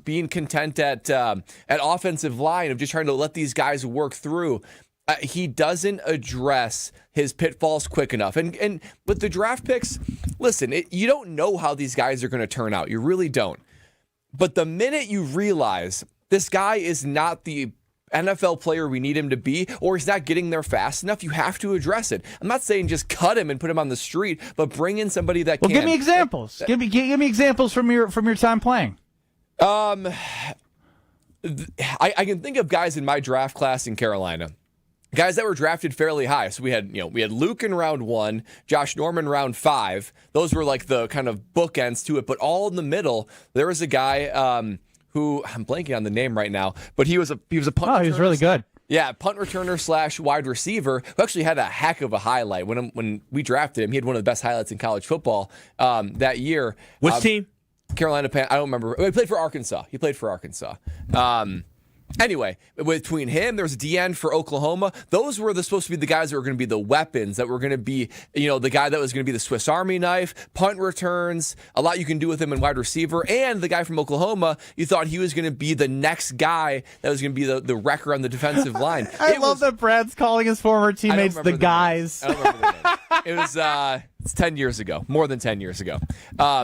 being content at offensive line of just trying to let these guys work through. He doesn't address his pitfalls quick enough. And with the draft picks, listen, you don't know how these guys are going to turn out. You really don't. But the minute you realize this guy is not the NFL player we need him to be, or he's not getting there fast enough, you have to address it. I'm not saying just cut him and put him on the street, but bring in somebody that can. Well, give me examples. Give me examples from your time playing. I can think of guys in my draft class in Carolina. Guys that were drafted fairly high. So we had Luke in round 1, Josh Norman round 5. Those were the kind of bookends to it. But all in the middle, there was a guy who I'm blanking on the name right now, but he was a punt returner. He was really good. Yeah, punt returner / wide receiver who actually had a heck of a highlight. When we drafted him, he had one of the best highlights in college football that year. Which team? Carolina Panthers. I don't remember. He played for Arkansas. Anyway, between him, there was DN for Oklahoma. Those were supposed to be the guys that were going to be the weapons, that were going to be, the guy that was going to be the Swiss Army knife, punt returns, a lot you can do with him in wide receiver. And the guy from Oklahoma, you thought he was going to be the next guy that was going to be the wrecker on the defensive line. I love that Brad's calling his former teammates the guys. I don't remember the name. It was it's 10 years ago, more than 10 years ago.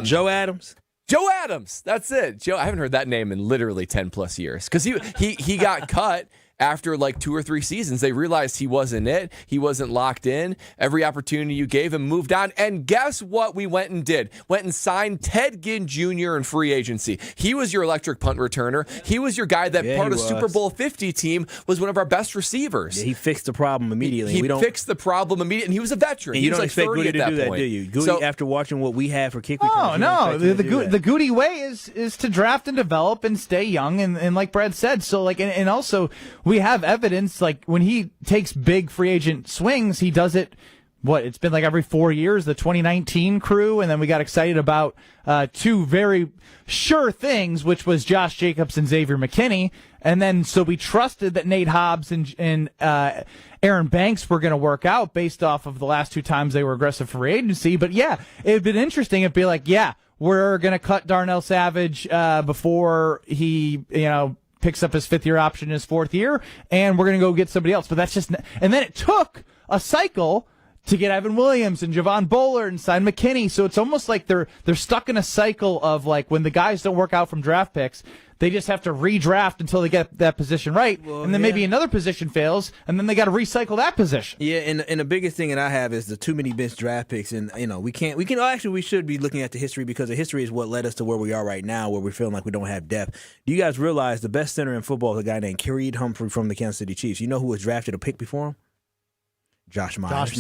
Joe Adams. Joe Adams, that's it. Joe, I haven't heard that name in literally 10 plus years because he got cut after like 2 or 3 seasons. They realized he wasn't it. He wasn't locked in. Every opportunity you gave him, moved on. And guess what we went and did? Went and signed Ted Ginn Jr. in free agency. He was your electric punt returner. He was your guy that part of Super Bowl 50 team was one of our best receivers. Yeah, he fixed the problem immediately. He fixed the problem immediately, and he was a veteran. And you don't like expect Goody to do that, point. do you? Goody, after watching what we have for kick returns. Oh, no. The Goody way is to draft and develop and stay young. And like Brad said, so like, and also we have evidence. Like when he takes big free agent swings, he does it. It's been like every 4 years, the 2019 crew, and then we got excited about 2 very sure things, which was Josh Jacobs and Xavier McKinney, and then so we trusted that Nate Hobbs and Aaron Banks were going to work out based off of the last 2 times they were aggressive free agency. But yeah, it'd been interesting. It'd be like, yeah, we're going to cut Darnell Savage before he, picks up his 5th-year option in his 4th year, and we're going to go get somebody else. But that's just, and then it took a cycle to get Evan Williams and Javon Bowler and sign McKinney. So it's almost like they're stuck in a cycle of like when the guys don't work out from draft picks, they just have to redraft until they get that position right, and then maybe another position fails, and then they got to recycle that position. Yeah, and the biggest thing that I have is the too many bench draft picks, and we should be looking at the history because the history is what led us to where we are right now, where we're feeling like we don't have depth. Do you guys realize the best center in football is a guy named Creed Humphrey from the Kansas City Chiefs? You know who was drafted a pick before him? Josh Myers.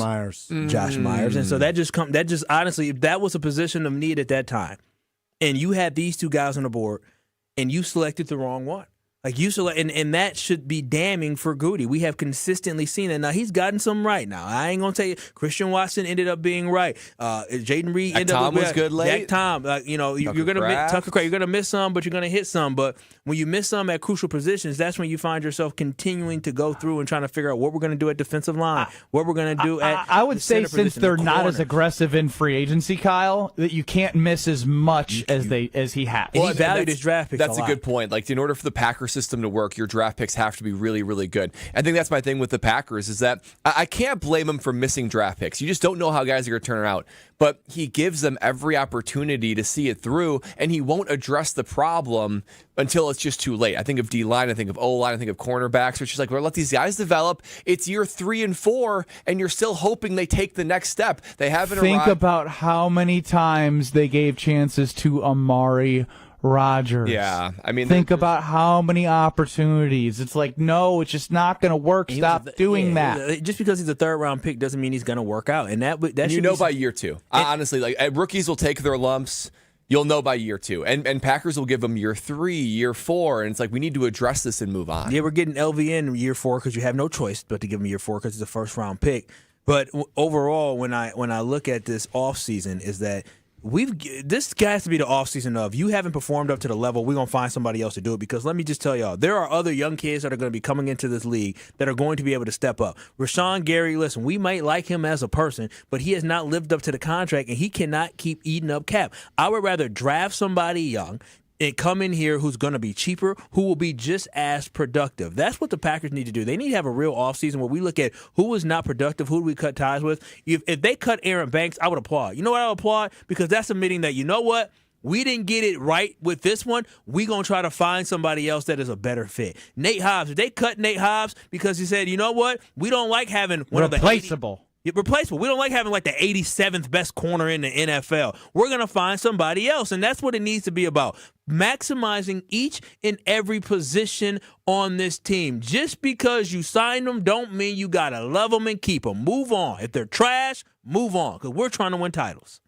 Josh Myers. And so that just honestly, if that was a position of need at that time, and you had these 2 guys on the board, and you selected the wrong one. Like and that should be damning for Goody. We have consistently seen it. Now he's gotten some right. Now I ain't gonna tell you. Christian Watson ended up being right. Jaden Reed ended up was good late. Tom, you're gonna miss Tucker Craft. You're gonna miss some, but you're gonna hit some. But when you miss some at crucial positions, that's when you find yourself continuing to go through and trying to figure out what we're gonna do at defensive line, what we're gonna do at. I would say since they're not as aggressive in free agency, Kyle, that you can't miss as much as he has. Well, he valued his draft picks. That's a good point. Like in order for the Packers system to work, your draft picks have to be really, really good. I think that's my thing with the Packers is that I can't blame him for missing draft picks. You just don't know how guys are going to turn out. But he gives them every opportunity to see it through, and he won't address the problem until it's just too late. I think of D-line, I think of O-line, I think of cornerbacks, which is like, we'll let these guys develop. It's year 3 and 4, and you're still hoping they take the next step. They haven't Think arrived. about how many times they gave chances to Amari Rodgers. Yeah, I mean, think about how many opportunities. It's like, no, it's just not going to work. Stop doing that. Just because he's a 3rd-round pick doesn't mean he's going to work out, and that by year 2. Honestly, like rookies will take their lumps. You'll know by year 2, and Packers will give them year 3, year 4, and it's like we need to address this and move on. Yeah, we're getting LVN in year 4 because you have no choice but to give him year 4 because it's a 1st-round pick. But overall, when I look at this offseason, is that this has to be the offseason of you haven't performed up to the level, we're going to find somebody else to do it. Because let me just tell y'all, there are other young kids that are going to be coming into this league that are going to be able to step up. Rashawn Gary, listen, we might like him as a person, but he has not lived up to the contract, and he cannot keep eating up cap. I would rather draft somebody young and come in here who's going to be cheaper, who will be just as productive. That's what the Packers need to do. They need to have a real offseason where we look at who is not productive, who do we cut ties with. If they cut Aaron Banks, I would applaud. You know what I would applaud? Because that's admitting that, you know what? We didn't get it right with this one. We're going to try to find somebody else that is a better fit. Nate Hobbs, if they cut Nate Hobbs because he said, you know what? We don't like having one of the replaceable. Replaceable. We don't like having like the 87th best corner in the NFL. We're going to find somebody else, and that's what it needs to be about. Maximizing each and every position on this team. Just because you signed them don't mean you got to love them and keep them. Move on. If they're trash, move on, because we're trying to win titles.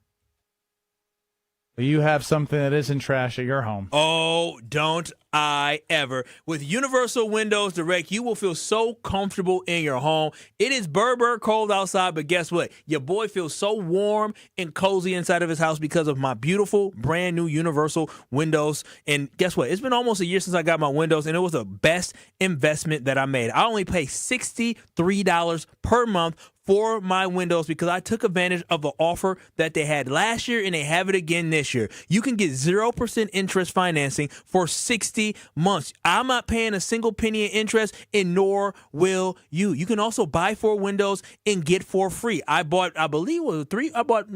you have something that isn't trash at your home. Oh, don't I ever. With Universal Windows Direct, you will feel so comfortable in your home. It is burr cold outside, but guess what? Your boy feels so warm and cozy inside of his house because of my beautiful, brand new Universal Windows. And guess what? It's been almost a year since I got my windows, and it was the best investment that I made. I only pay $63 per month for my windows because I took advantage of the offer that they had last year, and they have it again this year. You can get 0% interest financing for 60 months. I'm not paying a single penny in interest, and nor will you. You can also buy 4 windows and get 4 free. I bought, I believe it was 3. I got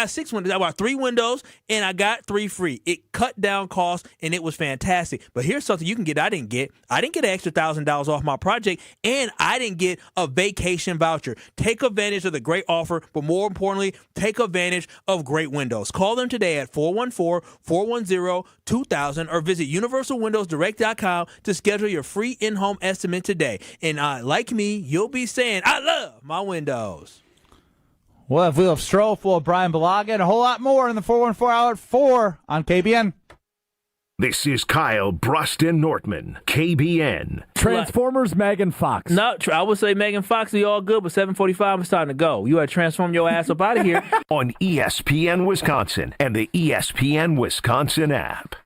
6 windows. I bought 3 windows, and I got 3 free. It cut down costs, and it was fantastic. But here's something you can get I didn't get. I didn't get an extra $1,000 off my project, and I didn't get a vacation voucher. Take advantage of the great offer, but more importantly, take advantage of great windows. Call them today at 414-410-2000 or visit universalwindowsdirect.com to schedule your free in-home estimate today. And like me, you'll be saying, I love my windows. We'll have Wheel of Stroll full of Brian Bulaga and a whole lot more in the 414 Hour at 4 on KBN. This is Kyle Brust Nortman, KBN. Transformers, Megan Fox. No, I would say Megan Fox, are all good, but 7:45 is time to go. You got to transform your ass up out of here. On ESPN Wisconsin and the ESPN Wisconsin app.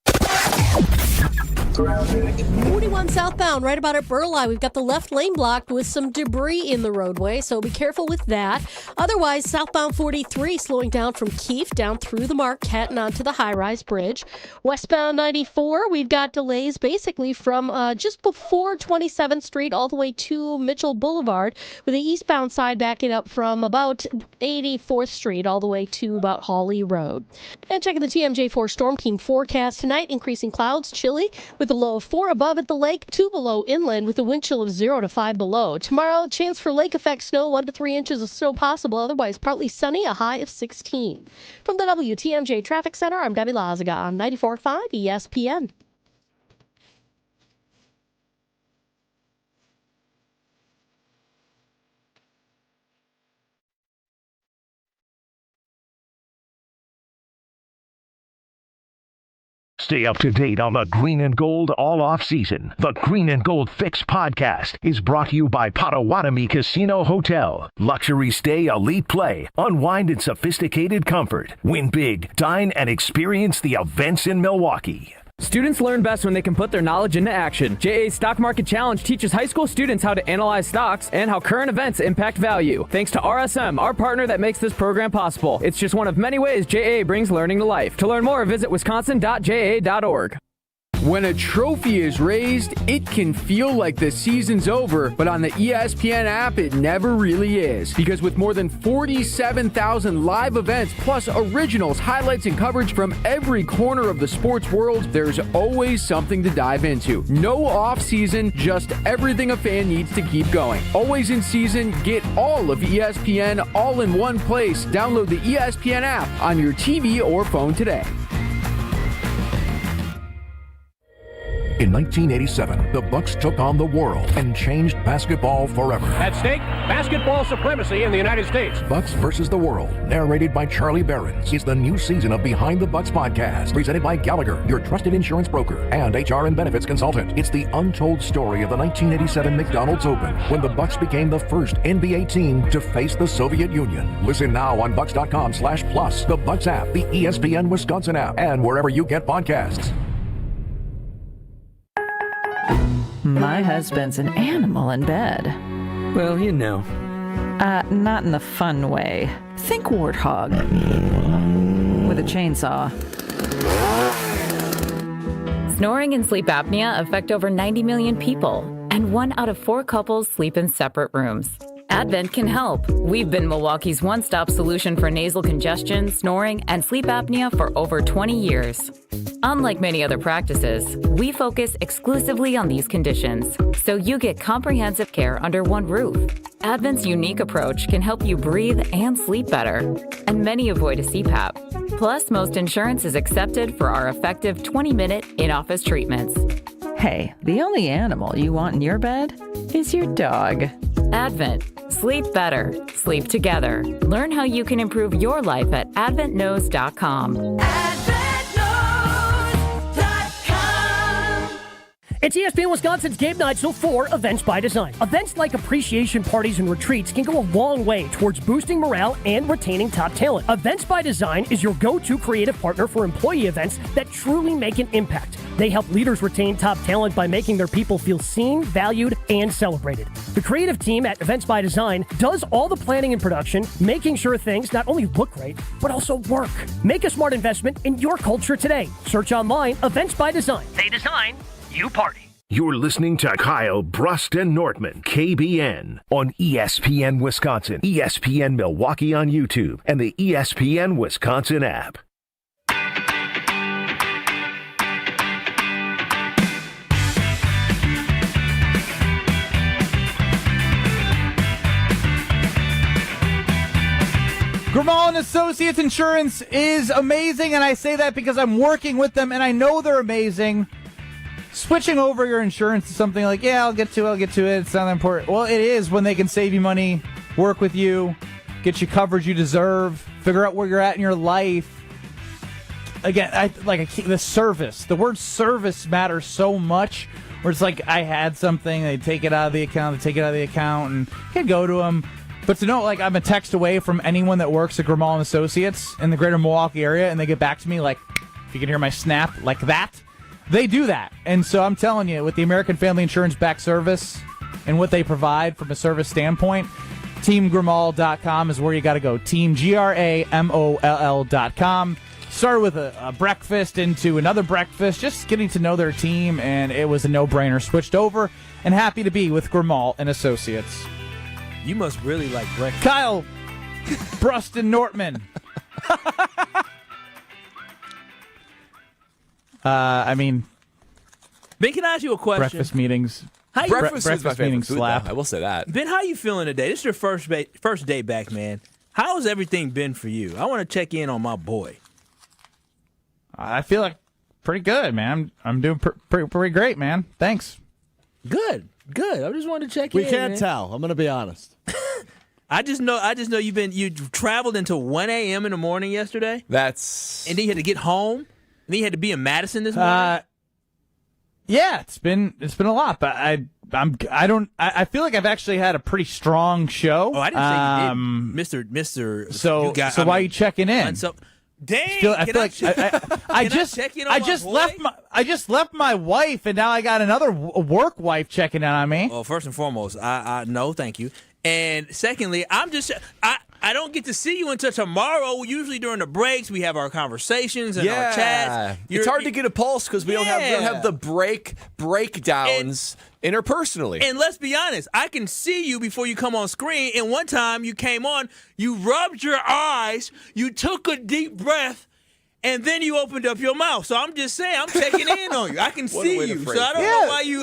41 southbound, right about at Burleigh. We've got the left lane blocked with some debris in the roadway, so be careful with that. Otherwise, southbound 43 slowing down from Keefe down through the Marquette and onto the high-rise bridge. Westbound 94, we've got delays basically from just before 27th Street all the way to Mitchell Boulevard, with the eastbound side backing up from about 84th Street all the way to about Hawley Road. And checking the TMJ4 Storm Team forecast tonight, increasing clouds, chilly, with a low of 4 above at the lake, 2 below inland with a wind chill of 0 to 5 below. Tomorrow, chance for lake effect snow, 1 to 3 inches of snow possible, otherwise partly sunny, a high of 16. From the WTMJ Traffic Center, I'm Debbie Lazaga on 94.5 ESPN. Stay up to date on the Green and Gold all off season. The Green and Gold Fix podcast is brought to you by Potawatomi Casino Hotel. Luxury stay, elite play, unwind in sophisticated comfort. Win big, dine, and experience the events in Milwaukee. Students learn best when they can put their knowledge into action. JA's Stock Market Challenge teaches high school students how to analyze stocks and how current events impact value. Thanks to RSM, our partner that makes this program possible. It's just one of many ways JA brings learning to life. To learn more, visit wisconsin.ja.org. When a trophy is raised, it can feel like the season's over, but on the ESPN app, it never really is. Because with more than 47,000 live events, plus originals, highlights, and coverage from every corner of the sports world, there's always something to dive into. No off-season, just everything a fan needs to keep going. Always in season, get all of ESPN all in one place. Download the ESPN app on your TV or phone today. In 1987, the Bucks took on the world and changed basketball forever. At stake, basketball supremacy in the United States. Bucks versus the World, narrated by Charlie Behrens, is the new season of Behind the Bucks podcast, presented by Gallagher, your trusted insurance broker and HR and benefits consultant. It's the untold story of the 1987 McDonald's Open, when the Bucks became the first NBA team to face the Soviet Union. Listen now on Bucks.com/plus, the Bucks app, the ESPN Wisconsin app, and wherever you get podcasts. My husband's an animal in bed. Well, you know. Not in the fun way. Think warthog. With a chainsaw. Snoring and sleep apnea affect over 90 million people, and 1 out of 4 couples sleep in separate rooms. Advent can help. We've been Milwaukee's one-stop solution for nasal congestion, snoring, and sleep apnea for over 20 years. Unlike many other practices, we focus exclusively on these conditions, so you get comprehensive care under one roof. Advent's unique approach can help you breathe and sleep better, and many avoid a CPAP. Plus, most insurance is accepted for our effective 20-minute in-office treatments. Hey, the only animal you want in your bed is your dog. Advent. Sleep better. Sleep together. Learn how you can improve your life at adventknows.com. It's ESPN Wisconsin's Game Night Show for Events by Design. Events like appreciation parties and retreats can go a long way towards boosting morale and retaining top talent. Events by Design is your go-to creative partner for employee events that truly make an impact. They help leaders retain top talent by making their people feel seen, valued, and celebrated. The creative team at Events by Design does all the planning and production, making sure things not only look great, but also work. Make a smart investment in your culture today. Search online, Events by Design. They design, you party. You're listening to Kyle, Brust, and Nortman, KBN, on ESPN Wisconsin, ESPN Milwaukee on YouTube, and the ESPN Wisconsin app. Grimal & Associates Insurance is amazing, and I say that because I'm working with them, and I know they're amazing. Switching over your insurance to something like, I'll get to it, it's not important. Well, it is when they can save you money, work with you, get you coverage you deserve, figure out where you're at in your life. Again, the service. The word service matters so much, where it's like I had something, they take it out of the account, and you can go to them. But to know, like, I'm a text away from anyone that works at Grimal & Associates in the greater Milwaukee area, and they get back to me, like, if you can hear my snap, like that, they do that. And so I'm telling you, with the American Family Insurance back service and what they provide from a service standpoint, teamgrimal.com is where you got to go. teamgramoll.com. Started with a breakfast into another breakfast, just getting to know their team, and it was a no-brainer. Switched over, and happy to be with Grimal & Associates. You must really like breakfast. Kyle, Brust and Nortman. Ben, can I ask you a question? Breakfast meetings. Breakfast is my favorite meetings food, slap. though. I will say that. Ben, how you feeling today? This is your first day back, man. How has everything been for you? I want to check in on my boy. I feel like pretty good, man. I'm doing pretty great, man. Thanks. Good. I just wanted to check in. We can't man. tell. I'm going to be honest. I just know you traveled until 1 a.m. in the morning yesterday. And then you had to get home. And then you had to be in Madison this morning. Yeah, it's been a lot, but I feel like I've actually had a pretty strong show. Oh, I didn't say you did, Mister. So why are you checking in? Dang! I just left my wife, and now I got another work wife checking in on me. Well, first and foremost, I no, thank you. And secondly, I don't get to see you until tomorrow. Usually during the breaks, we have our conversations and our chats. It's hard to get a pulse because we don't have the breakdowns interpersonally. And let's be honest, I can see you before you come on screen. And one time you came on, you rubbed your eyes, you took a deep breath, and then you opened up your mouth. So I'm just saying, I'm checking in on you. I can see you. So I don't know why you.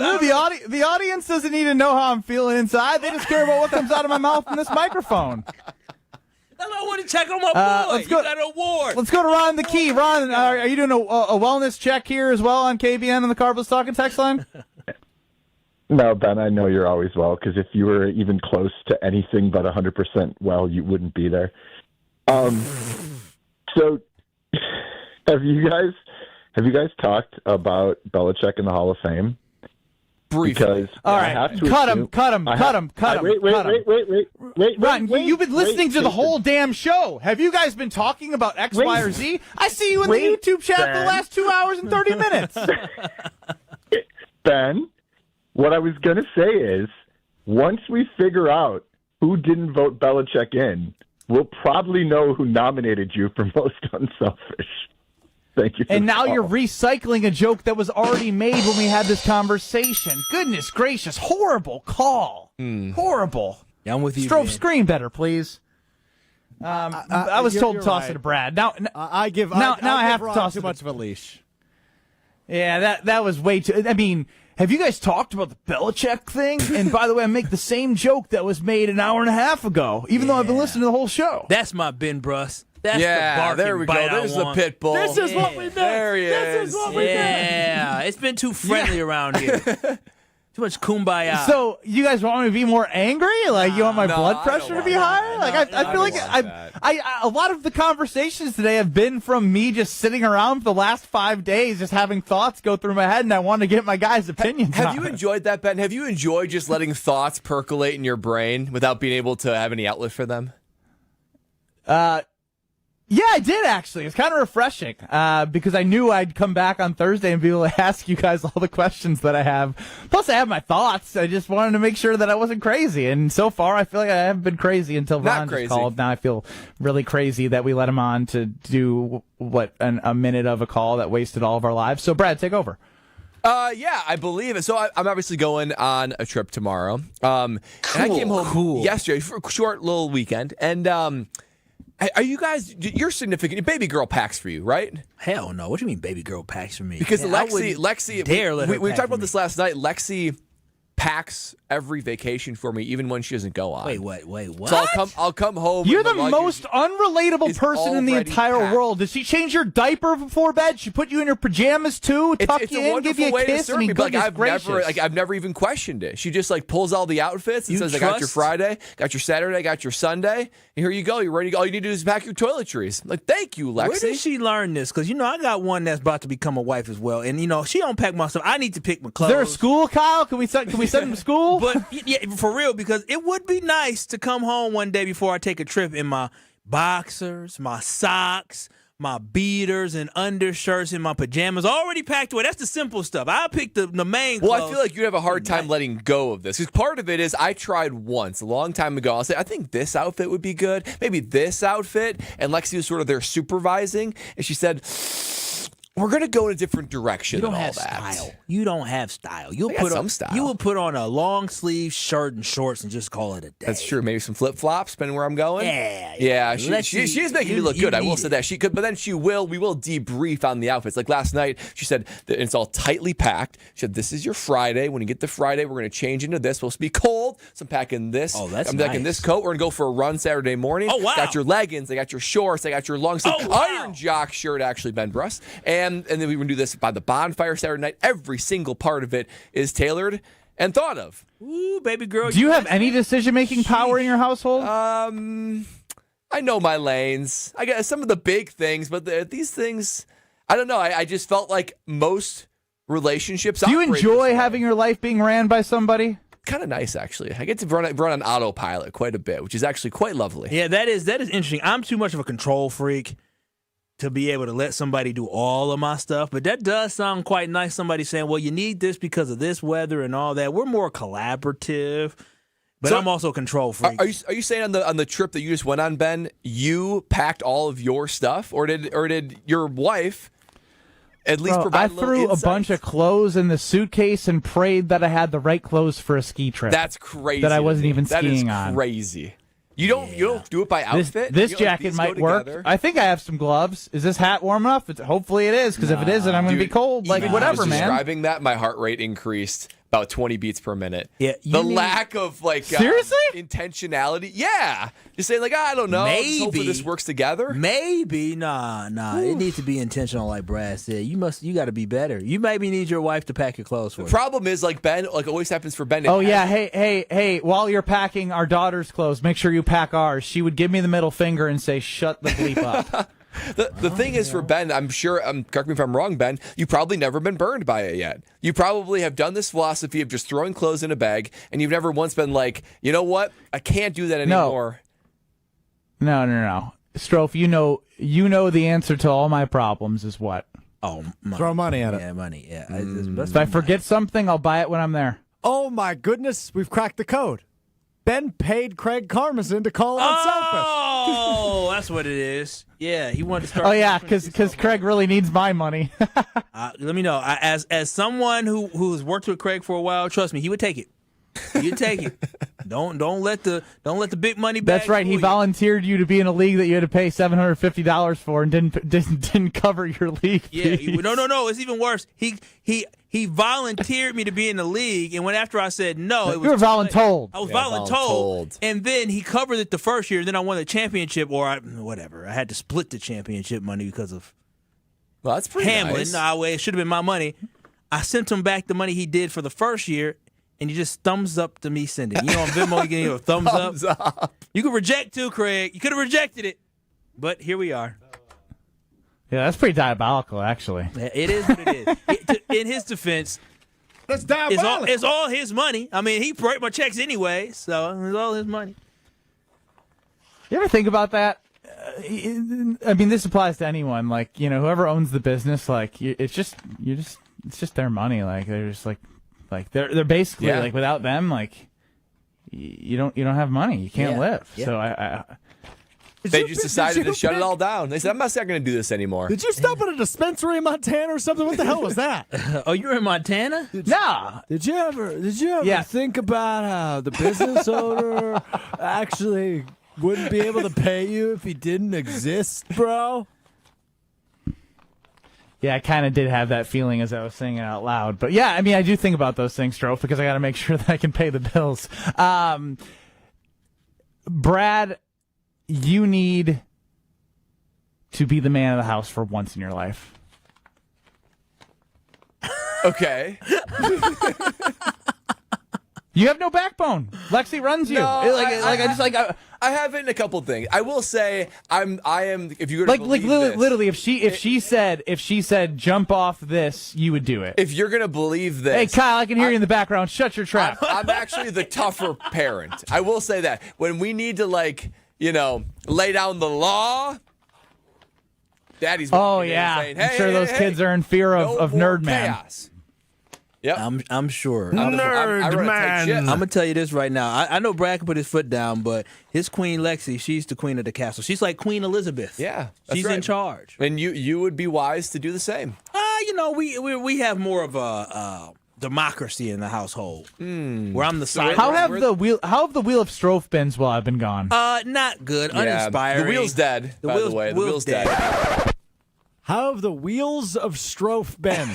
The audience doesn't need to know how I'm feeling inside. They just care about what comes out of my mouth from this microphone. I want to check on my boy. You got an award. Let's go to Ron the Key. Ron, are you doing a wellness check here as well on KBN on the Carlos Talking text line? No, Ben, I know you're always well, because if you were even close to anything but 100% well, you wouldn't be there. So have you guys talked about Belichick in the Hall of Fame? Briefly. Because all right, cut him. Wait. Ron, you've been listening to the whole damn show. Have you guys been talking about X, Y, or Z? I see you in the YouTube chat the last 2 hours and 30 minutes. Ben, what I was going to say is, once we figure out who didn't vote Belichick in, we'll probably know who nominated you for most unselfish. Thank you. And now you're recycling a joke that was already made when we had this conversation. Goodness gracious. Horrible call. Horrible. Yeah, I'm with you. Screen better, please. I was told to toss it to Brad. Now I have to toss too much of a leash. Yeah, that was way too. I mean, have you guys talked about the Belichick thing? And by the way, I make the same joke that was made an hour and a half ago, even though I've been listening to the whole show. That's my Ben Brust. That's the there we go. There's the pit bull. This is what we did. There he is. This is what we did. Yeah, it's been too friendly around here. Too much kumbaya. So you guys want me to be more angry? Like you want my blood pressure to be higher? Like I feel like a lot of the conversations today have been from me just sitting around for the last 5 days, just having thoughts go through my head, and I want to get my guys' opinions. Have you enjoyed that, Ben? Have you enjoyed just letting thoughts percolate in your brain without being able to have any outlet for them? Yeah, I did actually. It's kind of refreshing because I knew I'd come back on Thursday and be able to ask you guys all the questions that I have. Plus, I have my thoughts. I just wanted to make sure that I wasn't crazy. And so far, I feel like I haven't been crazy until Vaughn just called. Now I feel really crazy that we let him on to do, a minute of a call that wasted all of our lives. So, Brad, take over. Yeah, I believe it. So I'm obviously going on a trip tomorrow. And I came home yesterday for a short little weekend. And, are you guys, you're significant, baby girl packs for you, right? Hell no. What do you mean baby girl packs for me? Because Lexi, we talked about this last night. Lexi packs every vacation for me, even when she doesn't go on. Wait, what? So I'll come home. You're the most unrelatable person in the entire world. Does she change your diaper before bed? She put you in your pajamas too, tuck you in, give you a kiss? I mean, I've never even questioned it. She just pulls all the outfits and says, "I got your Friday, got your Saturday, got your Sunday, and here you go. You're ready to go. All you need to do is pack your toiletries." Like, thank you, Lexi. Where did she learn this? Because I got one that's about to become a wife as well, and she don't pack my stuff. I need to pick my clothes. Is there a school, Kyle? Can we send him to school? But yeah, for real, because it would be nice to come home one day before I take a trip in my boxers, my socks, my beaters and undershirts, and my pajamas already packed away. That's the simple stuff. I picked the main clothes. Well, I feel like you have a hard time letting go of this. Because part of it is I tried once, a long time ago. I'll say, I think this outfit would be good. Maybe this outfit. And Lexi was sort of there supervising. And she said, we're going to go in a different direction. You don't and all have that. style. You don't have style. I got some style. You will put on a long sleeve shirt and shorts and just call it a day. That's true. Maybe some flip flops, depending where I'm going. Yeah. She's making me look good. I will say that she could, but then we will debrief on the outfits. Like last night, she said that it's all tightly packed. She said, "This is your Friday. When you get to Friday, we're going to change into this. It's supposed to be cold, so I'm packing this. Oh, that's I'm nice. packing this coat. We're going to go for a run Saturday morning. Oh, wow. Got your leggings. I got your shorts. I got your long sleeve iron jock shirt. Actually, Ben Brust, and then we're going to do this by the bonfire Saturday night. Every single part of it is tailored and thought of." Ooh, baby girl. Do you have any decision-making power in your household? I know my lanes. I got some of the big things, but these things, I don't know. I just felt like most relationships. Do you enjoy having your life being ran by somebody? Kind of nice, actually. I get to run on autopilot quite a bit, which is actually quite lovely. Yeah, that is interesting. I'm too much of a control freak to be able to let somebody do all of my stuff, but that does sound quite nice. Somebody saying, well, you need this because of this weather and all that. We're more collaborative, but I'm also a control freak. Are you saying on the trip that you just went on, Ben, you packed all of your stuff, or did your wife at least provide a little threw insight? a bunch of clothes in the suitcase and prayed that I had the right clothes for a ski trip. That's crazy. That I wasn't even skiing on. That is crazy. You don't do it by outfit? This jacket might work. I think I have some gloves. Is this hat warm enough? Hopefully it is, because if it isn't, I'm going to be cold. Like, whatever, man. Describing that, my heart rate increased about 20 beats per minute. Yeah, lack of seriously intentionality. Yeah, just saying I don't know. Maybe hopefully this works together. Maybe nah. It needs to be intentional, like Brad said. You got to be better. You maybe need your wife to pack your clothes for you. The problem is Ben, always happens for Ben. Oh yeah, hey! While you're packing our daughter's clothes, make sure you pack ours. She would give me the middle finger and say, "Shut the bleep up." The thing is for Ben, I'm sure, correct me if I'm wrong, Ben, you've probably never been burned by it yet. You probably have done this philosophy of just throwing clothes in a bag, and you've never once been like, you know what? I can't do that anymore. No. Strofe, you know the answer to all my problems is what? Oh, money. Throw money at it. Yeah, money. Yeah. If I forget something, I'll buy it when I'm there. Oh, my goodness. We've cracked the code. Ben paid Craig Karmazin to call unselfish. Oh, that's what it is. Yeah, he wanted to start. Oh, yeah, because Craig really needs my money. Let me know. As someone who's worked with Craig for a while, trust me, he would take it. You'd take it. Don't let the big money bag. That's right. He volunteered you to be in a league that you had to pay $750 for and didn't cover your league fees. Yeah. No. It's even worse. He volunteered me to be in the league, and after I said no, it was you were voluntold. I was voluntold, and then he covered it the first year. Then I won the championship, whatever. I had to split the championship money because of that's pretty Hamlin. Nice. No, it should have been my money. I sent him back the money he did for the first year. and you just thumbs up to me sending. You know, on Venmo, you can give a thumbs up. You can reject too, Craig. You could have rejected it, but here we are. Yeah, that's pretty diabolical, actually. It is what it is. In his defense, that's diabolical. It's all his money. I mean, he wrote my checks anyway, so it's all his money. You ever think about that? I mean, this applies to anyone. Like, you know, whoever owns the business, like, it's just their money. Like, they're just like they're basically like, without them, like, you don't have money. You can't live. Yeah. So they just decided to shut it all down. They said, I'm not going to do this anymore. Did you stop at a dispensary in Montana or something? What the hell was that? Oh, you were in Montana? No. Did you ever think about how the business owner actually wouldn't be able to pay you if he didn't exist, bro? Yeah, I kind of did have that feeling as I was saying it out loud. But yeah, I mean, I do think about those things, Strofe, because I got to make sure that I can pay the bills. Brad, you need to be the man of the house for once in your life. Okay. You have no backbone. Lexi runs you. No, I have it in a couple things. I will say I am. If you're gonna believe this, literally, if she said jump off this, you would do it. If you're gonna believe this, hey Kyle, I can hear you in the background. Shut your trap. I'm actually the tougher parent. I will say that when we need to lay down the law, Daddy's. Oh yeah, saying, hey, I'm sure those kids are in fear of Nerd Man. Yep. I'm sure. Nerd Man. I'm gonna tell you this right now. I know Brad can put his foot down, but his Queen Lexi, she's the queen of the castle. She's like Queen Elizabeth. Yeah, she's in charge. And you would be wise to do the same. We have more of a democracy in the household. Where I'm the side. How have the wheel of Strofe been while I've been gone? Not good. Uninspiring. The wheel's dead. By the way, the wheel's dead. How have the wheels of Strofe been?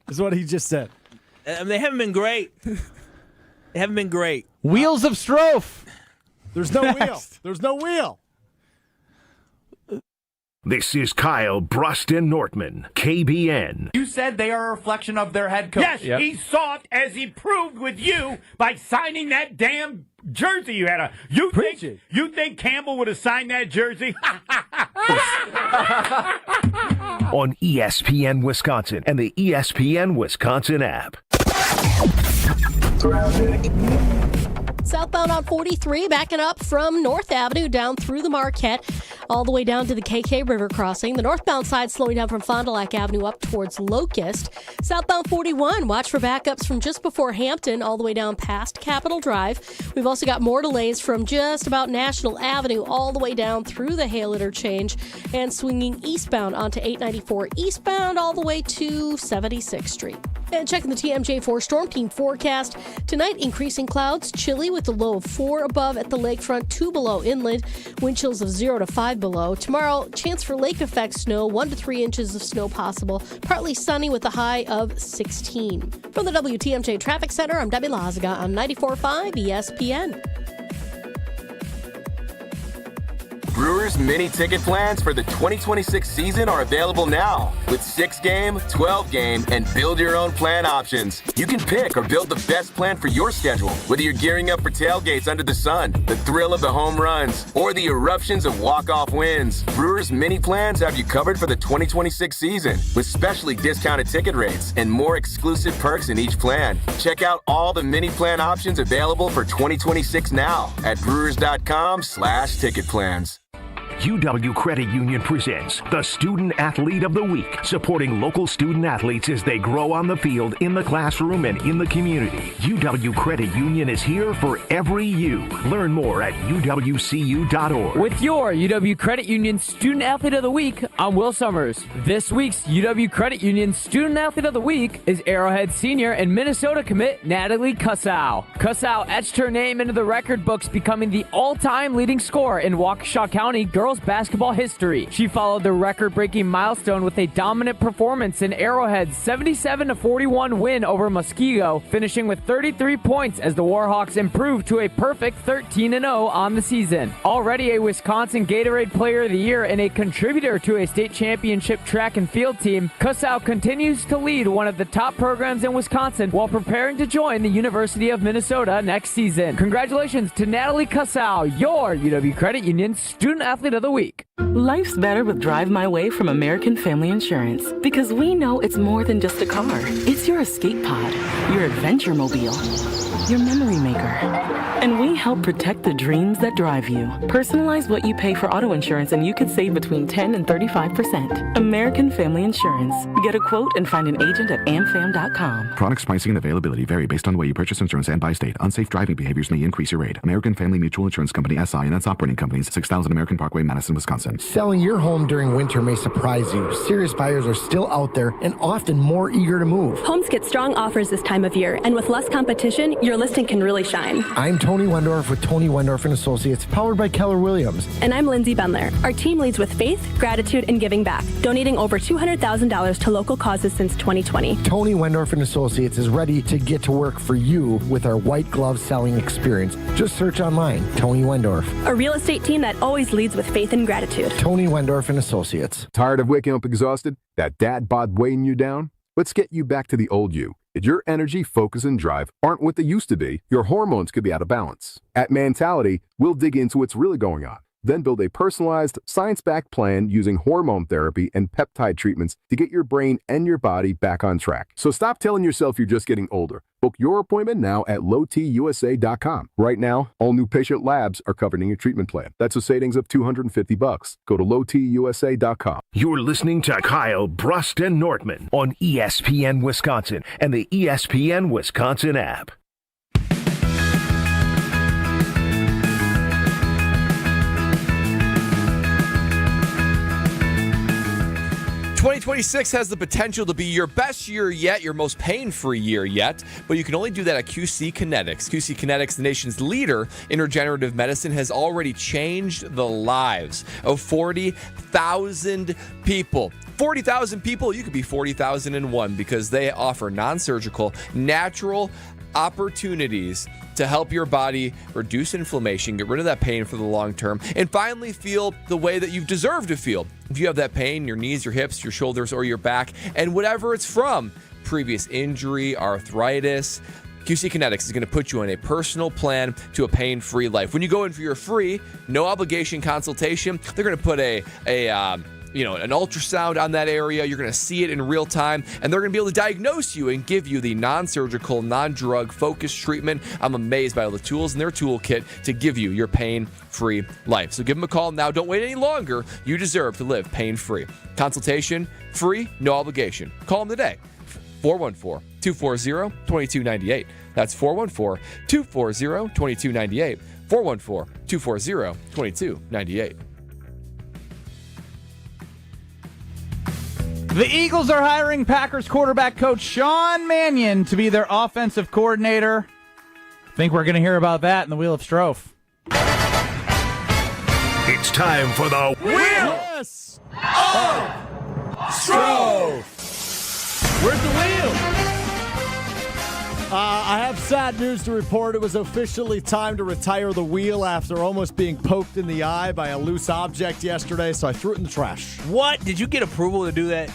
Is what he just said. They haven't been great. They haven't been great. Wheels of Strofe. There's no wheel. There's no wheel. This is Kyle Brust Nortman, KBN. You said they are a reflection of their head coach. Yes, he's soft, as he proved with you by signing that damn jersey you had on. You think Campbell would have signed that jersey? On ESPN Wisconsin and the ESPN Wisconsin app. Southbound on 43, backing up from North Avenue down through the Marquette, all the way down to the KK River crossing. The northbound side slowing down from Fond du Lac Avenue up towards Locust. Southbound 41, watch for backups from just before Hampton all the way down past Capitol Drive. We've also got more delays from just about National Avenue all the way down through the Hale interchange and swinging eastbound onto 894 eastbound all the way to 76th Street. And checking the TMJ4 Storm Team forecast. Tonight, increasing clouds, chilly with a low of 4 above at the lakefront, 2 below inland, wind chills of 0 to 5 below. Tomorrow, chance for lake effect snow, 1 to 3 inches of snow possible, partly sunny with a high of 16. From the WTMJ Traffic Center, I'm Debbie Lazaga on 94.5 ESPN. Brewers mini ticket plans for the 2026 season are available now with 6-game, 12-game, and build-your-own plan options. You can pick or build the best plan for your schedule, whether you're gearing up for tailgates under the sun, the thrill of the home runs, or the eruptions of walk-off wins. Brewers mini plans have you covered for the 2026 season with specially discounted ticket rates and more exclusive perks in each plan. Check out all the mini plan options available for 2026 now at brewers.com/ticket plans. UW Credit Union presents the Student Athlete of the Week, supporting local student athletes as they grow on the field, in the classroom, and in the community. UW Credit Union is here for every you. Learn more at uwcu.org. With your UW Credit Union Student Athlete of the Week, I'm Will Summers. This week's UW Credit Union Student Athlete of the Week is Arrowhead senior and Minnesota commit Natalie Kussow. Kussow etched her name into the record books, becoming the all-time leading scorer in Waukesha County girls girls basketball history. She followed the record-breaking milestone with a dominant performance in Arrowhead's 77-41 win over Muskego, finishing with 33 points as the Warhawks improved to a perfect 13-0 on the season. Already a Wisconsin Gatorade Player of the Year and a contributor to a state championship track and field team, Cussau continues to lead one of the top programs in Wisconsin while preparing to join the University of Minnesota next season. Congratulations to Natalie Cussau, your UW Credit Union Student Athlete of the Week. Life's better with Drive My Way from American Family Insurance, because we know it's more than just a car. It's your escape pod, your adventure mobile, your memory maker. And we help protect the dreams that drive you. Personalize what you pay for auto insurance and you could save between 10 and 35%. American Family Insurance. Get a quote and find an agent at amfam.com. Products, pricing, and availability vary based on the way you purchase insurance and by state. Unsafe driving behaviors may increase your rate. American Family Mutual Insurance Company, SI, and its operating companies, 6000 American Parkway, Madison, Wisconsin. Selling your home during winter may surprise you. Serious buyers are still out there and often more eager to move. Homes get strong offers this time of year, and with less competition, your listing can really shine. I'm Tony Wendorf with Tony Wendorf & Associates, powered by Keller Williams. And I'm Lindsay Bendler. Our team leads with faith, gratitude, and giving back, donating over $200,000 to local causes since 2020. Tony Wendorf & Associates is ready to get to work for you with our white glove selling experience. Just search online, Tony Wendorf. A real estate team that always leads with faith and gratitude. Tony Wendorf & Associates. Tired of waking up exhausted? That dad bod weighing you down? Let's get you back to the old you. If your energy, focus, and drive aren't what they used to be, your hormones could be out of balance. At Mentality, we'll dig into what's really going on, then build a personalized, science-backed plan using hormone therapy and peptide treatments to get your brain and your body back on track. So stop telling yourself you're just getting older. Book your appointment now at lowtusa.com. Right now, all new patient labs are covered in your treatment plan. That's a savings of $250. Go to lowtusa.com. You're listening to Kyle, Brust, and Nortman on ESPN Wisconsin and the ESPN Wisconsin app. 2026 has the potential to be your best year yet, your most pain-free year yet, but you can only do that at QC Kinetics. QC Kinetics, the nation's leader in regenerative medicine, has already changed the lives of 40,000 people. 40,000 people, you could be 40,001 because they offer non-surgical, natural opportunities to help your body reduce inflammation, get rid of that pain for the long term, and finally feel the way that you've deserved to feel. If you have that pain, your knees, your hips, your shoulders, or your back, and whatever it's from, previous injury, arthritis, QC Kinetics is going to put you on a personal plan to a pain-free life. When you go in for your free, no obligation consultation, they're going to put an ultrasound on that area. You're going to see it in real time, and they're going to be able to diagnose you and give you the non-surgical, non-drug focused treatment. I'm amazed by all the tools in their toolkit to give you your pain-free life. So give them a call now. Don't wait any longer. You deserve to live pain-free. Consultation, free, no obligation. Call them today. 414-240-2298. That's 414-240-2298. 414-240-2298. The Eagles are hiring Packers quarterback coach Sean Mannion to be their offensive coordinator. I think we're going to hear about that in the Wheel of Strofe. It's time for the Wheel of Strofe. Where's the wheel? I have sad news to report. It was officially time to retire the wheel after almost being poked in the eye by a loose object yesterday, so I threw it in the trash. What? Did you get approval to do that?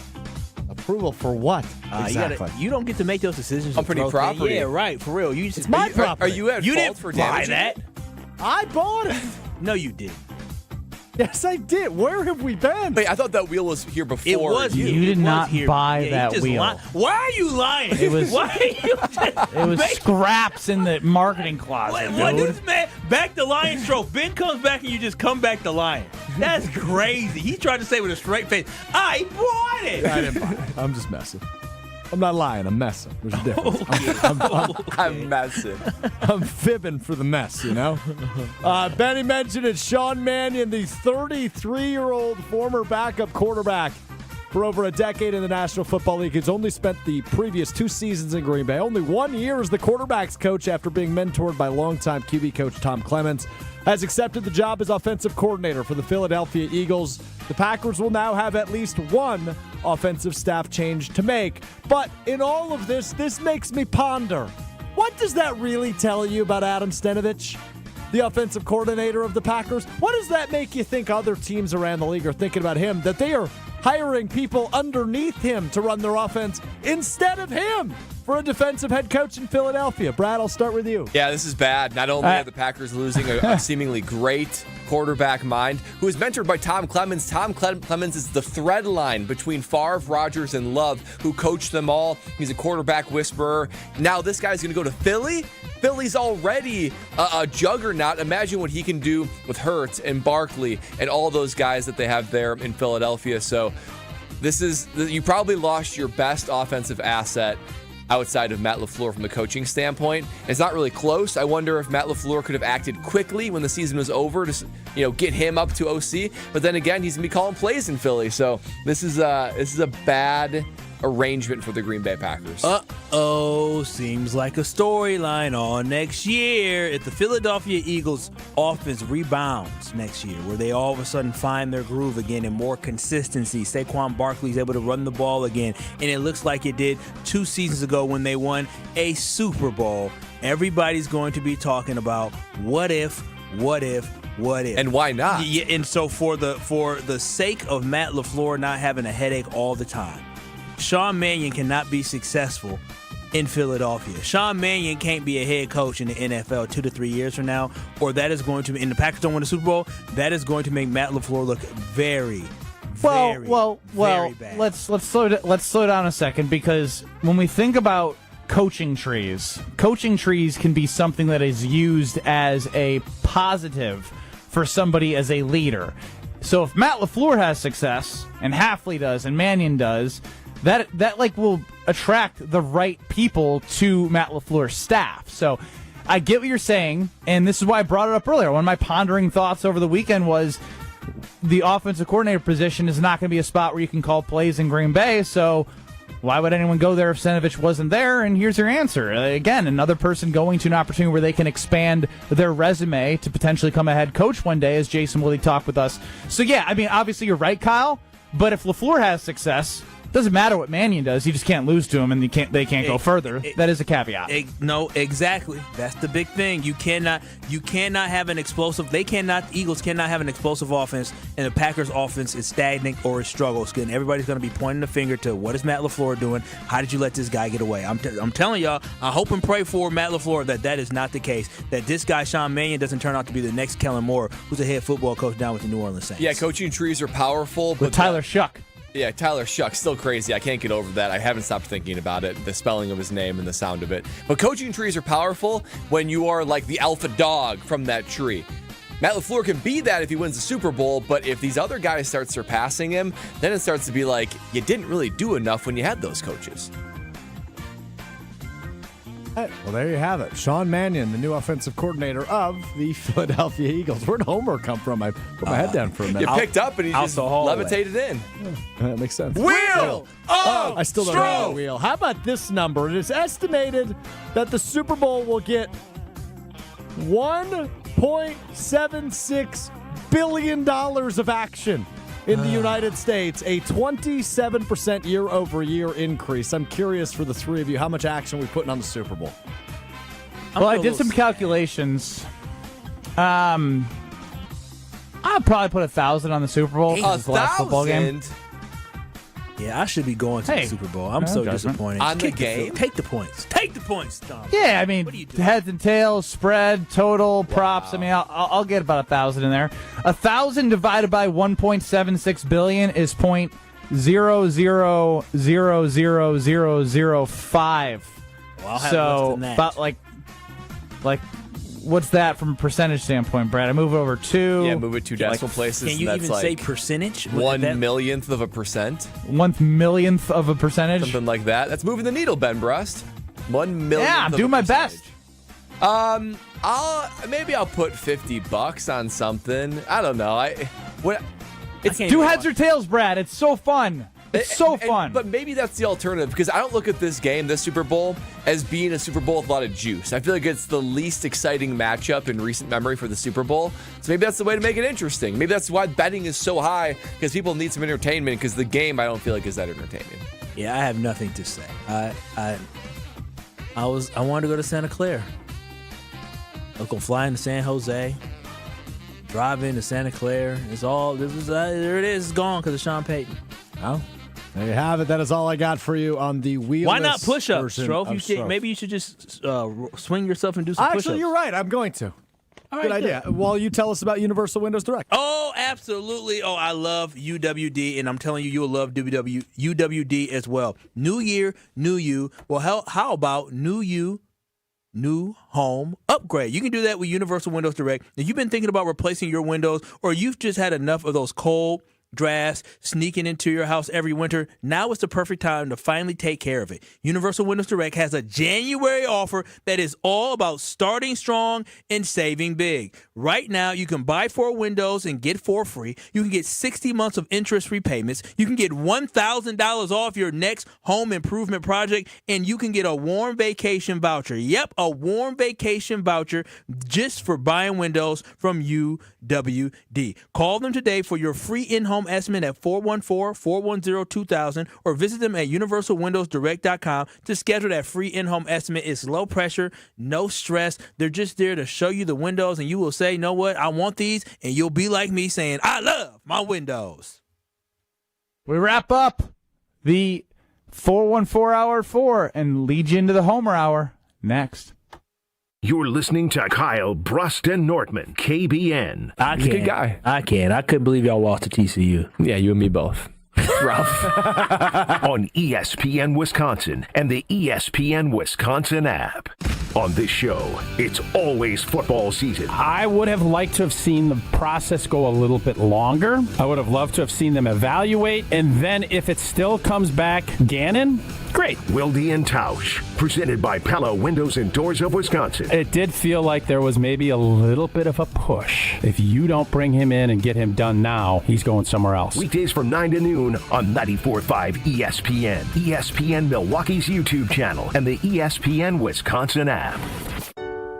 Approval for what? Exactly. You don't get to make those decisions on pretty property. Yeah, right. For real. It's my property. Are you at fault for damaging that? I bought it. No, you didn't. Yes, I did. Where have we been? Wait, I thought that wheel was here before. It was you. You did not buy that wheel. Why are you lying? It was. Why are you it was scraps in the marketing closet, what dude. this man? Back to Lion stroke. Ben comes back and you just come back to Lion. That's crazy. He tried to say with a straight face, I bought it. I didn't buy it. I'm just messing. I'm not lying. I'm messing. There's a difference. I'm messing. I'm fibbing for the mess, you know? Benny mentioned it. Sean Mannion, the 33-year-old former backup quarterback for over a decade in the National Football League. He's only spent the previous 2 seasons in Green Bay. Only 1 year as the quarterback's coach after being mentored by longtime QB coach Tom Clements. has accepted the job as offensive coordinator for the Philadelphia Eagles. The Packers will now have at least one offensive staff change to make. But in all of this makes me ponder. What does that really tell you about Adam Stenavich, the offensive coordinator of the Packers? What does that make you think other teams around the league are thinking about him, that they are hiring people underneath him to run their offense instead of him for a defensive head coach in Philadelphia? Brad, I'll start with you. Yeah, this is bad. Not only are the Packers losing a seemingly great quarterback mind who is mentored by Tom Clemens. Tom Clemens is the thread line between Favre, Rodgers, and Love, who coached them all. He's a quarterback whisperer. Now this guy's going to go to Philly? Philly's already a juggernaut. Imagine what he can do with Hurts and Barkley and all those guys that they have there in Philadelphia. So you probably lost your best offensive asset outside of Matt LaFleur from the coaching standpoint. It's not really close. I wonder if Matt LaFleur could have acted quickly when the season was over to get him up to OC. But then again, he's going to be calling plays in Philly. So this is a bad arrangement for the Green Bay Packers. Seems like a storyline on next year. If the Philadelphia Eagles offense rebounds next year, where they all of a sudden find their groove again and more consistency, Saquon Barkley's able to run the ball again, and it looks like it did 2 seasons ago when they won a Super Bowl, everybody's going to be talking about what if. And why not? Yeah, and so for the sake of Matt LaFleur not having a headache all the time, Sean Mannion cannot be successful in Philadelphia. Sean Mannion can't be a head coach in the NFL 2 to 3 years from now, or that is going to, and the Packers don't win the Super Bowl, that is going to make Matt LaFleur look very bad. Let's slow down a second, because when we think about coaching trees can be something that is used as a positive for somebody as a leader. So if Matt LaFleur has success, and Hafley does, and Mannion does, that will attract the right people to Matt LaFleur's staff. So I get what you're saying, and this is why I brought it up earlier. One of my pondering thoughts over the weekend was the offensive coordinator position is not going to be a spot where you can call plays in Green Bay, so why would anyone go there if Stenavich wasn't there? And here's your answer. Again, another person going to an opportunity where they can expand their resume to potentially become a head coach one day, as Jason Willie talked with us. So yeah, I mean, obviously you're right, Kyle, but if LaFleur has success, doesn't matter what Mannion does. You just can't lose to him, and they can't go further. That is a caveat. No, exactly. That's the big thing. You cannot have an explosive. The Eagles cannot have an explosive offense, and the Packers' offense is stagnant or it struggles. And everybody's going to be pointing the finger to what is Matt LaFleur doing? How did you let this guy get away? I'm telling y'all, I hope and pray for Matt LaFleur that is not the case. That this guy, Sean Mannion, doesn't turn out to be the next Kellen Moore, who's a head football coach down with the New Orleans Saints. Yeah, coaching trees are powerful. But Tyler Shuck. Yeah, Tyler Shuck, still crazy. I can't get over that. I haven't stopped thinking about it, the spelling of his name and the sound of it. But coaching trees are powerful when you are like the alpha dog from that tree. Matt LaFleur can be that if he wins the Super Bowl, but if these other guys start surpassing him, then it starts to be like, you didn't really do enough when you had those coaches. Well, there you have it. Sean Mannion, the new offensive coordinator of the Philadelphia Eagles. Where'd Homer come from? I put my head down for a minute. You picked up and he just levitated in. Yeah, that makes sense. Wheel of I still don't know the wheel. How about this number? It is estimated that the Super Bowl will get $1.76 billion of action in the United States, a 27% year-over-year increase. I'm curious for the three of you, how much action are we putting on the Super Bowl? Well, I did some calculations. I'll probably put 1,000 on the Super Bowl. It's the last football game. Yeah, I should be going to the Super Bowl. I'm so disappointed. On the game? Take the points. Take the points, Tom. Yeah, I mean, heads and tails, spread, total, props. I mean, I'll get about 1,000 in there. 1,000 divided by 1.76 billion is .0000005. Well, so about like what's that from a percentage standpoint, Brad? I move over 2. Yeah, move it 2 decimal places. Can you even say percentage? 1/1,000,000th of a percent. 1/1,000,000th of a percentage. Something like that. That's moving the needle, Ben Brust. 1/1,000,000th. Yeah, I'm doing my best. I'll put $50 on something. I don't know. Do heads or tails, Brad. It's so fun. It's so fun. But maybe that's the alternative, because I don't look at this game, this Super Bowl, as being a Super Bowl with a lot of juice. I feel like it's the least exciting matchup in recent memory for the Super Bowl. So maybe that's the way to make it interesting. Maybe that's why betting is so high, because people need some entertainment, because the game I don't feel like is that entertaining. Yeah, I have nothing to say. I wanted to go to Santa Clara. I was gonna fly into San Jose, drive into Santa Clara. There it is. It's gone because of Sean Payton. Oh, there you have it. That is all I got for you on the wheelless. Why not push-ups, Strofe? Maybe you should just swing yourself and do some push-ups. Actually, you're right. I'm going to. All right, good idea. While you tell us about Universal Windows Direct. Oh, absolutely. Oh, I love UWD, and I'm telling you, you'll love UWD as well. New year, new you. Well, how about new you, new home upgrade? You can do that with Universal Windows Direct. If you've been thinking about replacing your windows, or you've just had enough of those cold drafts sneaking into your house every winter, now is the perfect time to finally take care of it. Universal Windows Direct has a January offer that is all about starting strong and saving big. Right now, you can buy 4 windows and get 4 free. You can get 60 months of interest-free payments. You can get $1,000 off your next home improvement project, and you can get a warm vacation voucher. Yep, a warm vacation voucher just for buying windows from UWD. Call them today for your free in-home estimate at 414-410-2000, or visit them at universalwindowsdirect.com to schedule that free in-home estimate. It's low pressure, no stress. They're just there to show you the windows, and you will say, you know what, I want these, and you'll be like me saying, I love my windows. We wrap up the 414 Hour 4 and lead you into the Homer Hour next. You're listening to Kyle, Brust, and Nortman, KBN. He's a good guy. I couldn't believe y'all lost to TCU. Yeah, you and me both. Rough. On ESPN Wisconsin and the ESPN Wisconsin app. On this show, it's always football season. I would have liked to have seen the process go a little bit longer. I would have loved to have seen them evaluate. And then if it still comes back Gannon, great. Wilde and Tausch, presented by Pella Windows and Doors of Wisconsin. It did feel like there was maybe a little bit of a push. If you don't bring him in and get him done now, he's going somewhere else. Weekdays from 9 to noon on 94.5 ESPN, ESPN Milwaukee's YouTube channel, and the ESPN Wisconsin app.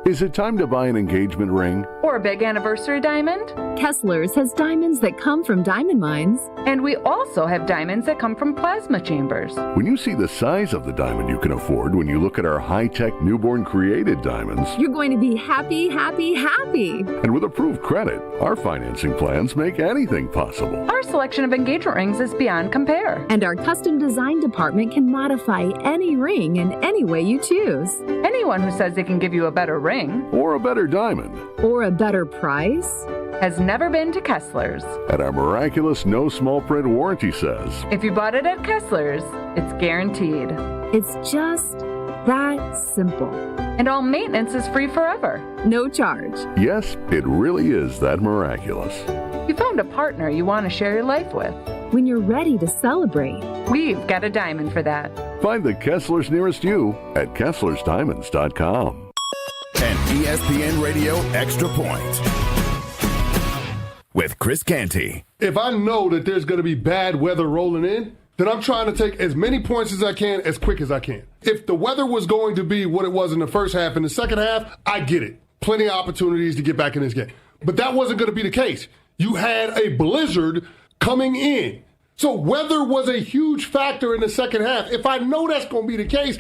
Is it time to buy an engagement ring? Or a big anniversary diamond? Kessler's has diamonds that come from diamond mines. And we also have diamonds that come from plasma chambers. When you see the size of the diamond you can afford when you look at our high-tech newborn created diamonds, you're going to be happy, happy, happy. And with approved credit, our financing plans make anything possible. Our selection of engagement rings is beyond compare. And our custom design department can modify any ring in any way you choose. Anyone who says they can give you a better ring or a better diamond or a better price has never been to Kessler's. And our miraculous no small print warranty says, if you bought it at Kessler's, it's guaranteed. It's just that simple. And all maintenance is free forever. No charge. Yes, it really is that miraculous. You found a partner you want to share your life with. When you're ready to celebrate, we've got a diamond for that. Find the Kessler's nearest you at KesslersDiamonds.com. An ESPN Radio Extra Point with Chris Canty. If I know that there's going to be bad weather rolling in, then I'm trying to take as many points as I can as quick as I can. If the weather was going to be what it was in the first half, in the second half, I get it. Plenty of opportunities to get back in this game. But that wasn't going to be the case. You had a blizzard coming in. So weather was a huge factor in the second half. If I know that's going to be the case,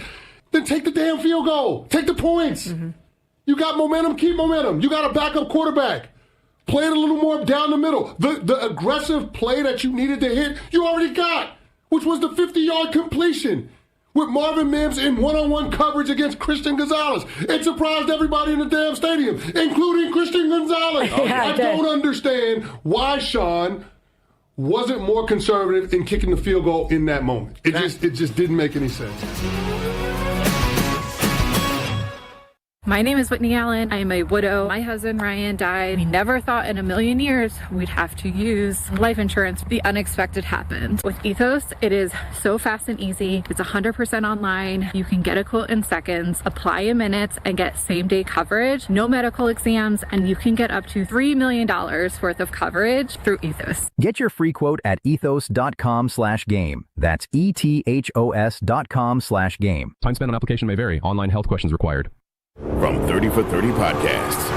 then take the damn field goal. Take the points. Mm-hmm. You got momentum, keep momentum. You got a backup quarterback. Play it a little more down the middle. The aggressive play that you needed to hit, you already got, which was the 50-yard completion with Marvin Mims in one-on-one coverage against Christian Gonzalez. It surprised everybody in the damn stadium, including Christian Gonzalez. I don't understand why Sean wasn't more conservative in kicking the field goal in that moment. It just didn't make any sense. My name is Whitney Allen. I am a widow. My husband, Ryan, died. We never thought in a million years we'd have to use life insurance. The unexpected happened. With Ethos, it is so fast and easy. It's 100% online. You can get a quote in seconds, apply in minutes, and get same-day coverage. No medical exams, and you can get up to $3 million worth of coverage through Ethos. Get your free quote at ethos.com/game. That's ETHOS.com/game. Time spent on application may vary. Online health questions required. From 30 for 30 Podcasts.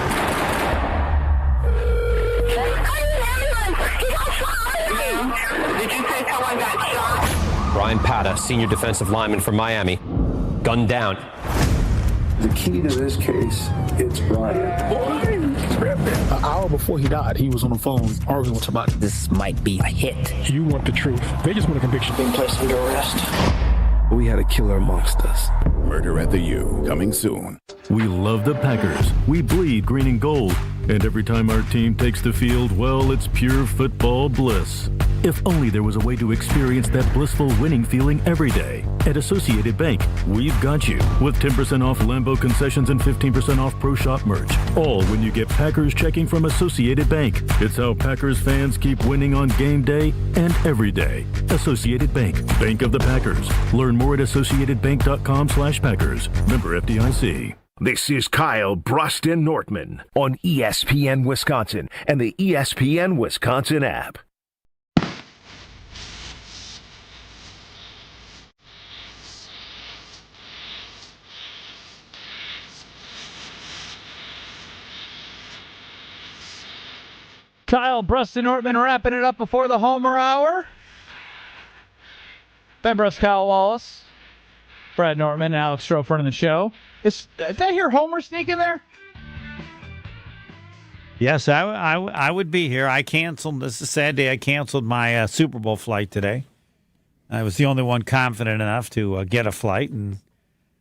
Did you say someone got shot? Bryan Pata, senior defensive lineman from Miami, gunned down. The key to this case, it's Bryan. An hour before he died, he was on the phone arguing with somebody. This might be a hit. You want the truth. They just want a conviction. Being placed under arrest. We had a killer amongst us. Murder at the U, coming soon. We love the Packers. We bleed green and gold. And every time our team takes the field, well, it's pure football bliss. If only there was a way to experience that blissful winning feeling every day. At Associated Bank, we've got you. With 10% off Lambeau concessions and 15% off Pro Shop merch. All when you get Packers checking from Associated Bank. It's how Packers fans keep winning on game day and every day. Associated Bank. Bank of the Packers. Learn more at associatedbank.com/Packers. Member FDIC. This is Kyle Brust Nortman on ESPN Wisconsin and the ESPN Wisconsin app. Kyle Brust Nortman wrapping it up before the Homer Hour. Ben Brust, Kyle Wallace, Brad Nortman, and Alex Stroh running the show. Did I hear Homer sneak in there? Yes, I would be here. I canceled. This is a sad day. I canceled my Super Bowl flight today. I was the only one confident enough to get a flight, and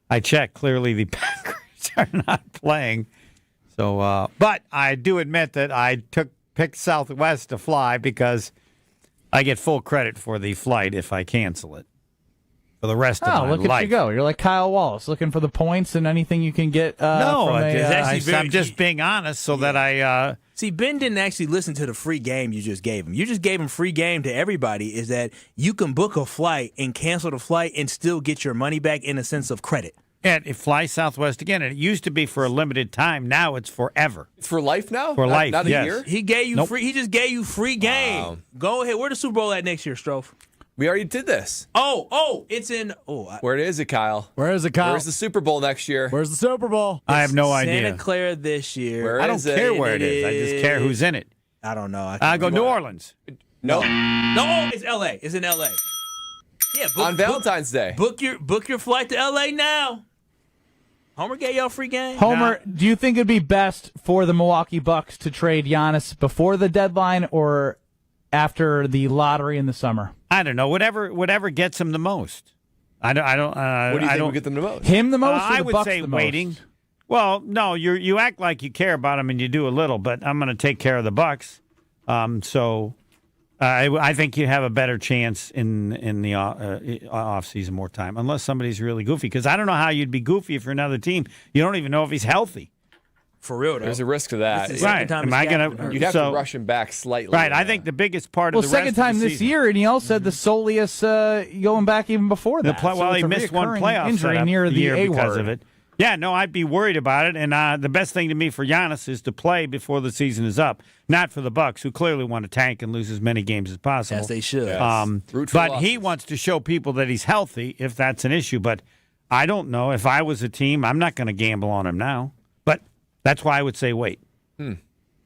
I checked. Clearly, the Packers are not playing. So, but I do admit that I picked Southwest to fly because I get full credit for the flight if I cancel it. For the rest of my life. Oh, look at you go. You're like Kyle Wallace, looking for the points and anything you can get I'm just being honest so that I... See, Ben didn't actually listen to the free game you just gave him. You just gave him free game to everybody, is that you can book a flight and cancel the flight and still get your money back in a sense of credit. And it flies Southwest again. And it used to be for a limited time. Now it's forever. It's for life now? For life, not yes. a year? He gave you free. He just gave you free game. Wow. Go ahead. Where the Super Bowl at next year, Stroh? We already did this. It's in. Where is it, Kyle? Where is it, Kyle? Where's the Super Bowl next year? Where's the Super Bowl? I have no idea. Santa Clara this year. I don't care where it is. I just care who's in it. I don't know. I go New Orleans. No, it's L.A. It's in L.A. Yeah, on Valentine's Day. Book your flight to L.A. now. Homer gave y'all free game. Homer, do you think it'd be best for the Milwaukee Bucks to trade Giannis before the deadline or after the lottery in the summer? I don't know. Whatever gets him the most. I don't. What do you think would get them the most? Him the most? Or I the would Bucks say the waiting. Most? Well, no, you act like you care about him and you do a little, but I'm going to take care of the Bucks. I think you have a better chance in the off season, more time, unless somebody's really goofy. Because I don't know how you'd be goofy for another team. You don't even know if he's healthy. For real, though. There's a risk to that. Right? Am I gonna? You'd have to rush him back slightly. Right. I think the biggest part of the second rest time of the this season, year, and he also said the soleus going back even before that. He missed one playoff injury near the year A because word. of it. Yeah, no, I'd be worried about it. And the best thing to me for Giannis is to play before the season is up, not for the Bucks, who clearly want to tank and lose as many games as possible. As they should. Yes. But he wants to show people that he's healthy, if that's an issue. But I don't know. If I was a team, I'm not going to gamble on him now. But that's why I would say wait.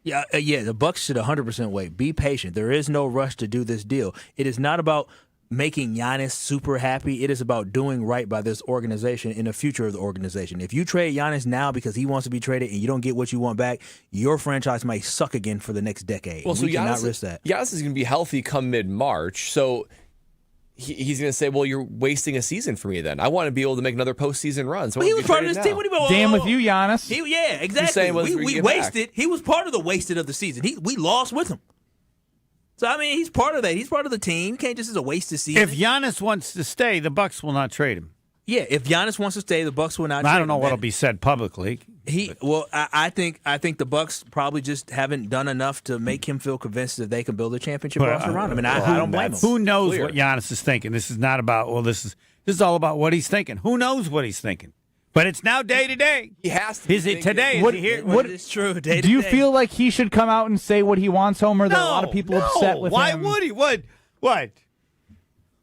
Yeah, the Bucks should 100% wait. Be patient. There is no rush to do this deal. It is not about making Giannis super happy. It is about doing right by this organization and the future of the organization. If you trade Giannis now because he wants to be traded and you don't get what you want back, your franchise might suck again for the next decade. Well, so we cannot Giannis, risk that. Giannis is going to be healthy come mid-March, so he's going to say, well, you're wasting a season for me then. I want to be able to make another postseason run. So he was part of this team. What do you mean? Damn with you, Giannis. Yeah, exactly. We wasted. He was part of the wasted of the season. We lost with him. So, I mean, he's part of that. He's part of the team. You can't just as a waste of season. If Giannis wants to stay, the Bucks will not trade him. Yeah, if Giannis wants to stay, the Bucks will not. I don't know what'll be said publicly. I think the Bucks probably just haven't done enough to make him feel convinced that they can build a championship roster around him, and I don't blame him. Who knows what Giannis is thinking? This is not about. This is all about what he's thinking. Who knows what he's thinking? But it's now day to day. He has to. Is it today? It's true. Day to do you day. feel like he should come out and say what he wants, Homer? There are a lot of people upset with Why him. would he? What?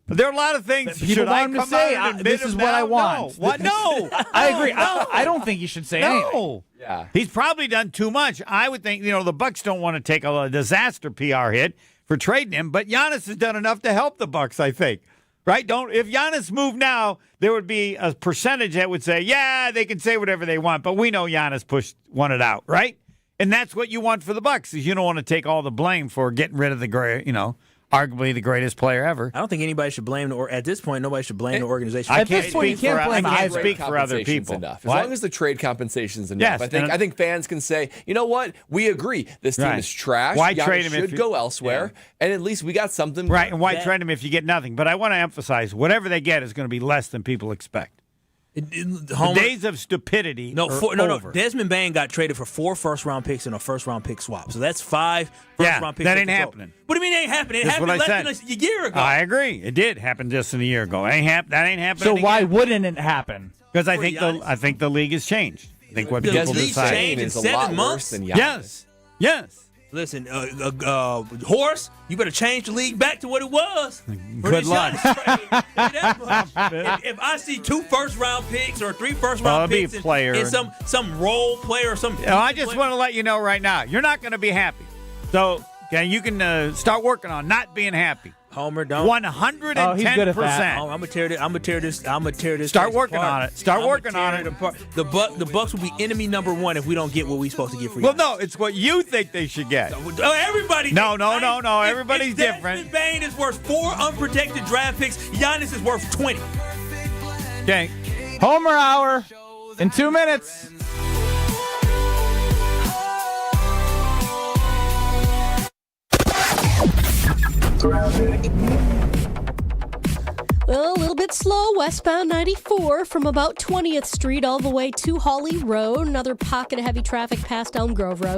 There are a lot of things. People should want I him to come say, out and admit this them is now? what I want. No. What? No. I agree. I don't think you should say anything. No. Yeah. He's probably done too much. I would think, the Bucks don't want to take a disaster PR hit for trading him, but Giannis has done enough to help the Bucks, I think. Right? If Giannis moved now, there would be a percentage that would say, yeah, they can say whatever they want, but we know Giannis wanted out, right? And that's what you want for the Bucks, is you don't want to take all the blame for getting rid of the arguably the greatest player ever. I don't think anybody should blame, or at this point, nobody should blame the organization. I can't speak for other people. Enough. As long as the trade compensation's enough, Yes, I think fans can say, you know what, we agree. This team is trash. Why Giannis trade him? Should go elsewhere, and at least we got something. Right, and why trade him if you get nothing? But I want to emphasize, whatever they get is going to be less than people expect. The days of stupidity are over. Desmond Bain got traded for 4 first-round picks and a first-round pick swap. So that's 5 first-round picks. That ain't happening. What do you mean it ain't happening? It happened less than a year ago. I agree. It did happen just a year ago. That ain't happening. So why wouldn't it happen? Because I think the league has changed. I think what people decide changed in 7 months. Than Giannis. Yes. Listen, Horace, you better change the league back to what it was. Good luck. If I see 2 first-round picks or 3 first-round picks and some role player or some... I just want to let you know right now, you're not going to be happy. So you can start working on not being happy. Homer, don't. 110%. Oh, he's good at that. I'm gonna tear this. Start working on it. Start working on it. The Bucks will be enemy number 1 if we don't get what we're supposed to get for you. Well, no, it's what you think they should get. Everybody. No. Everybody's different. Desmond Bain is worth 4 unprotected draft picks. Giannis is worth 20. Okay. Homer Hour in 2 minutes. Well, a little bit slow westbound 94 from about 20th Street all the way to Hawley Road. Another pocket of heavy traffic past Elm Grove Road.